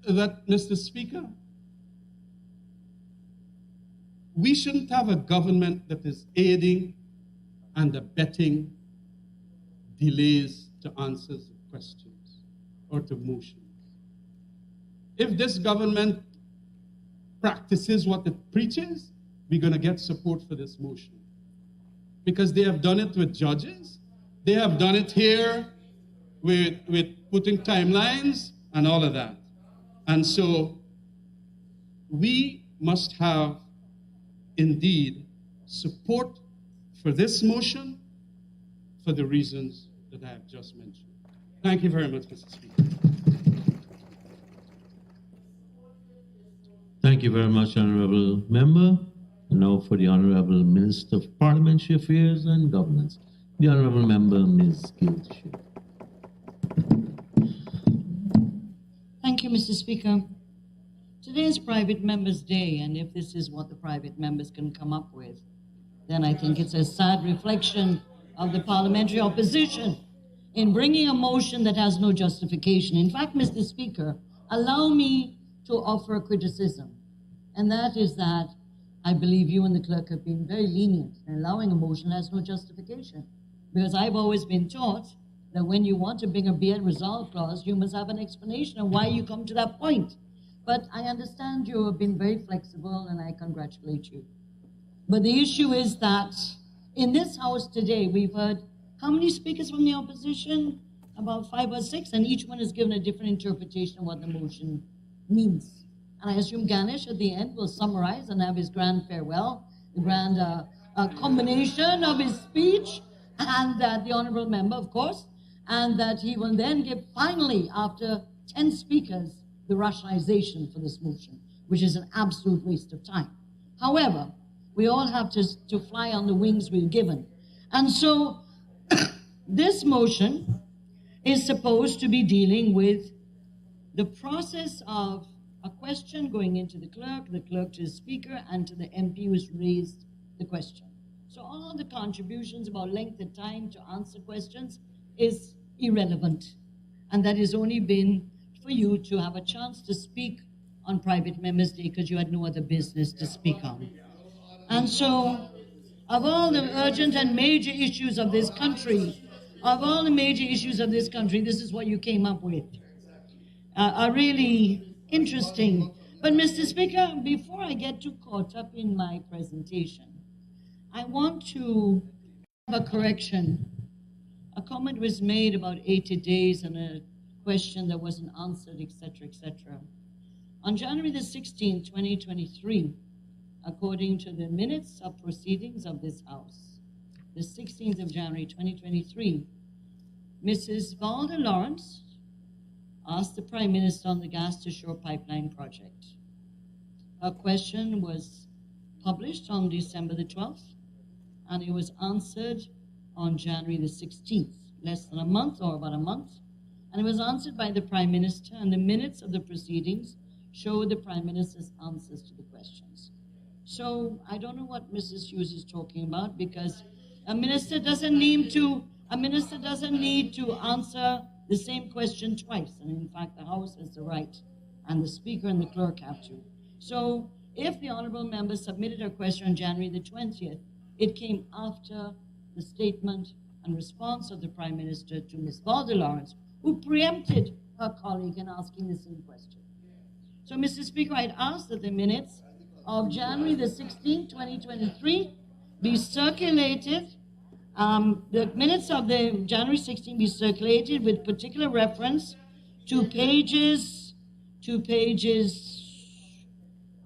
that, Mr. Speaker, we shouldn't have a government that is aiding and abetting delays to answers of questions or to motions. If this government practices what it preaches, we're going to get support for this motion. Because they have done it with judges, they have done it here with putting timelines and all of that. And so we must have indeed support for this motion for the reasons that I have just mentioned. Thank you very much, Mr. Speaker. Thank you very much, Honorable Member. Now for the Honorable Minister of Parliamentary Affairs and Governance, the Honorable Member Ms. Gildersleeve. Thank you, Mr. Speaker. Today is Private Members' Day, and if this is what the private members can come up with, then I think it's a sad reflection of the parliamentary opposition in bringing a motion that has no justification. In fact, Mr. Speaker, allow me to offer a criticism, and that is that I believe you and the clerk have been very lenient in allowing a motion that has no justification, because I've always been taught that when you want to bring a be it resolved clause, you must have an explanation of why you come to that point. But I understand you have been very flexible, and I congratulate you. But the issue is that in this House today, we've heard how many speakers from the opposition? About 5 or 6, and each one has given a different interpretation of what the motion means. And I assume Ganesh at the end will summarize and have his grand farewell, the grand combination of his speech, and the honourable member, of course, and that he will then give finally, after 10 speakers, the rationalization for this motion, which is an absolute waste of time. However, we all have to fly on the wings we're given. And so this motion is supposed to be dealing with the process of a question going into the clerk to the speaker, and to the MP who's raised the question. So all the contributions about length of time to answer questions is irrelevant. And that has only been for you to have a chance to speak on Private Members' Day because you had no other business to speak on. And so, of all the urgent and major issues of this country, this is what you came up with. Are really interesting. But Mr. Speaker, before I get too caught up in my presentation, I want to have a correction. A comment was made about 80 days and a question that wasn't answered, etc., etc. On January the 16th, 2023, according to the minutes of proceedings of this House, the 16th of January, 2023, Mrs. Valda Lawrence asked the Prime Minister on the gas to shore pipeline project. Her question was published on December the 12th, and it was answered on January the 16th, less than a month or about a month, and it was answered by the Prime Minister, and the minutes of the proceedings show the Prime Minister's answers to the questions. So I don't know what Mrs. Hughes is talking about, because a minister doesn't need to answer the same question twice. And in fact, the House has the right, and the Speaker and the Clerk have to. So if the honourable member submitted her question on January the 20th, it came after the statement and response of the Prime Minister to Ms. Valda Lawrence, who preempted her colleague in asking the same question. So, Mr. Speaker, I'd ask that the minutes of January the 16th, 2023 be circulated. The minutes of the January 16th be circulated with particular reference to pages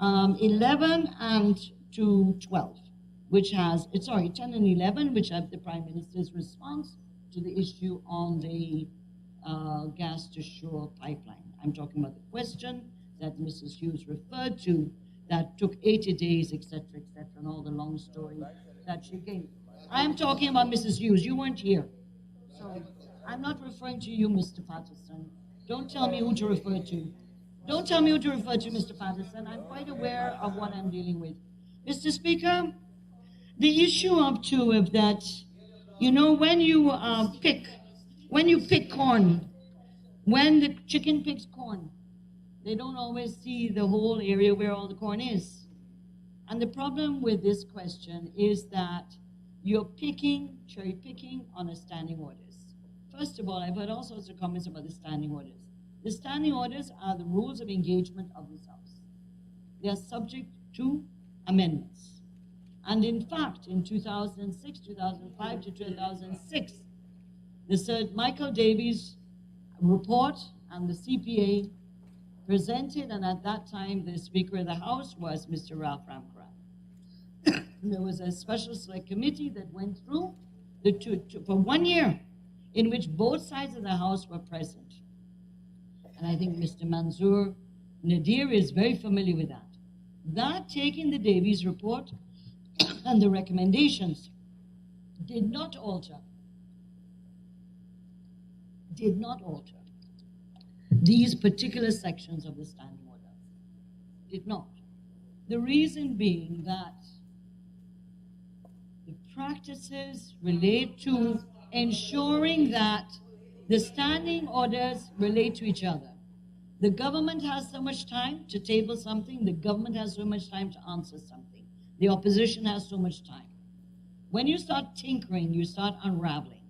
11 and to 12, which has, 10 and 11, which have the Prime Minister's response to the issue on the gas to shore pipeline. I'm talking about the question that Mrs. Hughes referred to that took 80 days, etc., and all the long story that she gave. I am talking about Mrs. Hughes. You weren't here. So I'm not referring to you, Mr. Patterson. Don't tell me who to refer to. Don't tell me who to refer to, Mr. Patterson. I'm quite aware of what I'm dealing with. Mr. Speaker, the issue of that, when you pick corn, when the chicken picks corn, they don't always see the whole area where all the corn is. And the problem with this question is that you're cherry picking on a standing orders. First of all, I've heard all sorts of comments about the standing orders. The standing orders are the rules of engagement of this House. They are subject to amendments. And in fact, in 2006, 2005 to 2006, the Sir Michael Davies report and the CPA presented, and at that time the Speaker of the House was Mr. Ralph Ramkaran. There was a special select committee that went through for 1 year, in which both sides of the House were present. And I think Mr. Manzoor Nadir is very familiar with that. That, taking the Davies report, and the recommendations did not alter these particular sections of the standing order. Did not. The reason being that the practices relate to ensuring that the standing orders relate to each other. The government has so much time to table something, the government has so much time to answer something. The opposition has so much time. When you start tinkering, you start unraveling.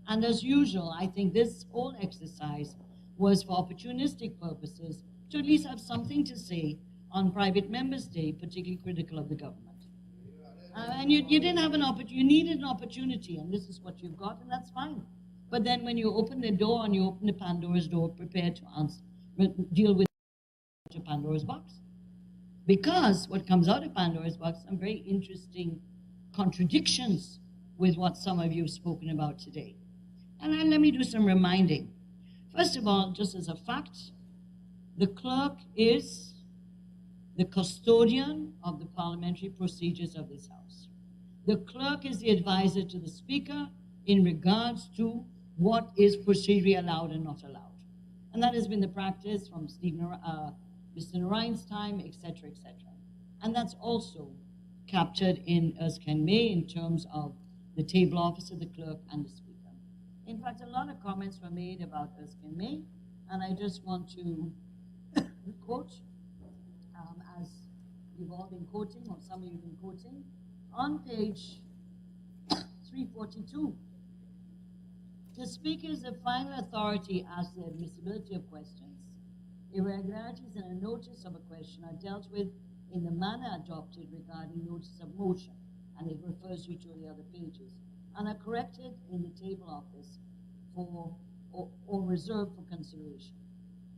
And as usual, I think this whole exercise was for opportunistic purposes to at least have something to say on Private Members' Day, particularly critical of the government. And you didn't have an opportunity, you needed an opportunity, and this is what you've got, and that's fine. But then when you open the door and you open the Pandora's door, prepare to deal with Pandora's box. Because what comes out of Pandora's box, some very interesting contradictions with what some of you have spoken about today. And let me do some reminding. First of all, just as a fact, the clerk is the custodian of the parliamentary procedures of this House. The clerk is the advisor to the Speaker in regards to what is procedurally allowed and not allowed. And that has been the practice from Mr. Narayan's time, etc., etc. And that's also captured in Erskine May in terms of the table officer, the clerk, and the Speaker. In fact, a lot of comments were made about Erskine May, and I just want to quote, as you've all been quoting, or some of you have been quoting, on page 342. The Speaker is the final authority as to the admissibility of questions. Irregularities in a notice of a question are dealt with in the manner adopted regarding notice of motion, and it refers you to the other pages, and are corrected in the table office or reserved for consideration.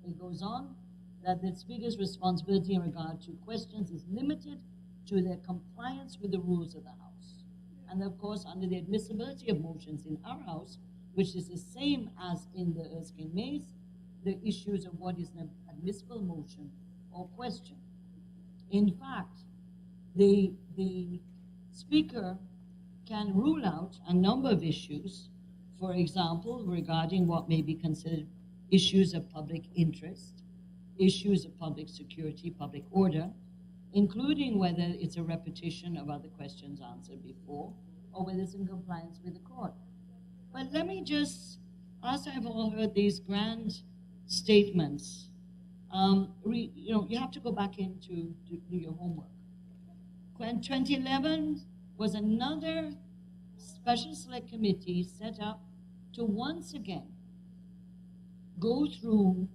It goes on that the Speaker's responsibility in regard to questions is limited to their compliance with the rules of the House. And of course, under the admissibility of motions in our House, which is the same as in the Erskine Mays, the issues of what is an admissible motion or question. In fact, the Speaker can rule out a number of issues, for example, regarding what may be considered issues of public interest, issues of public security, public order, including whether it's a repetition of other questions answered before, or whether it's in compliance with the court. But let me just, as I've all heard these grand statements, you have to go back in to do your homework. When 2011 was another special select committee set up to once again go through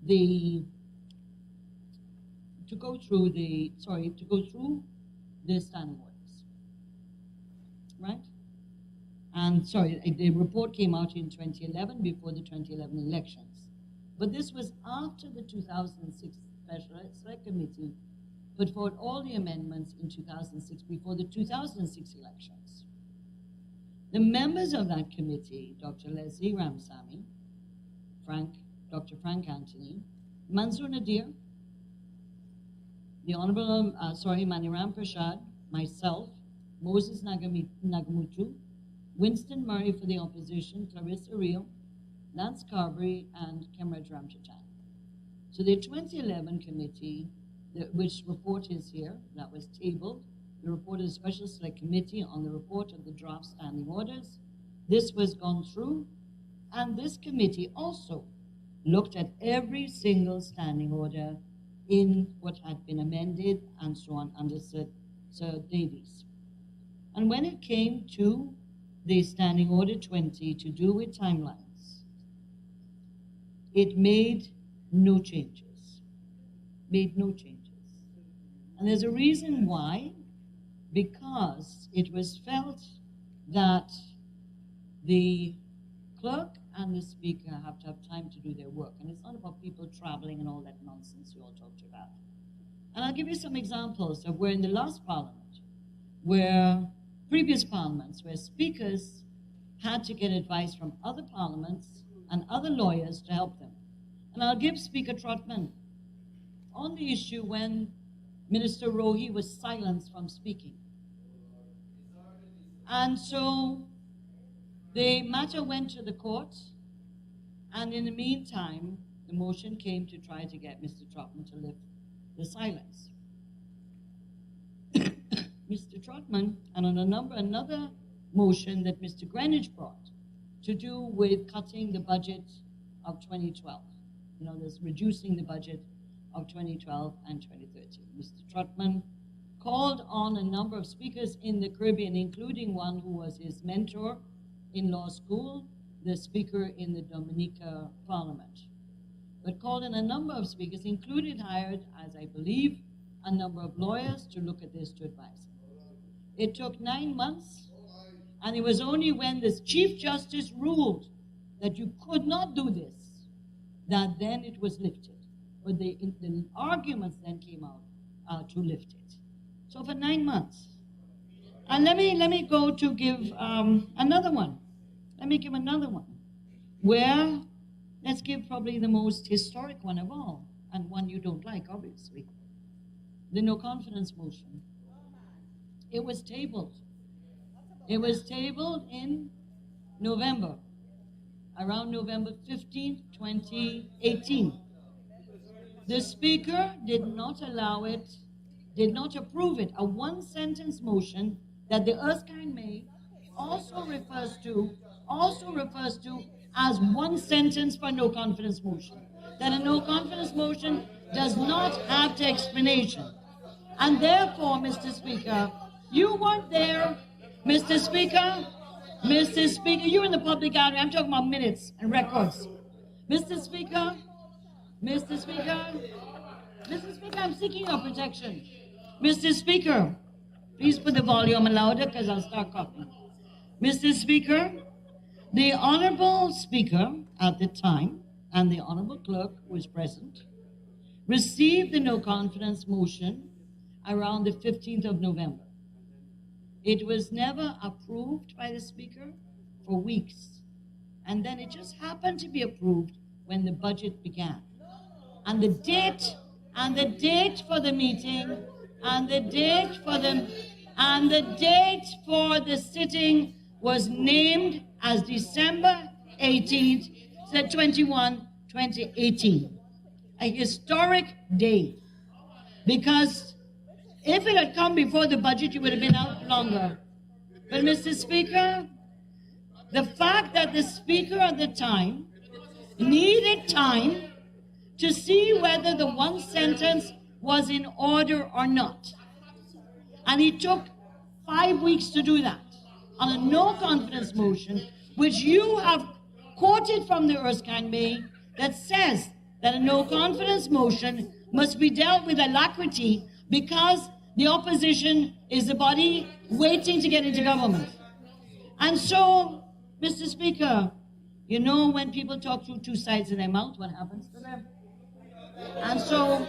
the standing orders, right? And the report came out in 2011 before the 2011 elections. But this was after the 2006 Special Select Committee put forward all the amendments in 2006 before the 2006 elections. The members of that committee, Dr. Leslie Ramsamy, Dr. Frank Anthony, Mansoor Nadir, the Honorable Maniram Prasad, myself, Moses Nagamutu, Winston Murray for the opposition, Clarissa Rio, Lance Carberry, and Kemraj Ramchatan. So the 2011 committee, which report is here, that was tabled, the report of the Special Select Committee on the report of the draft standing orders. This was gone through, and this committee also looked at every single standing order in what had been amended and so on under Sir Davies. And when it came to the Standing Order 20 to do with timelines, it made no changes. And there's a reason why, because it was felt that the clerk and the Speaker have to have time to do their work. And it's not about people traveling and all that nonsense you all talked about. And I'll give you some examples of where in the last Parliament, previous parliaments, where speakers had to get advice from other parliaments and other lawyers to help them. And I'll give Speaker Trotman on the issue when Minister Rohi was silenced from speaking. And so the matter went to the court, and in the meantime, the motion came to try to get Mr. Trotman to lift the silence. Mr. Trotman, and on another motion that Mr. Greenwich brought to do with cutting the budget of 2012. You know, there's reducing the budget of 2012 and 2013. Mr. Trotman called on a number of speakers in the Caribbean, including one who was his mentor in law school, the speaker in the Dominica Parliament, but called in a number of speakers, including hired, as I believe, a number of lawyers to look at this, to advise him. It took 9 months, and it was only when the Chief Justice ruled that you could not do this that then it was lifted. But the arguments then came out to lift it. So for 9 months. And let me go to give another one. Let me give another one. Where, let's give probably the most historic one of all, and one you don't like, obviously. The no confidence motion. It was tabled. It was tabled in November, around November 15th, 2018. The Speaker did not allow it, did not approve it. A one-sentence motion that the Erskine made also refers to as one sentence for no confidence motion. That a no confidence motion does not have the explanation. And therefore, Mr. Speaker, you weren't there, Mr. Speaker, you're in the public gallery. I'm talking about minutes and records. Mr. Speaker, I'm seeking your protection. Mr. Speaker, please put the volume louder because I'll start coughing. Mr. Speaker, the Honorable Speaker at the time, and the Honorable Clerk who was present, received the no confidence motion around the 15th of November. It was never approved by the Speaker for weeks. And then it just happened to be approved when the budget began. And the date for the meeting, and the date for the sitting was named as December 18th, 2018. A historic day. Because if it had come before the budget, you would have been out longer. But Mr. Speaker, the fact that the Speaker at the time needed time to see whether the one sentence was in order or not. And he took 5 weeks to do that on a no confidence motion, which you have quoted from the Erskine May, that says that a no confidence motion must be dealt with alacrity because the opposition is the body waiting to get into government. And so, Mr. Speaker, you know when people talk through two sides of their mouth, what happens to them? And so,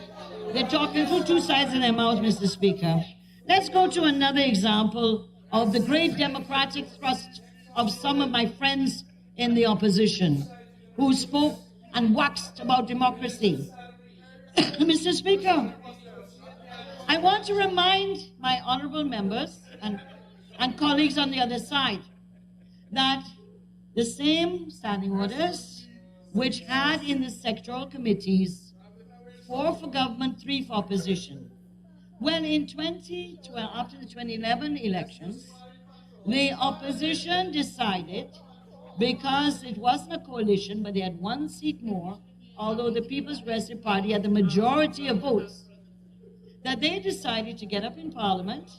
they're talking through two sides of their mouth, Mr. Speaker. Let's go to another example of the great democratic thrust of some of my friends in the opposition who spoke and waxed about democracy. Mr. Speaker, I want to remind my honorable members and colleagues on the other side that the same standing orders which had in the sectoral committees 4 for government, 3 for opposition. Well, in 2012, after the 2011 elections, the opposition decided, because it wasn't a coalition, but they had 1 seat more, although the People's Progressive Party had the majority of votes, that they decided to get up in Parliament.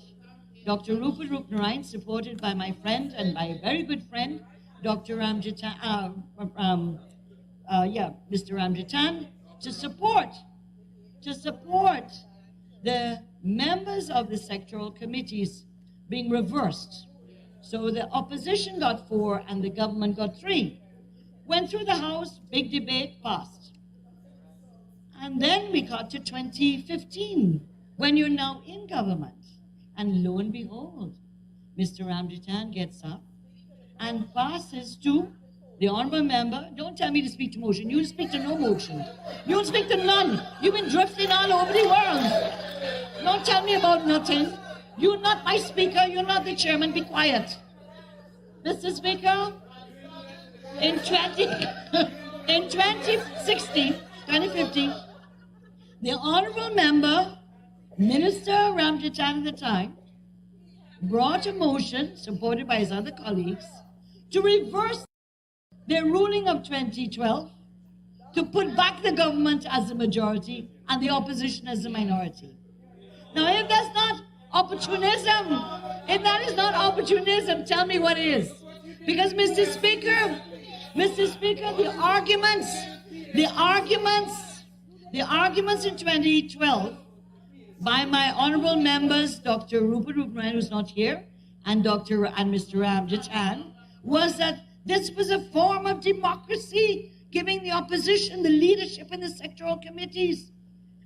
Dr. Rupert Rupnarain, supported by my friend and my very good friend, Dr. Mr. Ramjatan, to support the members of the sectoral committees being reversed. So the opposition got 4 and the government got 3. Went through the House, big debate, passed. And then we got to 2015, when you're now in government. And lo and behold, Mr. Ramjatan gets up and passes to the honorable member. Don't tell me to speak to motion. You speak to no motion. You'll speak to none. You've been drifting all over the world. Don't tell me about nothing. You're not my speaker. You're not the chairman. Be quiet. Mr. Speaker, in 2015, the honorable member, Minister Ramjichan at the time, brought a motion, supported by his other colleagues, to reverse the ruling of 2012, to put back the government as the majority and the opposition as the minority. Now, if that's not opportunism, if that is not opportunism, tell me what is. Because, Mr. Speaker, the arguments in 2012 by my honorable members, Dr. Rupert Rupman, who's not here, and Mr. Ramjichan, was that this was a form of democracy, giving the opposition the leadership in the sectoral committees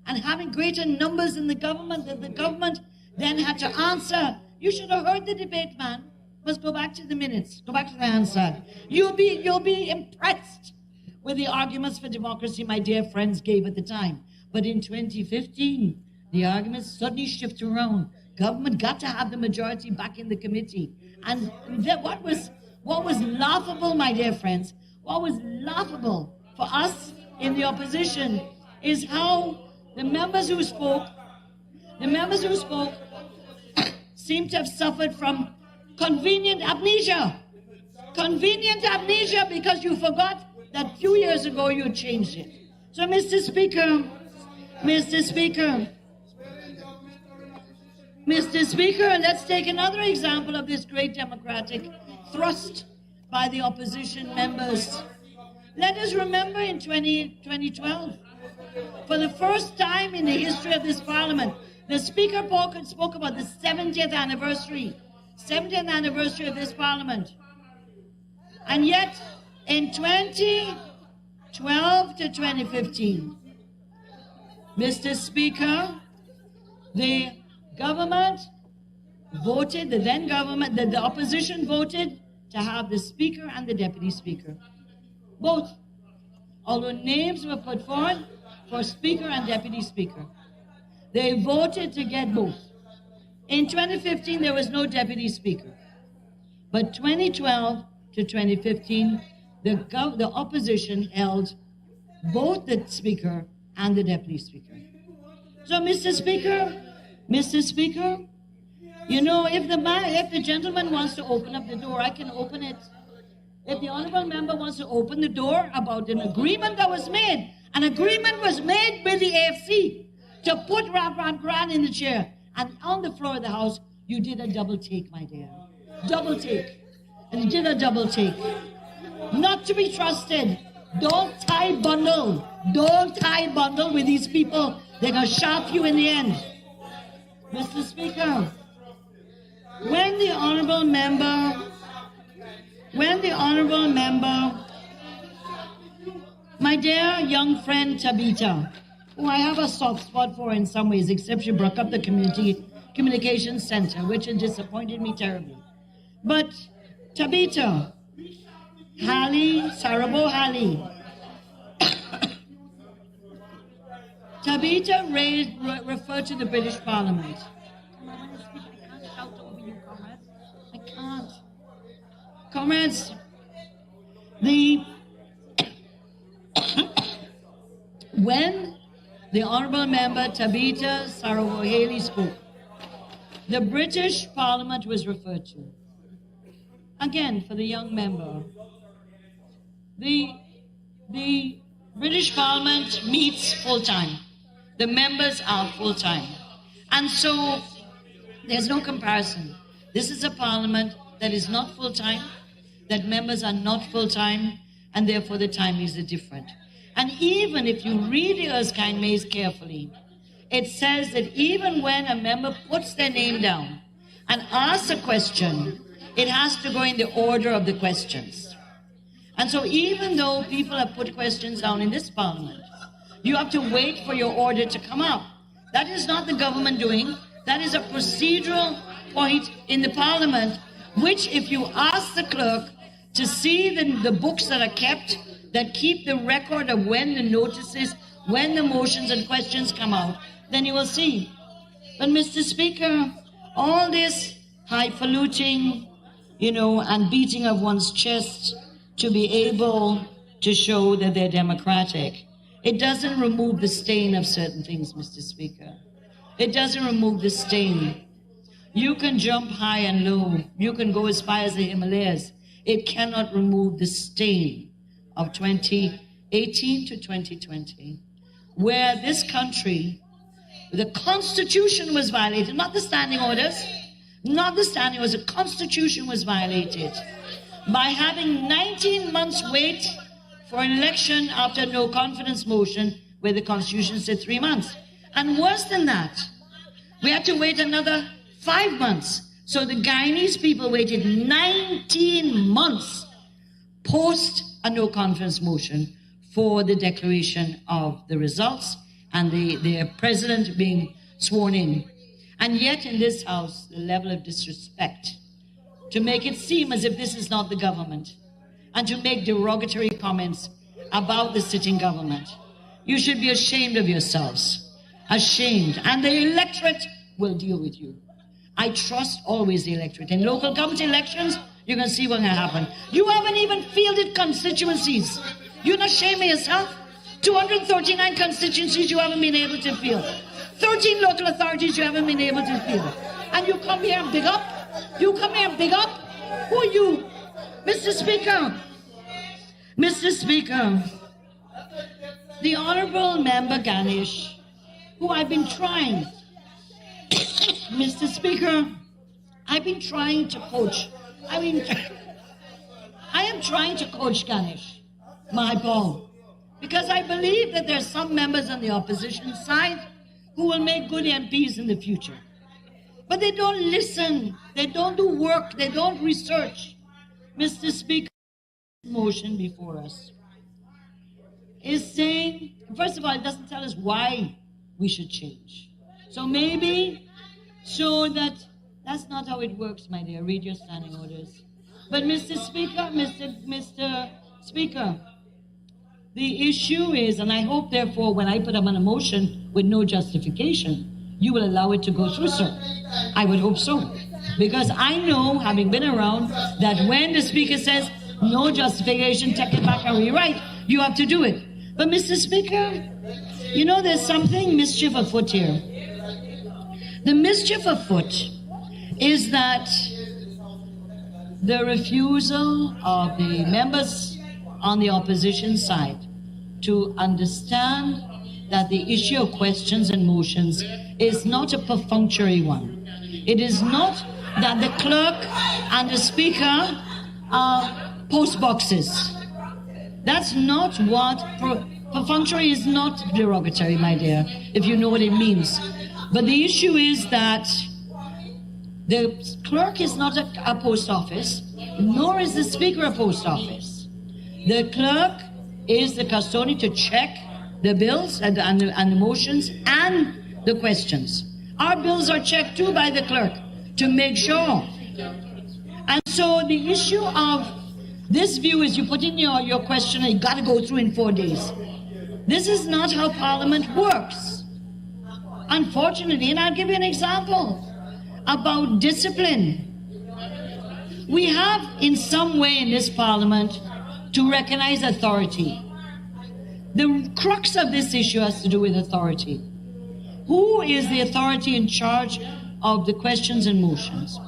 and having greater numbers in the government, that the government then had to answer. You should have heard the debate, man. Must go back to the minutes, go back to the Hansard. You'll be impressed with the arguments for democracy my dear friends gave at the time. But in 2015, the arguments suddenly shift around. Government got to have the majority back in the committee. And what was laughable, my dear friends, what was laughable for us in the opposition is how the members who spoke seem to have suffered from convenient amnesia. Convenient amnesia because you forgot that a few years ago you changed it. So, Mr. Speaker, let's take another example of this great democratic thrust by the opposition members. Let us remember in 2012, for the first time in the history of this parliament, the Speaker spoke about the 70th anniversary of this parliament. And yet, in 2012 to 2015, Mr. Speaker, the government voted, the opposition voted to have the Speaker and the Deputy Speaker. Both. Although names were put forward for Speaker and Deputy Speaker. They voted to get both. In 2015, there was no Deputy Speaker. But 2012 to 2015, the opposition held both the Speaker and the Deputy Speaker. So, Mr. Speaker, you know, if the gentleman wants to open up the door, I can open it. If the honourable member wants to open the door about an agreement that was made, an agreement was made with the AFC to put Ram Grant in the chair. And on the floor of the House, you did a double take, my dear. Double take. And you did a double take. Not to be trusted. Don't tie bundle. Don't tie bundle with these people. They're going to sharp you in the end. Mr. Speaker, when the honourable member, my dear young friend Tabitha, who I have a soft spot for in some ways, except she broke up the communications center, which has disappointed me terribly. But Tabitha, Sarabo Hali, Tabitha referred to the British Parliament. I can't shout over you, comrades. I can't. Comrades, when the honourable member Tabitha Sarabo-Haley spoke, the British Parliament was referred to. Again, for the young member, the British Parliament meets full-time. The members are full-time. And so there's no comparison. This is a parliament that is not full-time, that members are not full-time, and therefore the timings are different. And even if you read the Erskine Mays carefully, it says that even when a member puts their name down and asks a question, it has to go in the order of the questions. And so even though people have put questions down in this parliament, you have to wait for your order to come up. That is not the government doing. That is a procedural point in the parliament, which if you ask the clerk to see the books that are kept, that keep the record of when the notices, when the motions and questions come out, then you will see. But Mr. Speaker, all this highfalutin, and beating of one's chest to be able to show that they're democratic. It doesn't remove the stain of certain things, Mr. Speaker. It doesn't remove the stain. You can jump high and low. You can go as far as the Himalayas. It cannot remove the stain of 2018 to 2020, where this country, the Constitution was violated, not the standing orders, not the standing orders, the Constitution was violated by having 19 months wait for an election after no confidence motion, where the Constitution said 3 months. And worse than that, we had to wait another 5 months. So the Guyanese people waited 19 months post a no confidence motion for the declaration of the results and their president being sworn in. And yet in this House, the level of disrespect to make it seem as if this is not the government and to make derogatory comments about the sitting government. You should be ashamed of yourselves. Ashamed. And the electorate will deal with you. I trust always the electorate. In local government elections, you can see what can happen. You haven't even fielded constituencies. You're not ashamed of yourself? 239 constituencies you haven't been able to field. 13 local authorities you haven't been able to field. And you come here and big up? You come here and big up? Who are you? Mr. Speaker. Mr. Speaker. The Honorable Member Ganesh, who I've been trying, Mr. Speaker, I've been trying to coach. I am trying to coach Ganesh, my ball, because I believe that there are some members on the opposition side who will make good MPs in the future. But they don't listen, they don't do work, they don't research. Mr. Speaker, the motion before us is saying, first of all, it doesn't tell us why we should change. So maybe show that that's not how it works, my dear. Read your standing orders. But Mr. Speaker, Mr. Speaker, the issue is, and I hope therefore when I put up a motion with no justification, you will allow it to go through, sir. I would hope so. Because I know, having been around, that when the Speaker says no justification, take it back and rewrite, you have to do it. But Mr. Speaker, there's something mischief afoot here. The mischief afoot is that the refusal of the members on the opposition side to understand that the issue of questions and motions is not a perfunctory one. It is not that the clerk and the speaker are post boxes. That's not what perfunctory is. Not derogatory, my dear, if you know what it means. But the issue is that the clerk is not a post office, nor is the speaker a post office. The clerk is the custodian to check the bills and the motions and the questions. Our bills are checked too by the clerk to make sure. And so the issue of this view is you put in your question and you got to go through in 4 days. This is not how Parliament works. Unfortunately, and I'll give you an example about discipline. We have in some way in this Parliament to recognize authority. The crux of this issue has to do with authority. Who is the authority in charge of the questions and motions?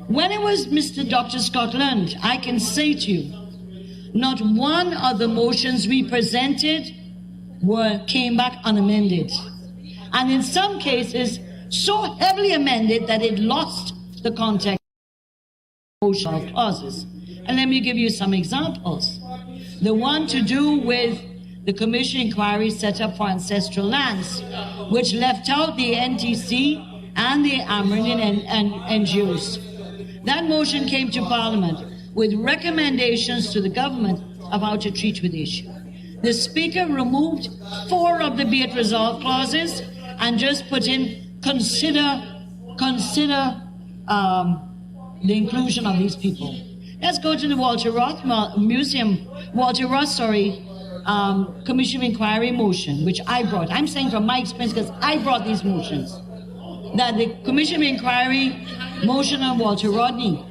When it was Mr. Dr. Scotland, I can say to you, not one of the motions we presented came back unamended. And in some cases, so heavily amended that it lost the context of motion clauses. And let me give you some examples. The one to do with the commission inquiry set up for ancestral lands, which left out the NTC and the Amerindian and NGOs. That motion came to Parliament with recommendations to the government of how to treat with the issue. The Speaker removed 4 of the be it resolved clauses and just put in consider the inclusion of these people. Let's go to the Walter Ross Commission of Inquiry motion, which I brought. I'm saying from my experience because I brought these motions. That the Commission of Inquiry motion on Walter Rodney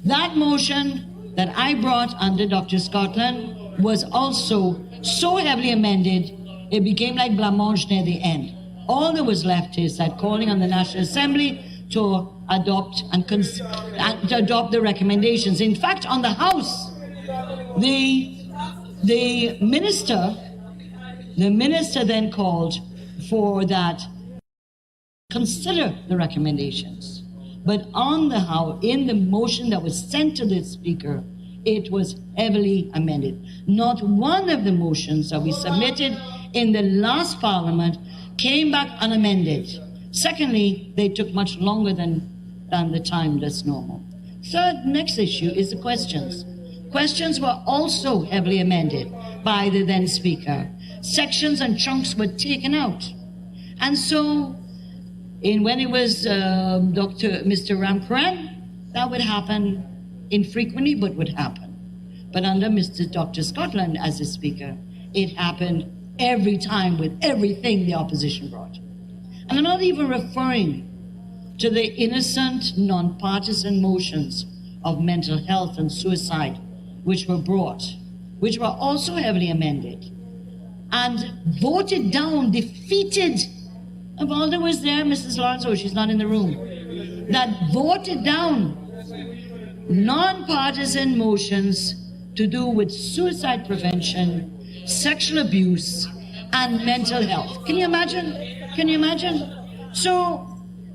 That motion that I brought under Dr. Scotland was also so heavily amended, it became like blancmange near the end. All that was left is that calling on the National Assembly to adopt and to adopt the recommendations. In fact, on the House, the minister then called for that consider the recommendations. But on the House, in the motion that was sent to the Speaker, it was heavily amended. Not one of the motions that we submitted in the last Parliament came back unamended. Secondly, they took much longer than the time that's normal. Third, next issue is the questions. Questions were also heavily amended by the then Speaker. Sections and chunks were taken out. And so, when it was Mr. Ramkaran, that would happen infrequently, but would happen. But under Dr. Scotland as the Speaker, it happened every time with everything the opposition brought. And I'm not even referring to the innocent, non-partisan motions of mental health and suicide, which were brought, which were also heavily amended, and voted down, defeated. Evalda was there, Mrs. Lawrence, oh, she's not in the room, that voted down non-partisan motions to do with suicide prevention, sexual abuse, and mental health. Can you imagine? Can you imagine? So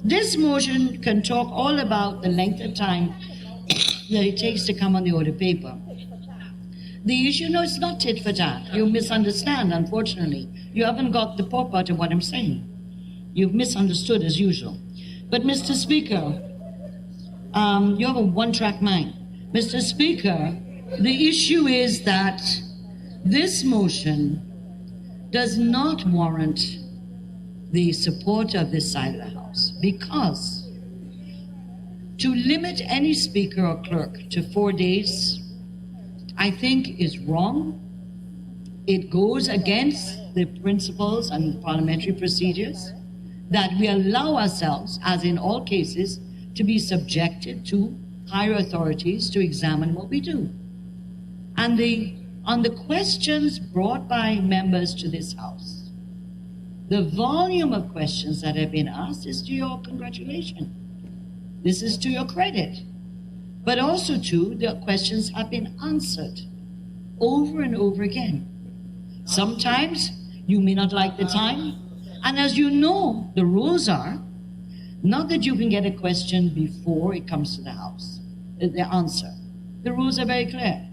this motion can talk all about the length of time that it takes to come on the order paper. The issue, no, it's not tit for tat. You misunderstand, unfortunately. You haven't got the pop out of what I'm saying. You've misunderstood as usual. But Mr. Speaker, you have a one-track mind. Mr. Speaker, the issue is that this motion does not warrant the support of this side of the House, because to limit any speaker or clerk to 4 days, I think is wrong. It goes against the principles and parliamentary procedures that we allow ourselves, as in all cases, to be subjected to higher authorities to examine what we do. And on the questions brought by members to this House, the volume of questions that have been asked is to your congratulation. This is to your credit. But also, too, the questions have been answered over and over again. Sometimes you may not like the time, and as you know, the rules are not that you can get a question before it comes to the House, the answer. The rules are very clear.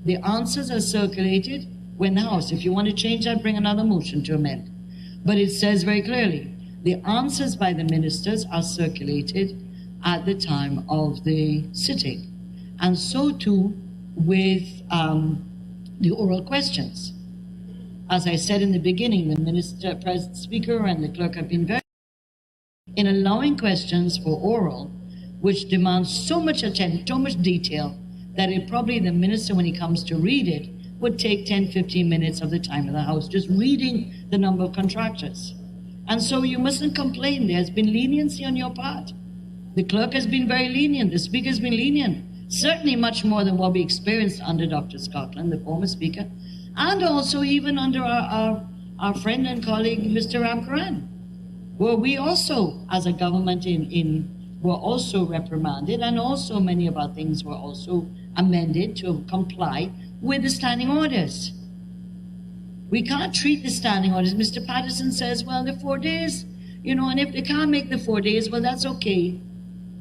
The answers are circulated when the House, if you want to change that, bring another motion to amend. But it says very clearly, the answers by the ministers are circulated at the time of the sitting. And so too with the oral questions. As I said in the beginning, the Minister, President, Speaker, and the clerk have been very in allowing questions for oral, which demands so much attention, so much detail, that it probably the minister, when he comes to read it, would take 10, 15 minutes of the time of the House, just reading the number of contractors. And so you mustn't complain. There's been leniency on your part. The clerk has been very lenient. The Speaker has been lenient. Certainly much more than what we experienced under Dr. Scotland, the former Speaker, and also even under our friend and colleague, Mr. Ramkaran, where we also, as a government were also reprimanded, and also many of our things were also amended to comply with the standing orders. We can't treat the standing orders. Mr. Patterson says, well, the 4 days, and if they can't make the 4 days, well, that's okay.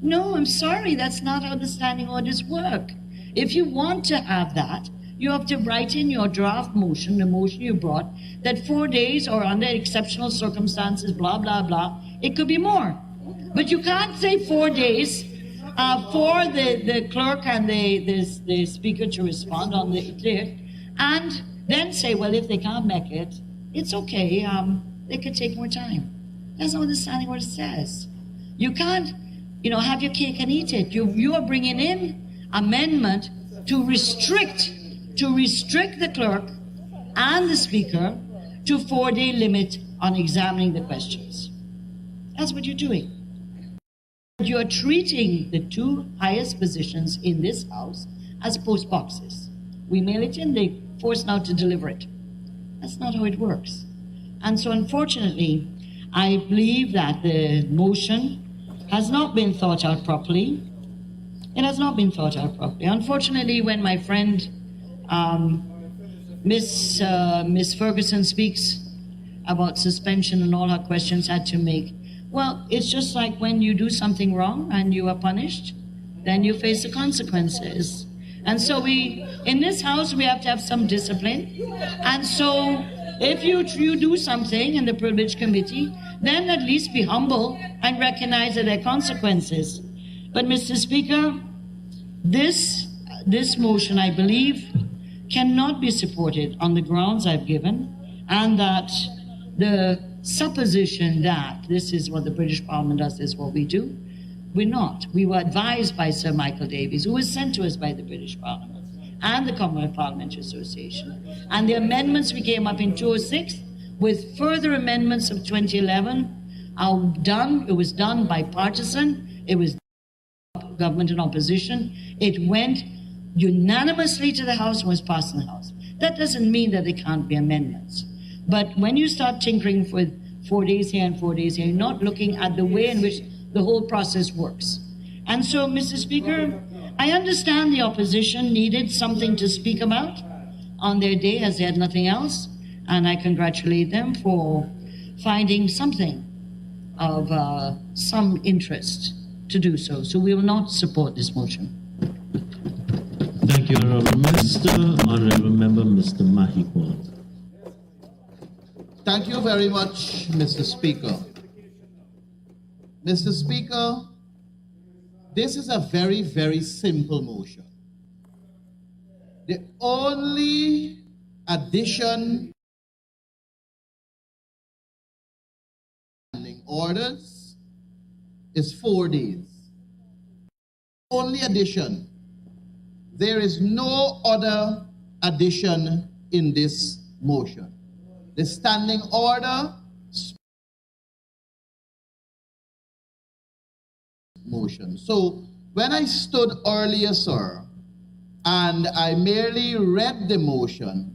No, I'm sorry, that's not how the standing orders work. If you want to have that, you have to write in your draft motion, the motion you brought, that 4 days or under exceptional circumstances, blah, blah, blah, it could be more. But you can't say 4 days for the clerk and the Speaker to respond on the clear, and then say, well, if they can't make it, it's okay, they could take more time. That's not what the standing order says. You can't, have your cake and eat it. You are bringing in amendment to restrict the clerk and the Speaker to 4-day limit on examining the questions. That's what you're doing. You are treating the two highest positions in this house as post boxes. We mail it in, they force now to deliver it. That's not how it works. And so unfortunately, I believe that the motion has not been thought out properly. It has not been thought out properly. Unfortunately, when my friend Miss Ferguson speaks about suspension and all her questions had to make, well, it's just like when you do something wrong and you are punished, then you face the consequences. And so in this house, we have to have some discipline. And so if you do something in the Privilege Committee, then at least be humble and recognize that there are consequences. But Mr. Speaker, this motion, I believe, cannot be supported on the grounds I've given, and that the supposition that this is what the British Parliament does, this is what we do. We're not. We were advised by Sir Michael Davies, who was sent to us by the British Parliament and the Commonwealth Parliamentary Association. And the amendments we came up in 2006 with further amendments of 2011 are done. It was done bipartisan. It was government and opposition. It went unanimously to the House and was passed in the House. That doesn't mean that there can't be amendments. But when you start tinkering with 4 days here and 4 days here, you're not looking at the way in which the whole process works. And so, Mr. Speaker, I understand the opposition needed something to speak about on their day, as they had nothing else, and I congratulate them for finding something of some interest to do so. So we will not support this motion. Thank you, Honourable Minister. Honourable Member, Mr. Mahikwan. Thank you very much, Mr. Speaker. Mr. Speaker, this is a very, very simple motion. The only addition orders is 4 days. Only addition. There is no other addition in this motion. The standing order motion. So when I stood earlier, sir, and I merely read the motion,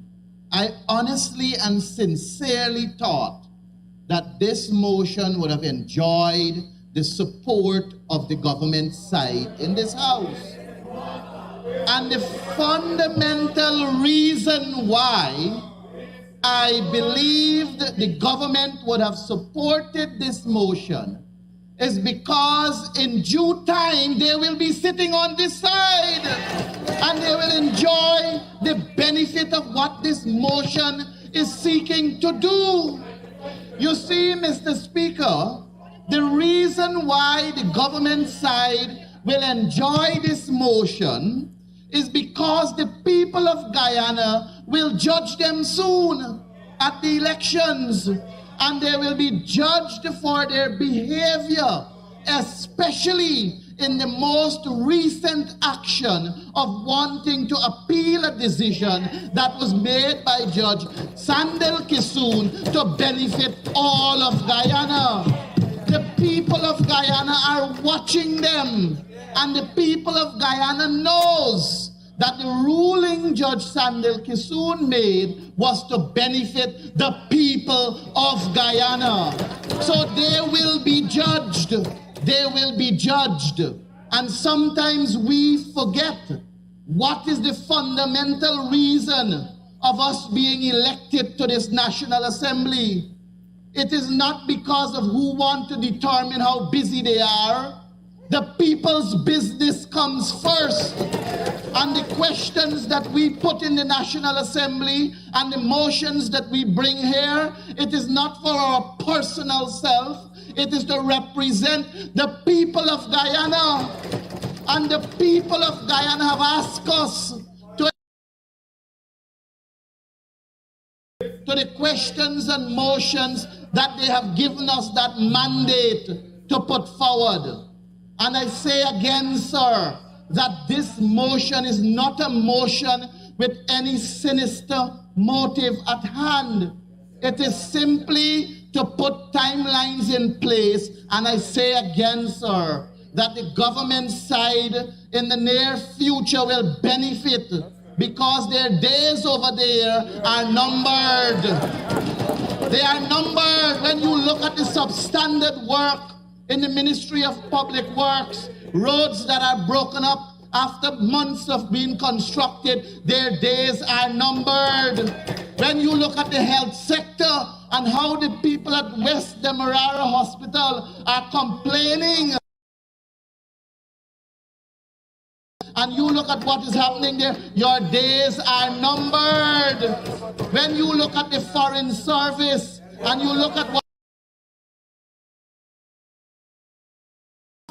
I honestly and sincerely thought that this motion would have enjoyed the support of the government side in this house. And the fundamental reason why I believed the government would have supported this motion is because in due time they will be sitting on this side and they will enjoy the benefit of what this motion is seeking to do. You see, Mr. Speaker, the reason why the government side will enjoy this motion is because the people of Guyana will judge them soon at the elections, and they will be judged for their behavior, especially in the most recent action of wanting to appeal a decision that was made by Judge Sandel Kisoon to benefit all of Guyana. The people of Guyana are watching them, and the people of Guyana knows that the ruling Judge Sandel Kisoon made was to benefit the people of Guyana. So they will be judged. They will be judged. And sometimes we forget what is the fundamental reason of us being elected to this National Assembly. It is not because of who want to determine how busy they are. The people's business comes first. And the questions that we put in the National Assembly and the motions that we bring here, it is not for our personal self. It is to represent the people of Guyana. And the people of Guyana have asked us to the questions and motions that they have given us that mandate to put forward. And I say again, sir, that this motion is not a motion with any sinister motive at hand. It is simply to put timelines in place. And I say again, sir, that the government side in the near future will benefit because their days over there are numbered. They are numbered. When you look at the substandard work in the Ministry of Public Works, roads that are broken up after months of being constructed, their days are numbered. When you look at the health sector and how the people at West Demerara Hospital are complaining, and you look at what is happening there, your days are numbered. When you look at the Foreign Service and you look at what,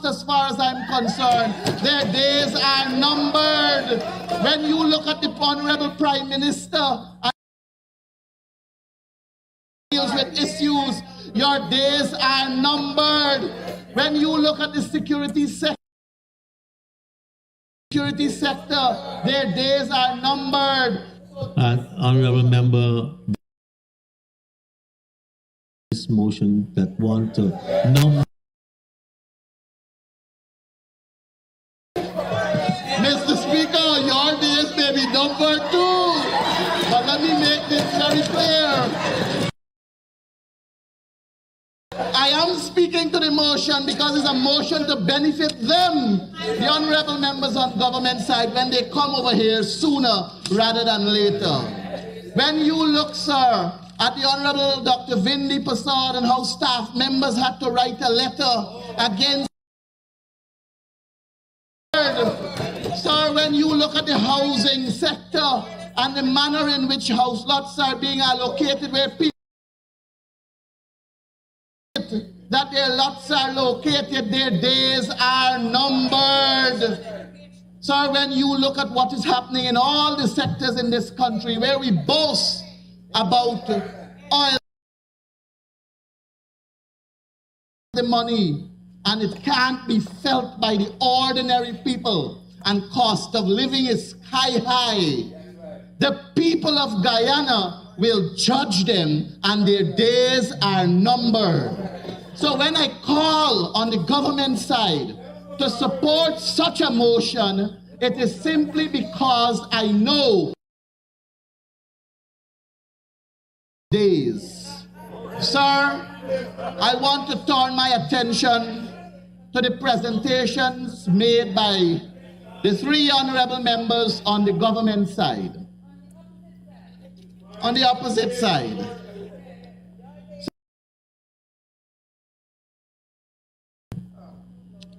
as far as I'm concerned, their days are numbered. When you look at the Honorable Prime Minister and deals with issues, your days are numbered. When you look at the security sector, their days are numbered. Honorable Member, this motion that want to number. Mr. Speaker, your days may be numbered too, but let me make this very clear. I am speaking to the motion because it's a motion to benefit them, the honorable members on government side, when they come over here sooner rather than later. When you look, sir, at the Honorable Dr. Vindi Prasad and how staff members had to write a letter against. Sir, when you look at the housing sector and the manner in which house lots are being allocated where people that their lots are located, their days are numbered. Sir, when you look at what is happening in all the sectors in this country where we boast about oil, the money, and it can't be felt by the ordinary people, and cost of living is sky high, the people of Guyana will judge them and their days are numbered. So when I call on the government side to support such a motion, it is simply because I know days. Sir, I want to turn my attention to the presentations made by the three honorable members on the government side. On the opposite side.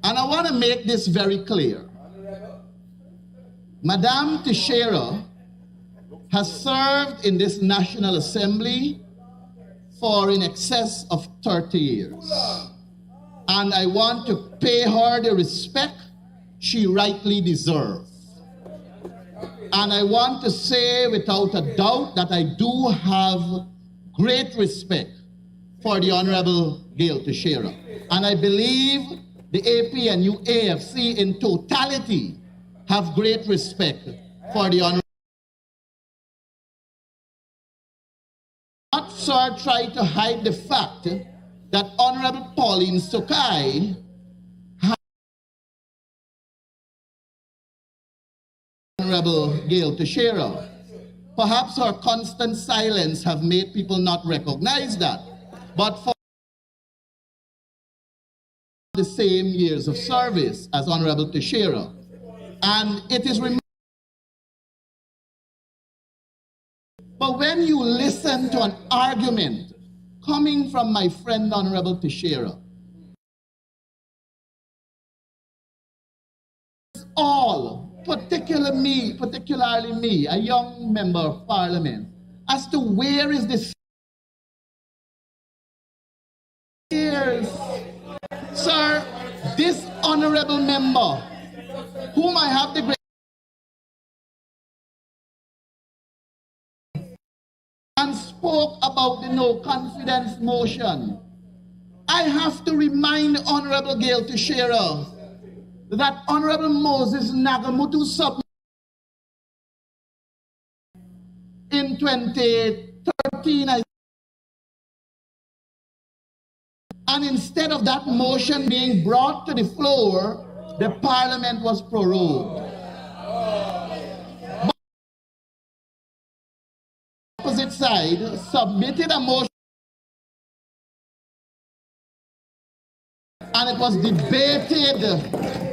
And I want to make this very clear. Madame Teixeira has served in this National Assembly for in excess of 30 years. And I want to pay her the respect she rightly deserves. And I want to say without a doubt that I do have great respect for the Honorable Gail Teixeira. And I believe the APNU AFC in totality have great respect for the Honorable. Not, sir, try to hide the fact that Honorable Pauline Sokai Honorable Gail Teixeira. Perhaps her constant silence have made people not recognize that. But for the same years of service as Honorable Teixeira. And it is remarkable. But when you listen to an argument coming from my friend Honorable Teixeira, all, particularly me, a young member of parliament, as to where is this years. Sir, this honorable member, whom I have the great and spoke about the no confidence motion, I have to remind Honorable Gail Teixeira that Honorable Moses Nagamutu submitted in 2013, And instead of that motion being brought to the floor, the parliament was prorogued. But the opposite side submitted a motion and it was debated.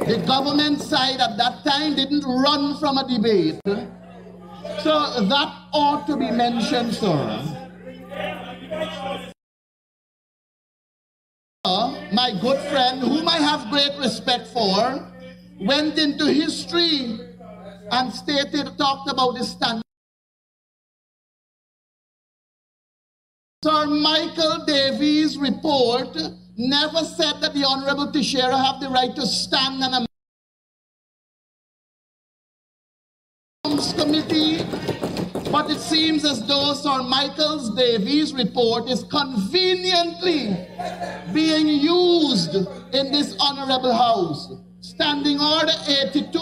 The government side at that time didn't run from a debate. So that ought to be mentioned, sir. My good friend, whom I have great respect for, went into history and talked about the standard. Sir Michael Davies' report never said that the Honorable Teixeira have the right to stand on a committee, but it seems as though Sir Michael Davies' report is conveniently being used in this Honorable House. Standing Order 82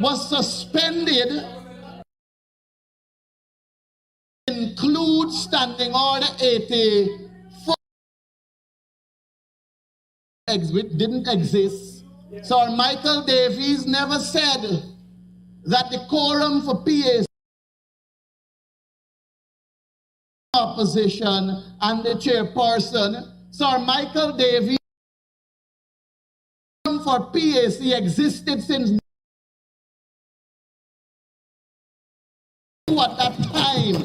was suspended. Include Standing Order 84. Didn't exist. Sir Michael Davies never said that the quorum for PAC opposition and the chairperson, Sir Michael Davies, for PAC existed since at that time,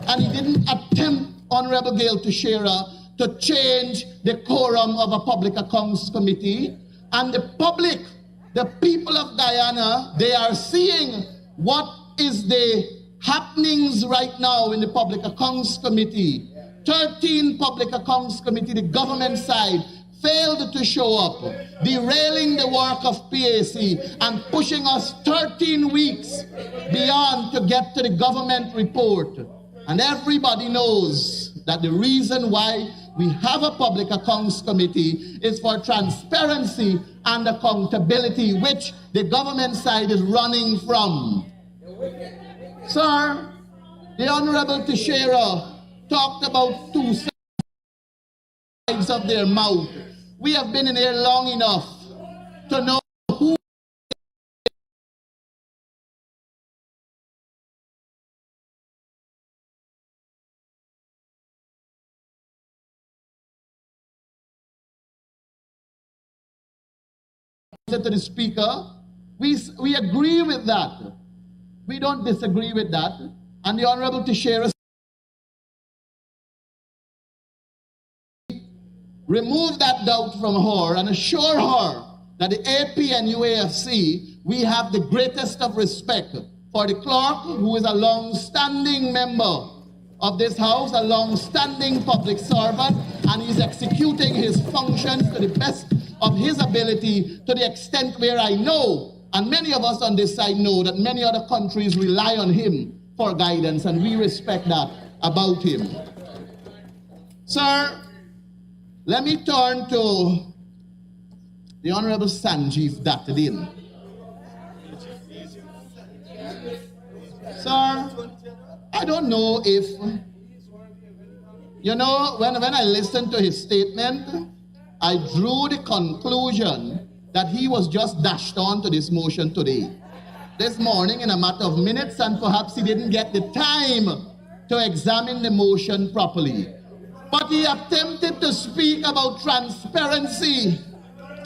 and he didn't attempt, Honorable Gail Teixeira, to change the quorum of a Public Accounts Committee. And the public, the people of Guyana, they are seeing what is the happenings right now in the Public Accounts Committee. 13 Public Accounts Committee, the government side, failed to show up, derailing the work of PAC and pushing us 13 weeks beyond to get to the government report. And everybody knows that the reason why we have a Public Accounts Committee is for transparency and accountability, which the government side is running from. Sir, the Honorable Teixeira talked about two sides of their mouth. We have been in here long enough to know who to the Speaker. We agree with that. We don't disagree with that. And the Honorable Teixeira remove that doubt from her and assure her that the AP and UAFC, we have the greatest of respect for the clerk, who is a long-standing member of this House, a long-standing public servant, and he's executing his functions to the best of his ability, to the extent where I know, and many of us on this side know, that many other countries rely on him for guidance, and we respect that about him. Sir, let me turn to the Honorable Sanjeev Dattadin. Sir, I don't know if, you know, when I listened to his statement, I drew the conclusion that he was just dashed on to this motion today. This morning in a matter of minutes, and perhaps he didn't get the time to examine the motion properly. But he attempted to speak about transparency.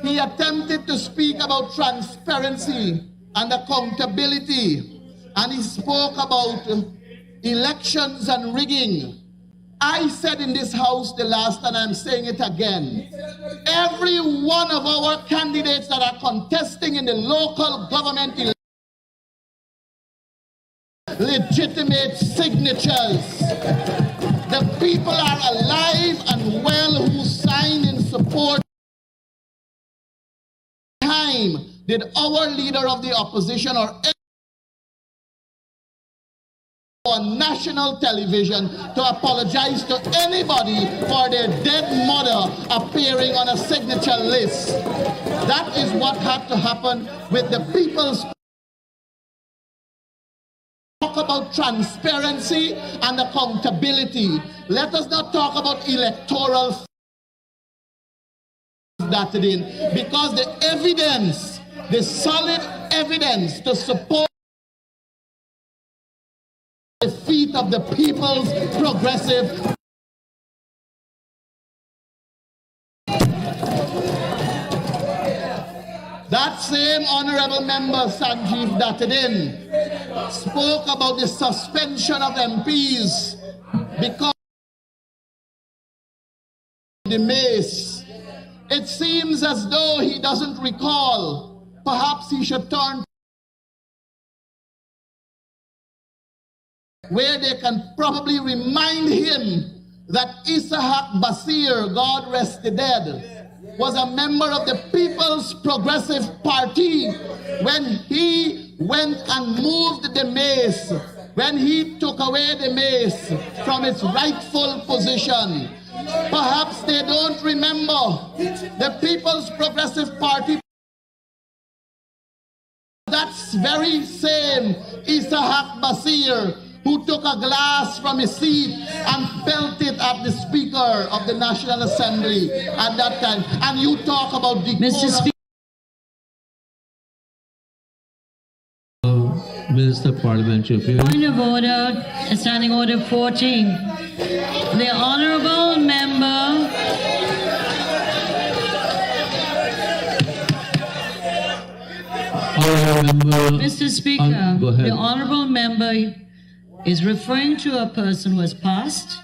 He attempted to speak about transparency and accountability. And he spoke about elections and rigging. I said in this House the last, and I'm saying it again, every one of our candidates that are contesting in the local government election, legitimate signatures. The people are alive and well who signed in support. Time did our leader of the opposition or on national television to apologize to anybody for their dead mother appearing on a signature list? That is what had to happen with the people's. Talk about transparency and accountability. Let us not talk about electoral that in, because the evidence, the solid evidence to support the defeat of the People's Progressive That same honorable member, Sanjeev Dattadin, spoke about the suspension of MPs because of the mace. It seems as though he doesn't recall. Perhaps he should turn where they can probably remind him that Isahak Basir, God rest the dead, was a member of the People's Progressive Party when he went and moved the mace, when he took away the mace from its rightful position. Perhaps they don't remember the People's Progressive Party. That's very same Isahak Basir who took a glass from his seat and felt it at the Speaker of the National Assembly at that time. And you talk about decorum. Mr. Speaker. Minister of Parliamentary Affairs. Point of order, Standing Order 14. The Honourable Member Mr. Speaker, go ahead. the Honourable Member is referring to a person who has passed,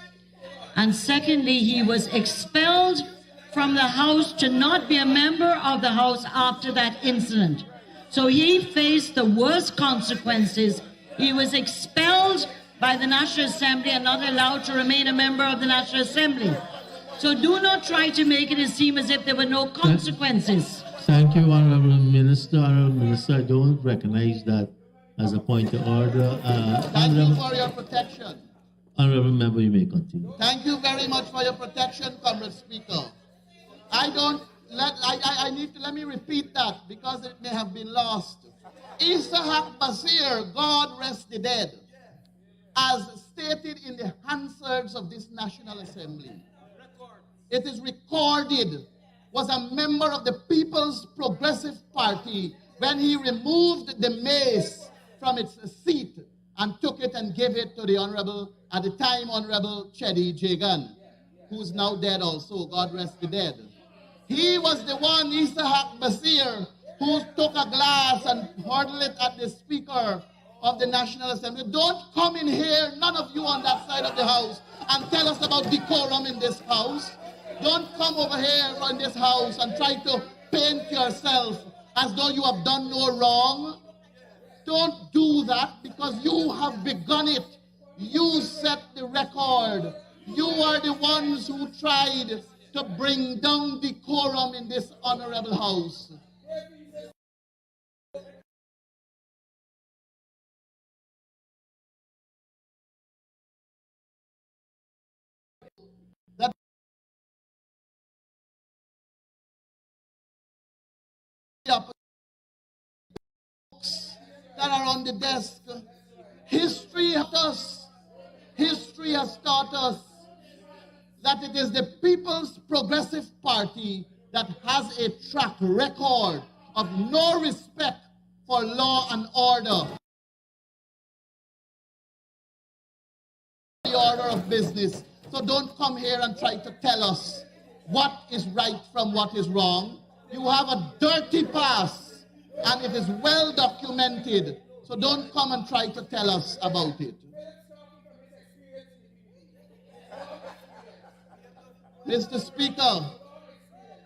and secondly, he was expelled from the House to not be a member of the House after that incident. So he faced the worst consequences. He was expelled by the National Assembly and not allowed to remain a member of the National Assembly. So do not try to make it seem as if there were no consequences. Thank you, Honourable Minister. Honourable Minister, I don't recognize that as a point of order. Thank you for your protection. Honourable Member, you may continue. Thank you very much for your protection, Comrade Speaker. Let me repeat that because it may have been lost. Isahak Basir, God rest the dead, as stated in the Hansards of this National Assembly. It is recorded, was a member of the People's Progressive Party when he removed the mace from its seat and took it and gave it to the Honorable, at the time, Honorable Chedi Jagan, who's now dead also, God rest the dead. He was the one, Isahak Basir, who took a glass and hurled it at the Speaker of the National Assembly. Don't come in here, none of you on that side of the House, and tell us about decorum in this House. Don't come over here in this House and try to paint yourself as though you have done no wrong. Don't do that because you have begun it. You set the record. You are the ones who tried to bring down decorum in this honorable House. That are on the desk. History has taught us that it is the People's Progressive Party that has a track record of no respect for law and order. The order of business. So don't come here and try to tell us what is right from what is wrong. You have a dirty past, and it is well documented. So don't come and try to tell us about it. Mr. Speaker,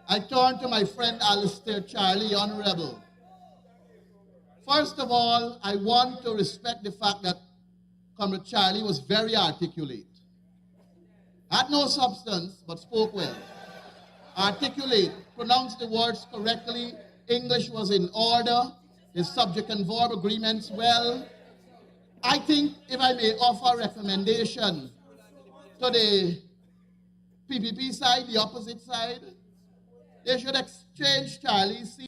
I turn to my friend Alistair Charlie, Honorable. First of all, I want to respect the fact that Comrade Charlie was very articulate. Had no substance, but spoke well. Articulate, pronounced the words correctly, English was in order, his subject and verb agreements well. I think, if I may offer a recommendation to the PPP side, the opposite side, they should exchange Charlie's seat.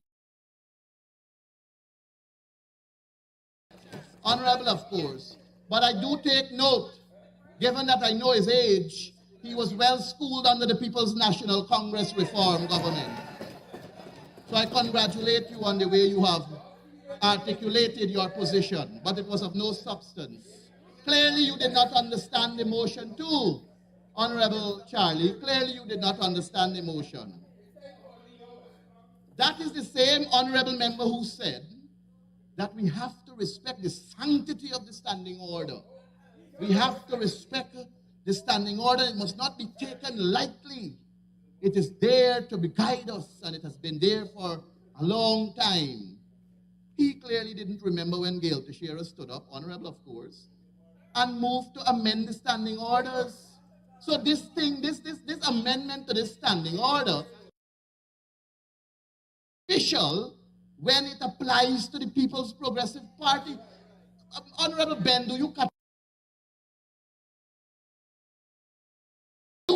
Honorable, of course. But I do take note, given that I know his age, he was well schooled under the People's National Congress reform government. So I congratulate you on the way you have articulated your position, but it was of no substance. Clearly you did not understand the motion too, Honorable Charlie. Clearly you did not understand the motion. That is the same honorable member who said that we have to respect the sanctity of the standing order. We have to respect the standing order. It must not be taken lightly. It is there to guide us, and it has been there for a long time. He clearly didn't remember when Gail Teixeira stood up, honorable of course, and moved to amend the standing orders. So this amendment to this standing order, official when it applies to the People's Progressive Party. Honorable Ben, do you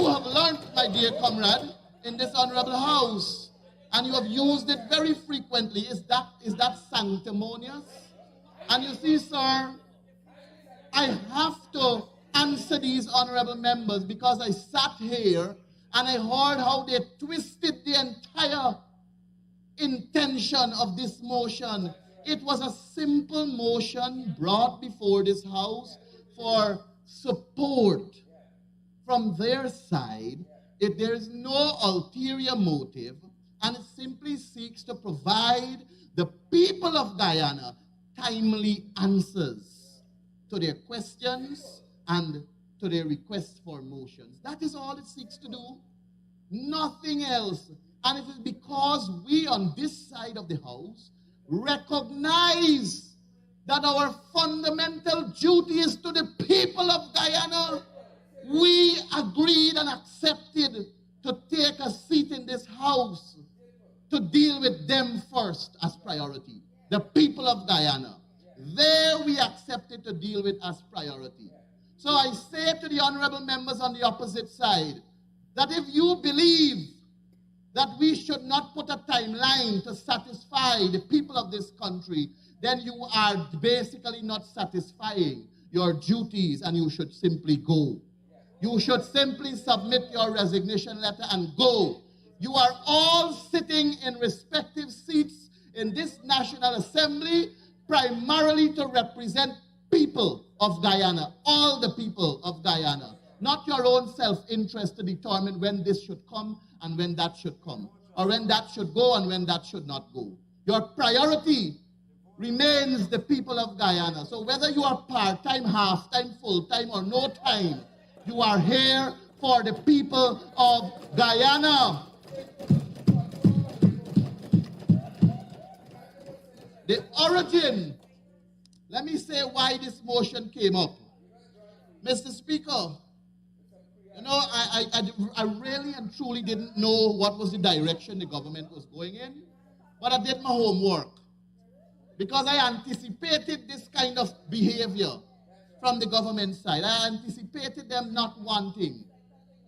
have learned, my dear comrade, in this honorable house, and you have used it very frequently. Is that sanctimonious? And you see, sir, I have to answer these honorable members because I sat here and I heard how they twisted the entire intention of this motion. It was a simple motion brought before this house for support from their side. If there is no ulterior motive, and it simply seeks to provide the people of Guyana timely answers to their questions and to their requests for motions. That is all it seeks to do, nothing else. And it is because we on this side of the house recognize that our fundamental duty is to the people of Guyana. We agreed and accepted to take a seat in this house to deal with them first as priority. The people of Guyana. There we accepted to deal with as priority. So I say to the honorable members on the opposite side that if you believe that we should not put a timeline to satisfy the people of this country, then you are basically not satisfying your duties and you should simply go. You should simply submit your resignation letter and go. You are all sitting in respective seats in this National Assembly primarily to represent people of Guyana, all the people of Guyana, not your own self-interest to determine when this should come and when that should come, or when that should go and when that should not go. Your priority remains the people of Guyana. So whether you are part-time, half-time, full-time, or no time, you are here for the people of Guyana. The origin, let me say why this motion came up. Mr. Speaker, you know, I really and truly didn't know what was the direction the government was going in, but I did my homework because I anticipated this kind of behavior from the government side. I anticipated them not wanting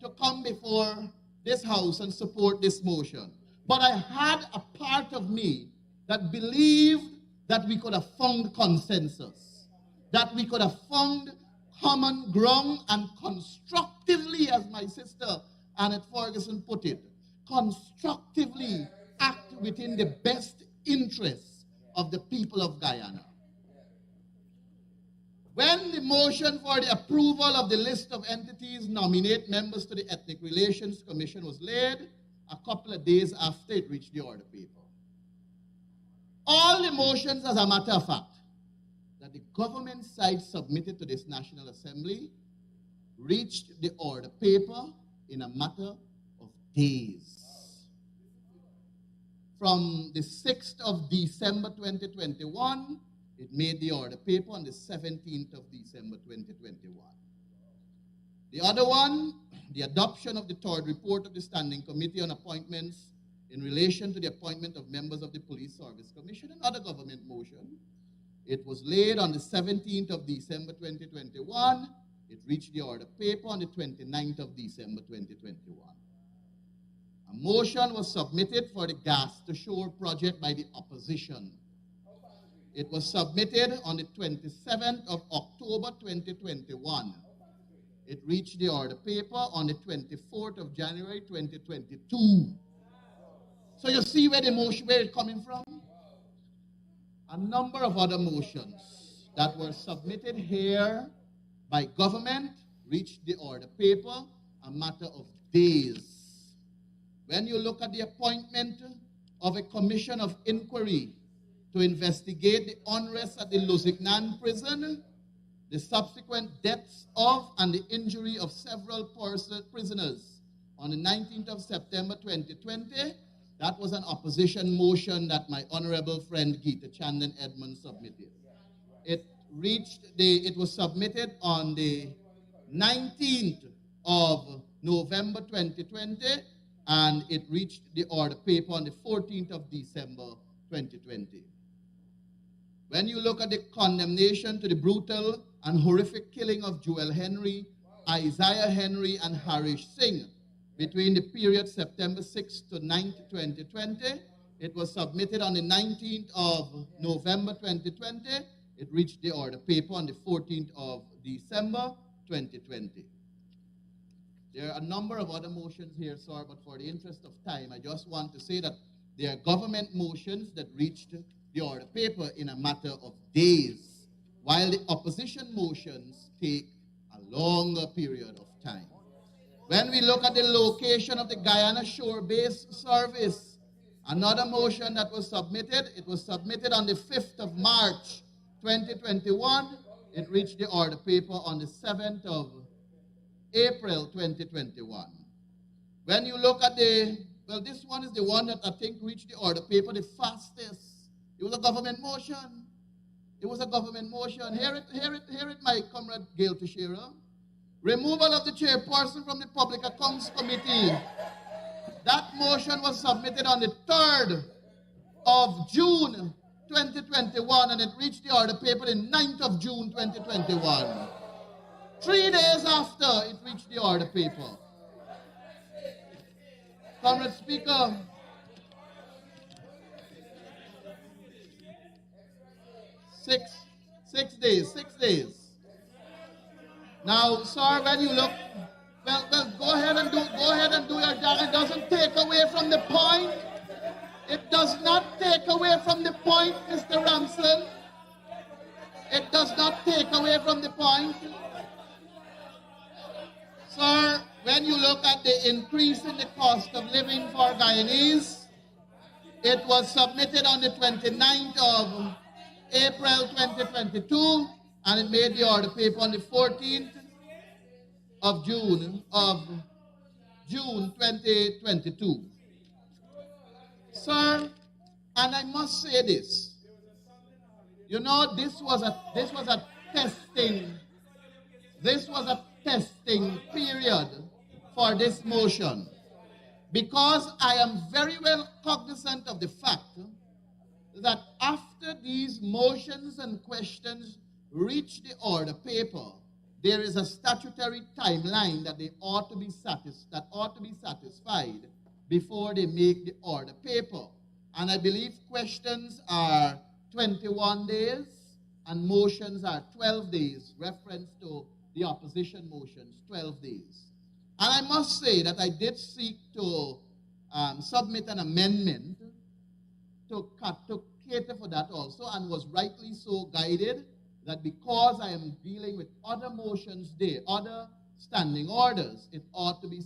to come before this house and support this motion. But I had a part of me that believed that we could have found consensus, that we could have found common ground and constructively, as my sister Annette Ferguson put it, constructively act within the best interests of the people of Guyana. When the motion for the approval of the list of entities nominate members to the Ethnic Relations Commission was laid, a couple of days after it reached the order paper. All the motions, as a matter of fact, that the government side submitted to this National Assembly reached the order paper in a matter of days. From the 6th of December 2021, it made the order paper on the 17th of December 2021. The other one, the adoption of the third report of the Standing Committee on Appointments in relation to the appointment of members of the Police Service Commission, another government motion. It was laid on the 17th of December 2021. It reached the order paper on the 29th of December 2021. A motion was submitted for the Gas to Shore project by the opposition. It was submitted on the 27th of October 2021. It reached the order paper on the 24th of January 2022. So you see where the motion, where it's coming from? A number of other motions that were submitted here by government reached the order paper a matter of days. When you look at the appointment of a commission of inquiry to investigate the unrest at the Lusignan prison, the subsequent deaths of and the injury of several prisoners on the 19th of September 2020, that was an opposition motion that my honorable friend Geeta Chandan Edmonds submitted. It was submitted on the 19th of November 2020, and it reached the order paper on the 14th of December 2020. When you look at the condemnation to the brutal and horrific killing of Joel Henry, Isaiah Henry, and Harish Singh between the period September 6th to 9th, 2020, it was submitted on the 19th of November 2020. It reached the order paper on the 14th of December 2020. There are a number of other motions here, sir, but for the interest of time, I just want to say that there are government motions that reached the order paper in a matter of days, while the opposition motions take a longer period of time. When we look at the location of the Guyana shore-based service, another motion that was submitted, it was submitted on the 5th of March 2021. It reached the order paper on the 7th of April 2021. When you look at this one is the one that I think reached the order paper the fastest. It was a government motion. It was a government motion. Hear it, my comrade Gail Teixeira. Removal of the chairperson from the Public Accounts Committee. That motion was submitted on the 3rd of June 2021, and it reached the order paper the 9th of June 2021. 3 days after it reached the order paper. Comrade Speaker, six days. Now, sir, when you look, well, go ahead and do your job. It doesn't take away from the point. It does not take away from the point, Mr. Ramson. It does not take away from the point. Sir, when you look at the increase in the cost of living for Guyanese, it was submitted on the 29th of April 2022, and it made the order paper on the 14th of June 2022. Sir, and I must say this. You know, this was a testing period for this motion, because I am very well cognizant of the fact that after these motions and questions reach the order paper, there is a statutory timeline that they ought to be satisfied before they make the order paper. And I believe questions are 21 days and motions are 12 days, reference to the opposition motions, 12 days. And I must say that I did seek to submit an amendment to cater for that also, and was rightly so guided that because I am dealing with other motions there, other standing orders, it ought to be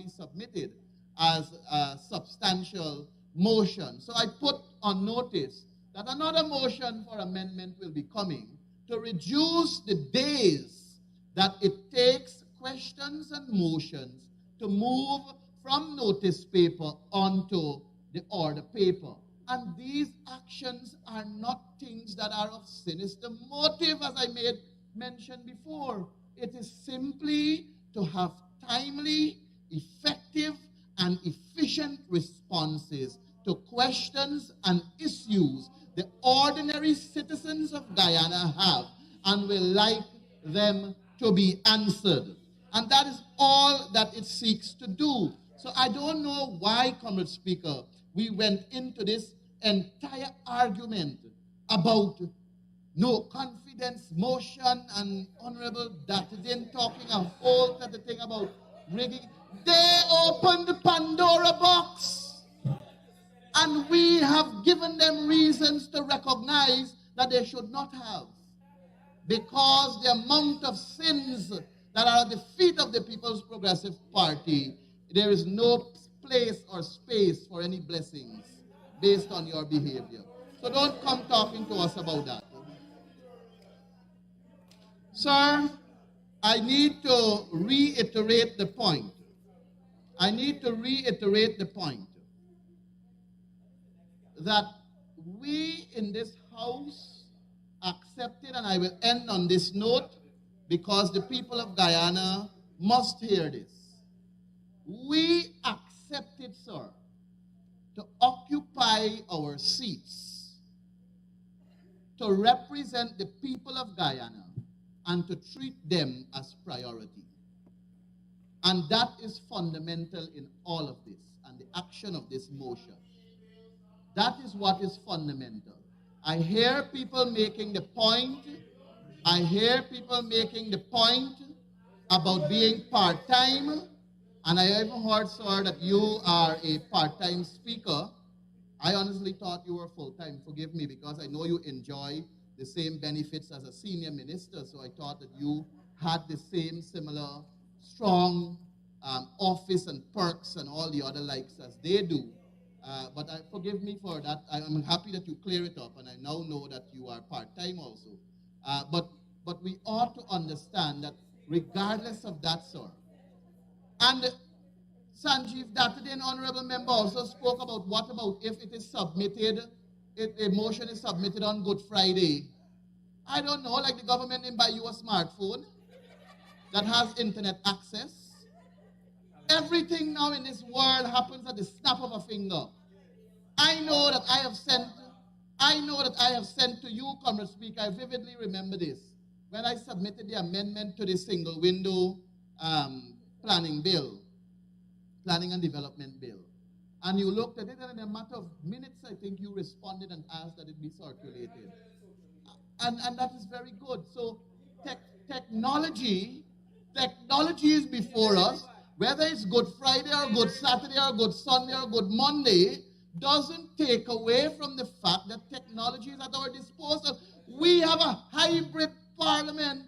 submitted as a substantial motion. So I put on notice that another motion for amendment will be coming to reduce the days that it takes questions and motions to move from notice paper onto the order paper. And these actions are not things that are of sinister motive, as I made mention before. It is simply to have timely, effective, and efficient responses to questions and issues the ordinary citizens of Guyana have and will like them to be answered. And that is all that it seeks to do. So I don't know why, Comrade Speaker, we went into this entire argument about no confidence motion and Honorable Datadin talking a whole thing about rigging. They opened the Pandora box. And we have given them reasons to recognize that they should not have. Because the amount of sins that are at the feet of the People's Progressive Party, there is no place or space for any blessings based on your behavior. So don't come talking to us about that. Sir, I need to reiterate the point. That we in this House accepted, and I will end on this note because the people of Guyana must hear this. We accepted, sir, to occupy our seats, to represent the people of Guyana, and to treat them as priority. And that is fundamental in all of this and the action of this motion. That is what is fundamental. I hear people making the point. About being part-time. And I even heard, sir, that you are a part-time speaker. I honestly thought you were full-time. Forgive me, because I know you enjoy the same benefits as a senior minister. So I thought that you had the same similar strong office and perks and all the other likes as they do. But forgive me for that. I'm happy that you clear it up, and I now know that you are part-time also. But we ought to understand that regardless of that, sir, and Sanjeev Dattadin, honorable member, also spoke about what about if it is submitted, if a motion is submitted on Good Friday. I don't know, like the government didn't buy you a smartphone that has internet access. Everything now in this world happens at the snap of a finger. I know that I have sent to you, Comrade Speaker, I vividly remember this. When I submitted the amendment to the single window planning and development bill. And you looked at it, and in a matter of minutes, I think you responded and asked that it be circulated. And that is very good. So technology is before us. Whether it's Good Friday or Good Saturday or Good Sunday or Good Monday, doesn't take away from the fact that technology is at our disposal. We have a hybrid parliament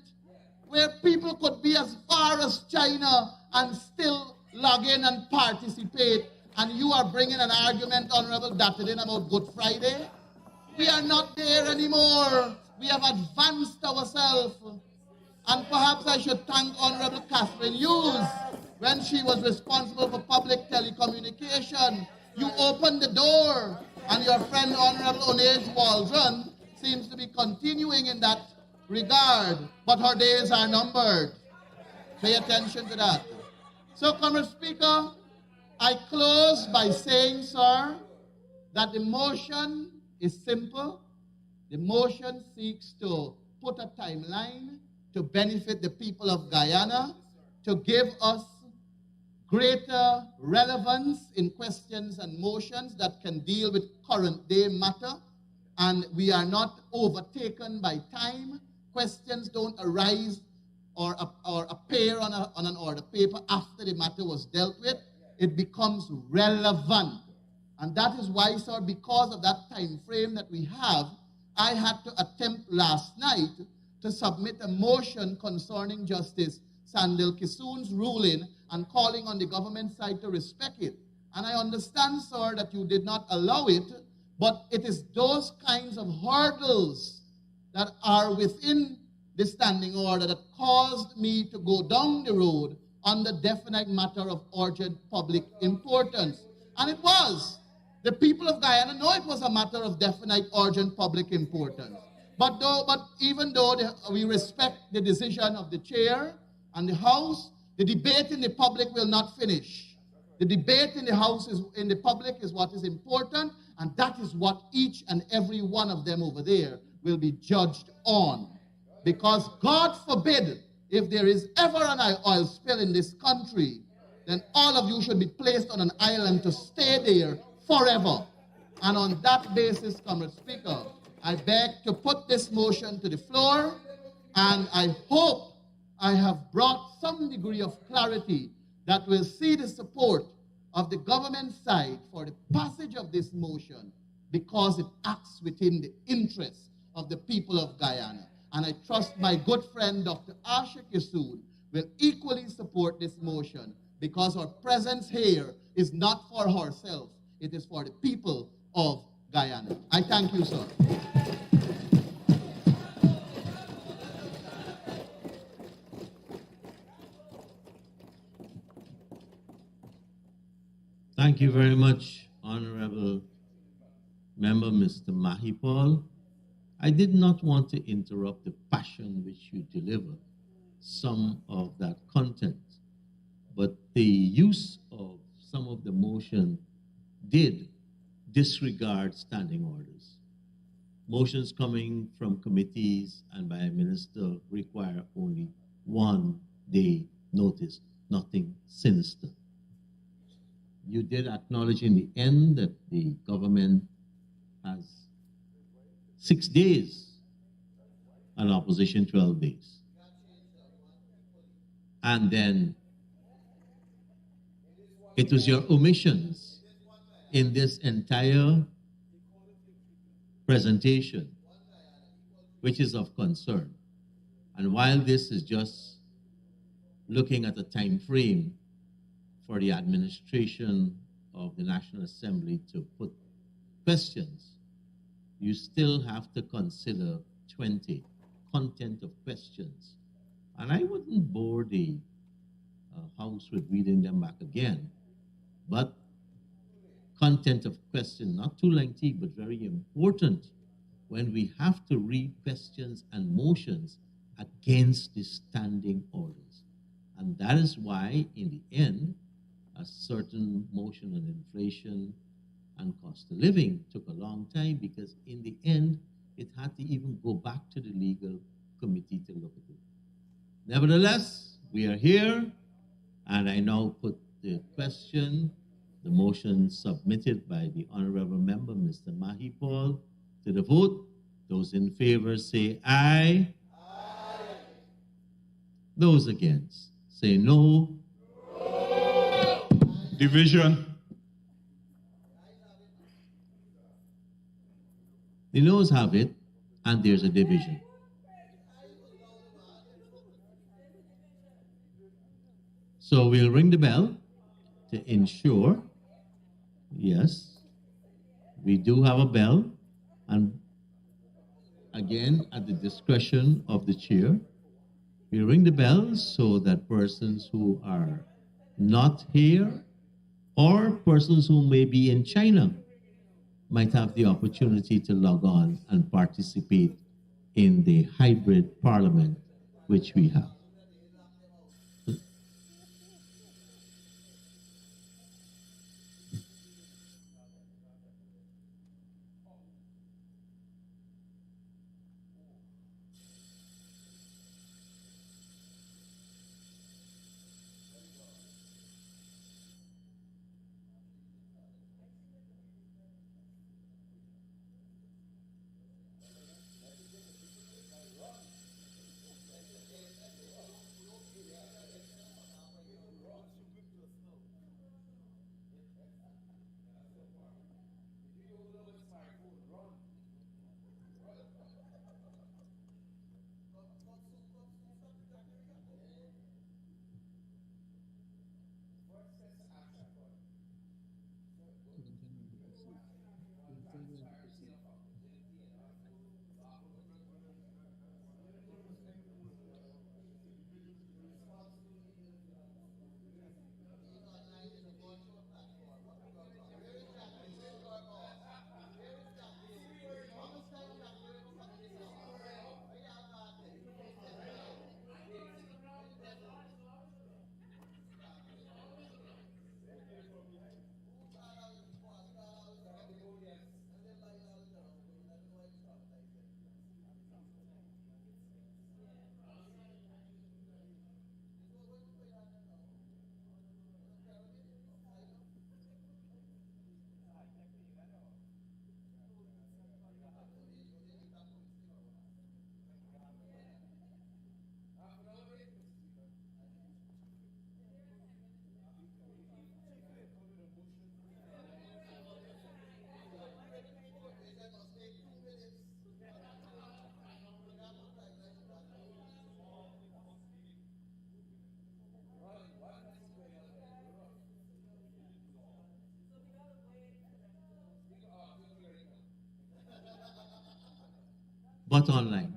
where people could be as far as China and still log in and participate. And you are bringing an argument, Honorable Dattadin, about Good Friday? We are not there anymore. We have advanced ourselves. And perhaps I should thank Honorable Catherine Hughes when she was responsible for public telecommunication. You opened the door, and your friend Honorable Onage Waldron seems to be continuing in that regard, but her days are numbered. Pay attention to that. So, Comrade Speaker, I close by saying, sir, that the motion is simple. The motion seeks to put a timeline to benefit the people of Guyana, to give us greater relevance in questions and motions that can deal with current day matter, and we are not overtaken by time. Questions don't arise or appear on an order paper after the matter was dealt with. It becomes relevant. And that is why, sir, because of that time frame that we have, I had to attempt last night to submit a motion concerning Justice Sandil Kisoon's ruling and calling on the government side to respect it. And I understand, sir, that you did not allow it, but it is those kinds of hurdles that are within the standing order that caused me to go down the road on the definite matter of urgent public importance. And it was. The people of Guyana know it was a matter of definite urgent public importance. But even though we respect the decision of the chair and the House, the debate in the public will not finish. The debate in the House, in the public, is what is important, and that is what each and every one of them over there will be judged on. Because God forbid, if there is ever an oil spill in this country, then all of you should be placed on an island to stay there forever. And on that basis, Comrade Speaker, I beg to put this motion to the floor, and I hope I have brought some degree of clarity that will see the support of the government side for the passage of this motion because it acts within the interests of the people of Guyana. And I trust my good friend Dr. Ashik Yassoon will equally support this motion because our presence here is not for ourselves, it is for the people of Guyana. I thank you, sir. Thank you very much, Honorable Member Mr. Mahipal. I did not want to interrupt the passion which you deliver some of that content, but the use of some of the motion did disregard standing orders. Motions coming from committees and by a minister require only 1 day notice, nothing sinister. You did acknowledge in the end that the government has 6 days and opposition 12 days. And then it was your omissions in this entire presentation which is of concern. And while this is just looking at a time frame for the administration of the National Assembly to put questions, you still have to consider 20 content of questions. And I wouldn't bore the House with reading them back again, but content of question, not too lengthy, but very important when we have to read questions and motions against the standing orders. And that is why, in the end, a certain motion on inflation and cost of living took a long time because in the end, it had to even go back to the legal committee to look at it. Nevertheless, we are here, and I now put the question, the motion submitted by the Honorable Member, Mr. Mahipal, to the vote. Those in favor say aye. Aye. Those against say no. Division. The noes have it, and there's a division. So we'll ring the bell to ensure, yes, we do have a bell, and again, at the discretion of the chair, we ring the bell so that persons who are not here or persons who may be in China might have the opportunity to log on and participate in the hybrid parliament which we have. but online.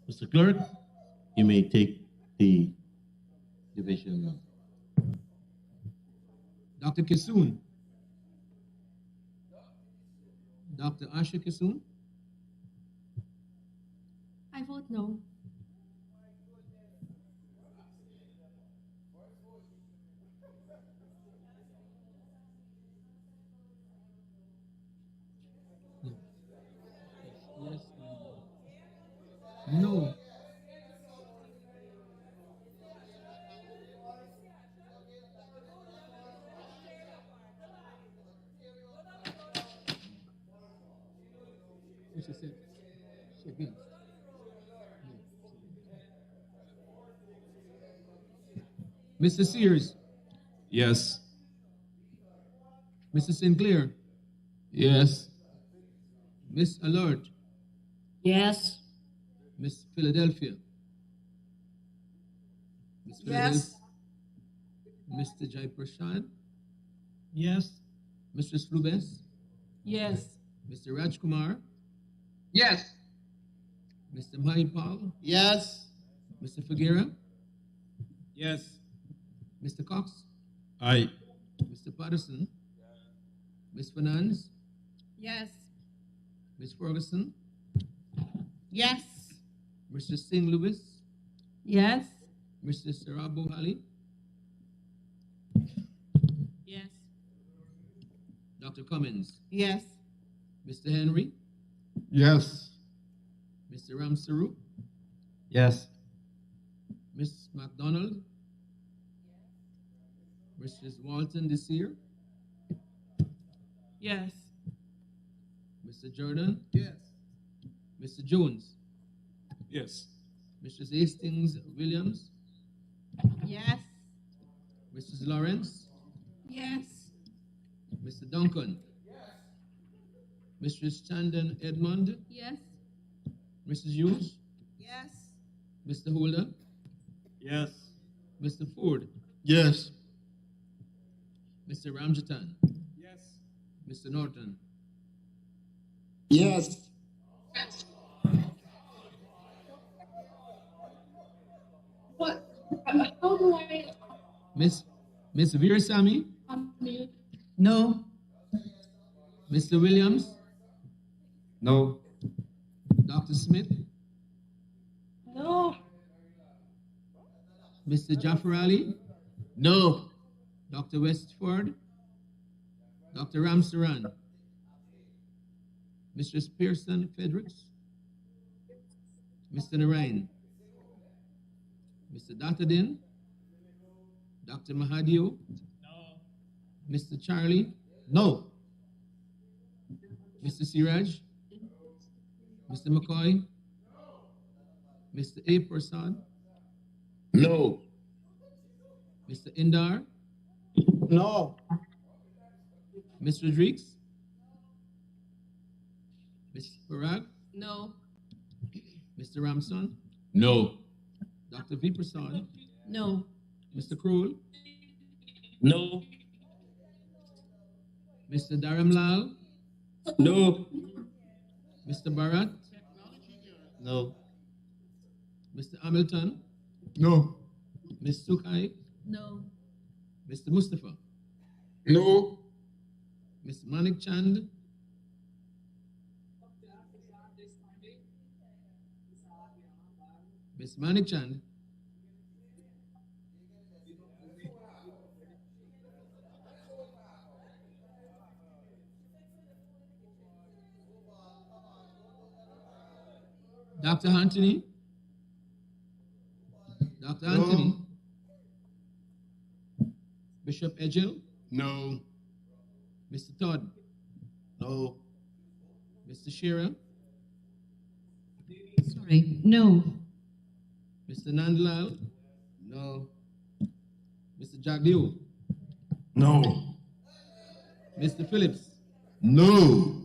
Mr. Clerk, you may take the division. Dr. Kisoon. Dr. Asha Kisoon. I vote no. Yes. No. What she said? She against. No. Mr. Sears. Yes. Mr. Sinclair. Yes. Miss Alert. Yes. Miss Philadelphia. Miss Yes. Mr. Jaiprashad. Yes. Mistress Flubes. Yes. Mr. Rajkumar. Yes. Mr. Mahipal. Yes. Mr. Figuera. Yes. Mr. Cox. Aye. Mr. Patterson. Miss Fernandez. Yes. Miss Ferguson. Yes. Mr. Singh Lewis. Yes. Mr. Sarabo Ali. Yes. Dr. Cummins. Yes. Mr. Henry. Yes. Mr. Ram Saru. Yes. Miss McDonald. Mrs. Walton Desir. Yes. Mr. Jordan. Yes. Mr. Jones. Yes. Mrs. Hastings Williams. Yes. Mrs. Lawrence. Yes. Mr. Duncan. Mistress Chandon Edmond. Yes. Mrs. Hughes. Yes. Mr. Holder. Yes. Mr. Ford. Yes. Mr. Ramjatan. Yes. Mr. Norton. Yes. What? How do I Miss Veerasamy. unmute? No. Mr. Williams. No. Dr. Smith. No. Mr. Jafar Ali. No. Dr. Westford. Dr. Ramsaran. Mistress Pearson Fredericks. Mr. Narayan. Mr. Datadin. Dr. Mahadio. No. Mr. Charlie. No. Mr. Siraj. Mr. McCoy. Mr. A. Prasad. No. Mr. Indar. No. Ms. Rodriguez. Ms. Parag. No. Mr. Ramson. No. Dr. V. Prasad. No. Mr. Kroll. No. Mr. Dharamlal. No. Mr. Bharat. No. Mr. Hamilton. No. Ms. Sukai. No. Mr. Mustafa. No. Ms. Manik Chand. Ms. Manik Chand. Dr. Anthony? Dr. Anthony? Bishop Edgel? No. Mr. Todd? No. Mr. Shearer? Sorry, no. Mr. Nandlal? No. Mr. Jagdeo? No. Mr. Phillips? No.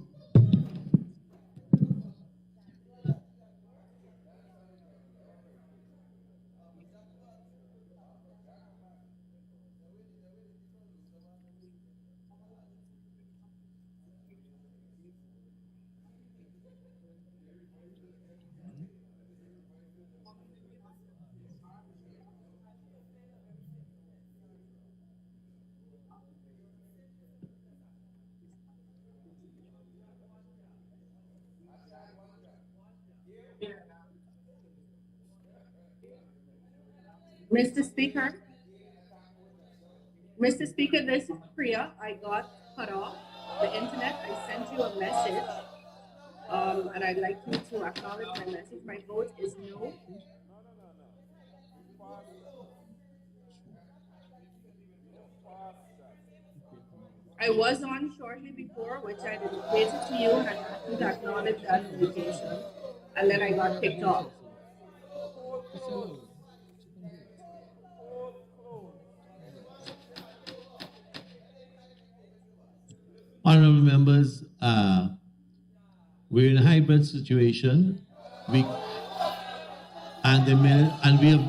Mr. Speaker, this is Priya. I got cut off the internet. I sent you a message, and I'd like you to acknowledge my message. My vote is no. I was on shortly before, which I indicated to you, and I asked you to acknowledge that invitation, and then I got kicked off. Honorable members, we're in a hybrid situation. We have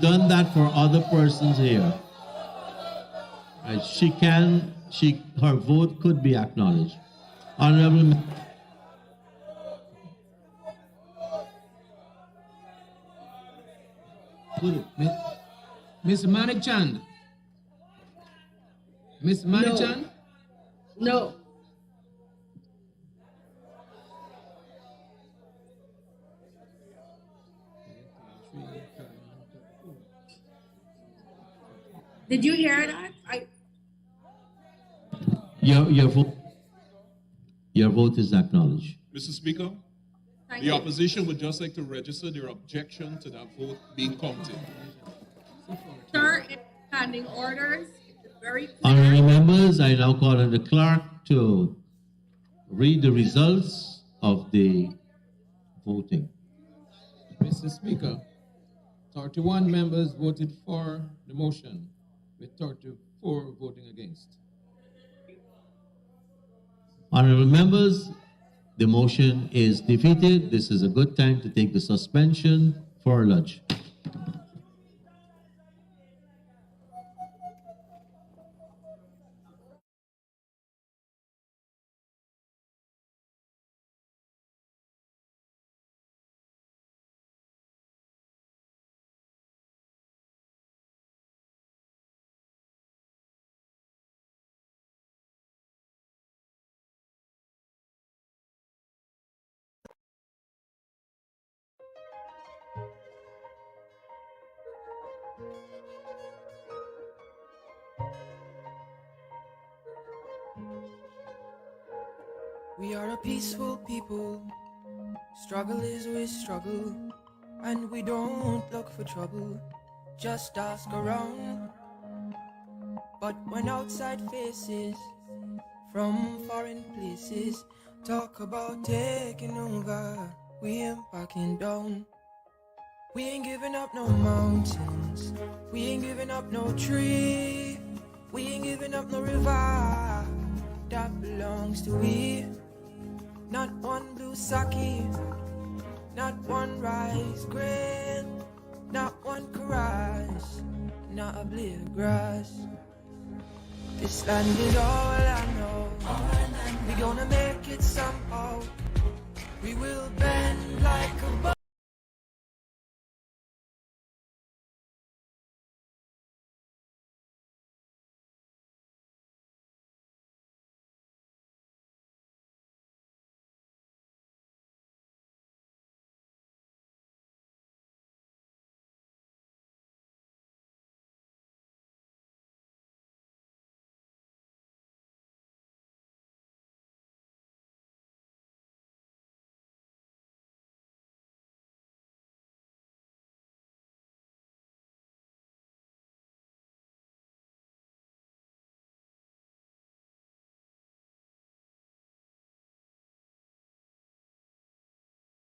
done that for other persons here. Right, her vote could be acknowledged. Honorable Mr. Manik Chand? Mr. Manik Chand? No. Did you hear that? Your vote is acknowledged. Mr. Speaker, Thank the you. opposition would just like to register their objection to that vote being counted. Sir, it's standing orders. It's very clear. Honorable members, I now call on the clerk to read the results of the voting. Mr. Speaker, 31 members voted for the motion, with 34 voting against. Honorable members, the motion is defeated. This is a good time to take the suspension for lunch. We are a peaceful people. Struggle is we struggle, and we don't look for trouble. Just ask around. But when outside faces from foreign places talk about taking over, we ain't backing down. We ain't giving up no mountains. We ain't giving up no tree. We ain't giving up no river that belongs to we. Not one blue sake, not one rice grain, not one karage, not a blade of grass. This land is all I know. We gonna make it somehow. We will bend like a bow.